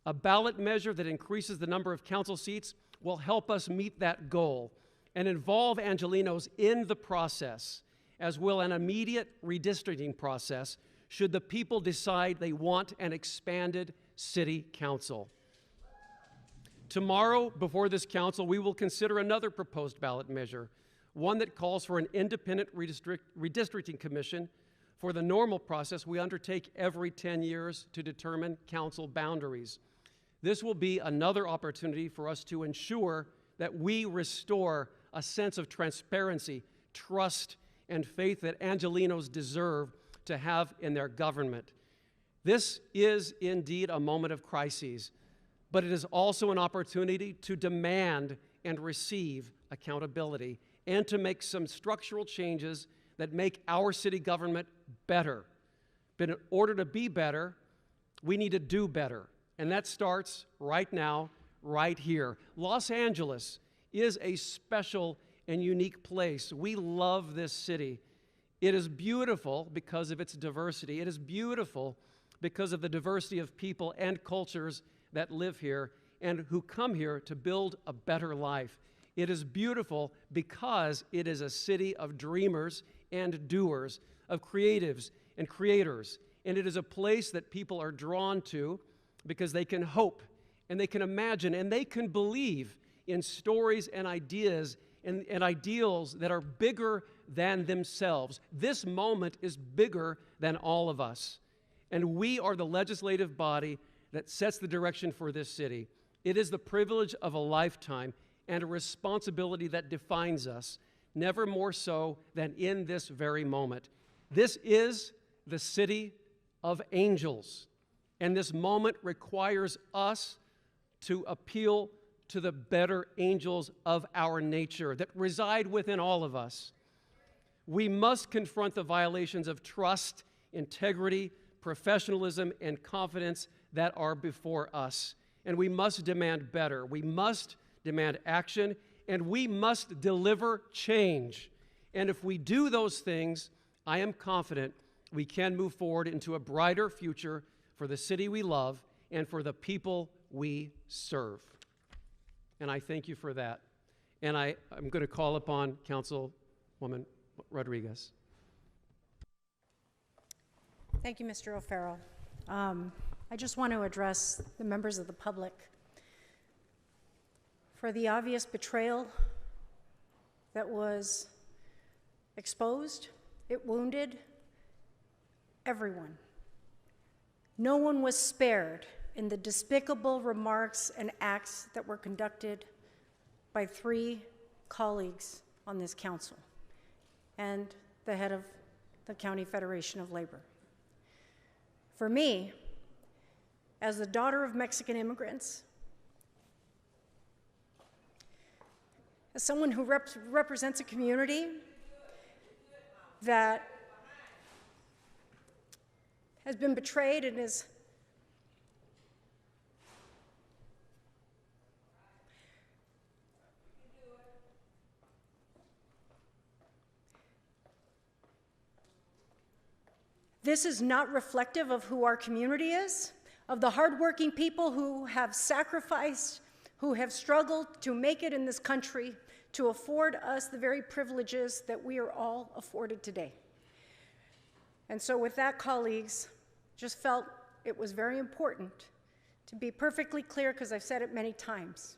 A ballot measure that increases the number of council seats will help us meet that goal and involve Angelenos in the process, as will an immediate redistricting process should the people decide they want an expanded city council. Tomorrow, before this council, we will consider another proposed ballot measure, one that calls for an independent redistricting commission for the normal process we undertake every 10 years to determine council boundaries. This will be another opportunity for us to ensure that we restore a sense of transparency, trust, and faith that Angelenos deserve to have in their government. This is indeed a moment of crises, but it is also an opportunity to demand and receive accountability and to make some structural changes that make our city government better. But in order to be better, we need to do better. And that starts right now, right here. Los Angeles is a special and unique place. We love this city. It is beautiful because of its diversity. It is beautiful because of the diversity of people and cultures that live here and who come here to build a better life. It is beautiful because it is a city of dreamers and doers, of creatives and creators. And it is a place that people are drawn to because they can hope and they can imagine and they can believe in stories and ideas and ideals that are bigger than themselves. This moment is bigger than all of us. And we are the legislative body that sets the direction for this city. It is the privilege of a lifetime and a responsibility that defines us, never more so than in this very moment. This is the city of angels, and this moment requires us to appeal to the better angels of our nature that reside within all of us. We must confront the violations of trust, integrity, professionalism, and confidence that are before us. And we must demand better. We must demand action, and we must deliver change. And if we do those things, I am confident we can move forward into a brighter future for the city we love and for the people we serve. And I thank you for that. And I'm going to call upon Councilwoman Rodriguez. Thank you, Mr. O'Farrell. I just want to address the members of the public for the obvious betrayal that was exposed. It wounded everyone. No one was spared in the despicable remarks and acts that were conducted by 3 colleagues on this council and the head of the County Federation of Labor. For me, as the daughter of Mexican immigrants, as someone who represents a community that has been betrayed and is this is not reflective of who our community is, of the hardworking people who have sacrificed, who have struggled to make it in this country, to afford us the very privileges that we are all afforded today. And so with that, colleagues, just felt it was very important to be perfectly clear, because I've said it many times.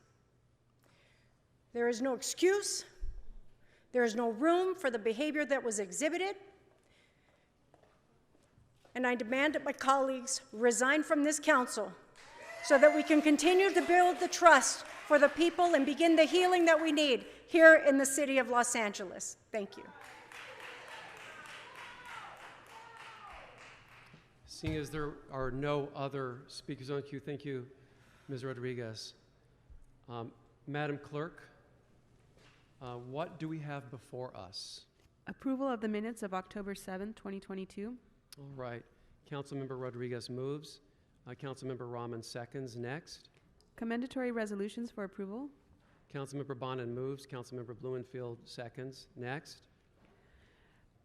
There is no excuse, there is no room for the behavior that was exhibited, and I demand that my colleagues resign from this council so that we can continue to build the trust for the people and begin the healing that we need here in the city of Los Angeles. Thank you. Seeing as there are no other speakers on queue, thank you, Ms. Rodriguez. Madam Clerk, what do we have before us? Approval of the minutes of October 7th, 2022. All right. Councilmember Rodriguez moves. Councilmember Rahman seconds. Next. Commendatory resolutions for approval. Councilmember Bonin moves. Councilmember Blumenfield seconds. Next.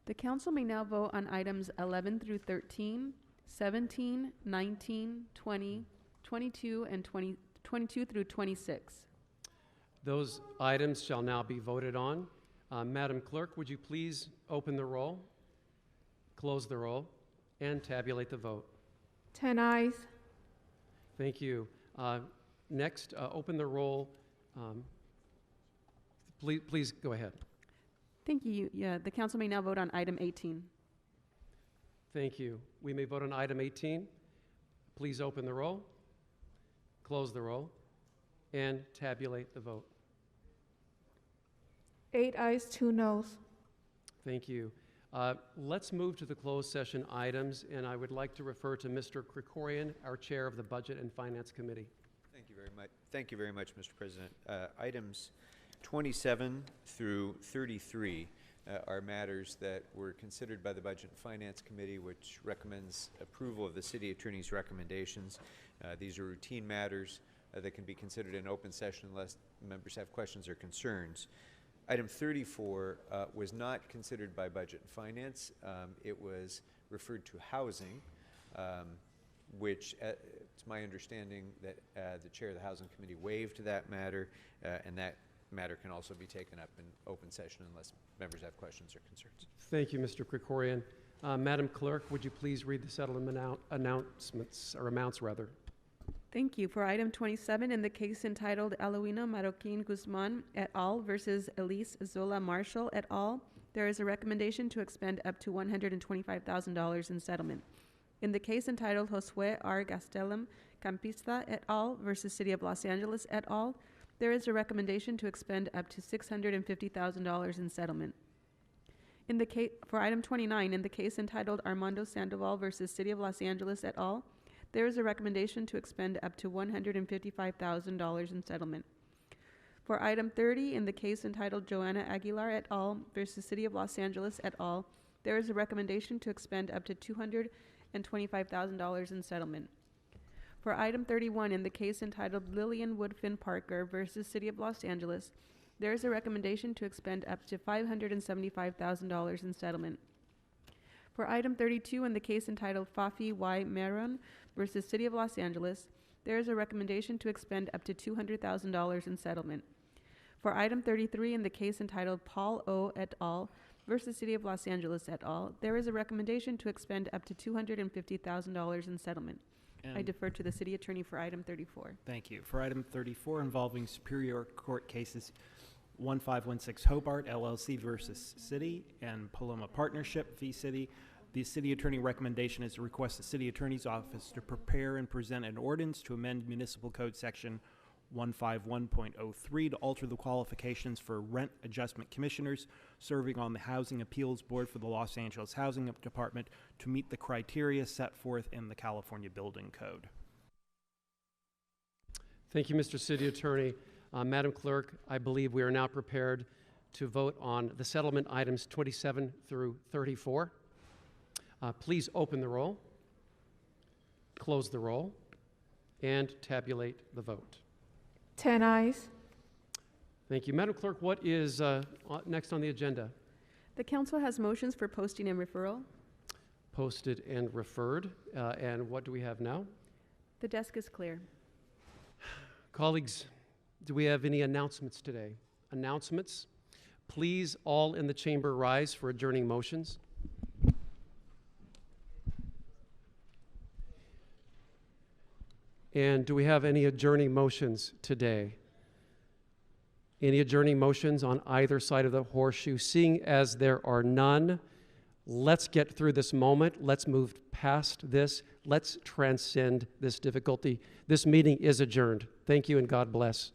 The council may now vote on items 11 through 13, 17, 19, 20, 22, and 22 through 26. Those items shall now be voted on. Madam Clerk, would you please open the roll, close the roll, and tabulate the vote? 10 ayes. Thank you. Next, open the roll. Please go ahead. Thank you. Yeah, the council may now vote on item 18. Thank you. We may vote on item 18. Please open the roll, close the roll, and tabulate the vote. 8 ayes, 2 noes. Thank you. Let's move to the closed session items, and I would like to refer to Mr. Krikorian, our chair of the Budget and Finance Committee. Thank you very much. Thank you very much, Mr. President. Items 27 through 33 are matters that were considered by the Budget and Finance Committee, which recommends approval of the City Attorney's recommendations. These are routine matters that can be considered in open session unless members have questions or concerns. Item 34 was not considered by Budget and Finance. It was referred to housing, which it's my understanding that the chair of the Housing Committee waived that matter, and that matter can also be taken up in open session unless members have questions or concerns. Thank you, Mr. Krikorian. Madam Clerk, would you please read the settlement announcements, or amounts rather? Thank you. For item 27, in the case entitled Eloina Marroquin Guzman et al. Versus Elise Zola Marshall et al., there is a recommendation to expend up to $125,000 in settlement. In the case entitled Josue R. Gastelum Campista et al. Versus City of Los Angeles et al., there is a recommendation to expend up to $650,000 in settlement. In the case, for item 29, in the case entitled Armando Sandoval versus City of Los Angeles et al., there is a recommendation to expend up to $155,000 in settlement. For item 30, in the case entitled Joanna Aguilar et al. Versus City of Los Angeles et al., there is a recommendation to expend up to $225,000 in settlement. For item 31, in the case entitled Lillian Woodfin Parker versus City of Los Angeles, there is a recommendation to expend up to $575,000 in settlement. For item 32, in the case entitled Fafi Y. Meron versus City of Los Angeles, there is a recommendation to expend up to $200,000 in settlement. For item 33, in the case entitled Paul O. et al. Versus City of Los Angeles et al., there is a recommendation to expend up to $250,000 in settlement. I defer to the City Attorney for item 34. Thank you. For item 34, involving Superior Court cases 1516 Hobart LLC versus City and Paloma Partnership v. City, the City Attorney recommendation is to request the City Attorney's Office to prepare and present an ordinance to amend Municipal Code Section 151.03 to alter the qualifications for rent adjustment commissioners serving on the Housing Appeals Board for the Los Angeles Housing Department to meet the criteria set forth in the California Building Code. Thank you, Mr. City Attorney. Madam Clerk, I believe we are now prepared to vote on the settlement items 27 through 34. Please open the roll, close the roll, and tabulate the vote. 10 ayes. Thank you. Madam Clerk, what is next on the agenda? The council has motions for posting and referral. Posted and referred. And what do we have now? The desk is clear. Colleagues, do we have any announcements today? Announcements? Please, all in the chamber, rise for adjourning motions. And do we have any adjourning motions today? Any adjourning motions on either side of the horseshoe? Seeing as there are none, let's get through this moment. Let's move past this. Let's transcend this difficulty. This meeting is adjourned. Thank you and God bless.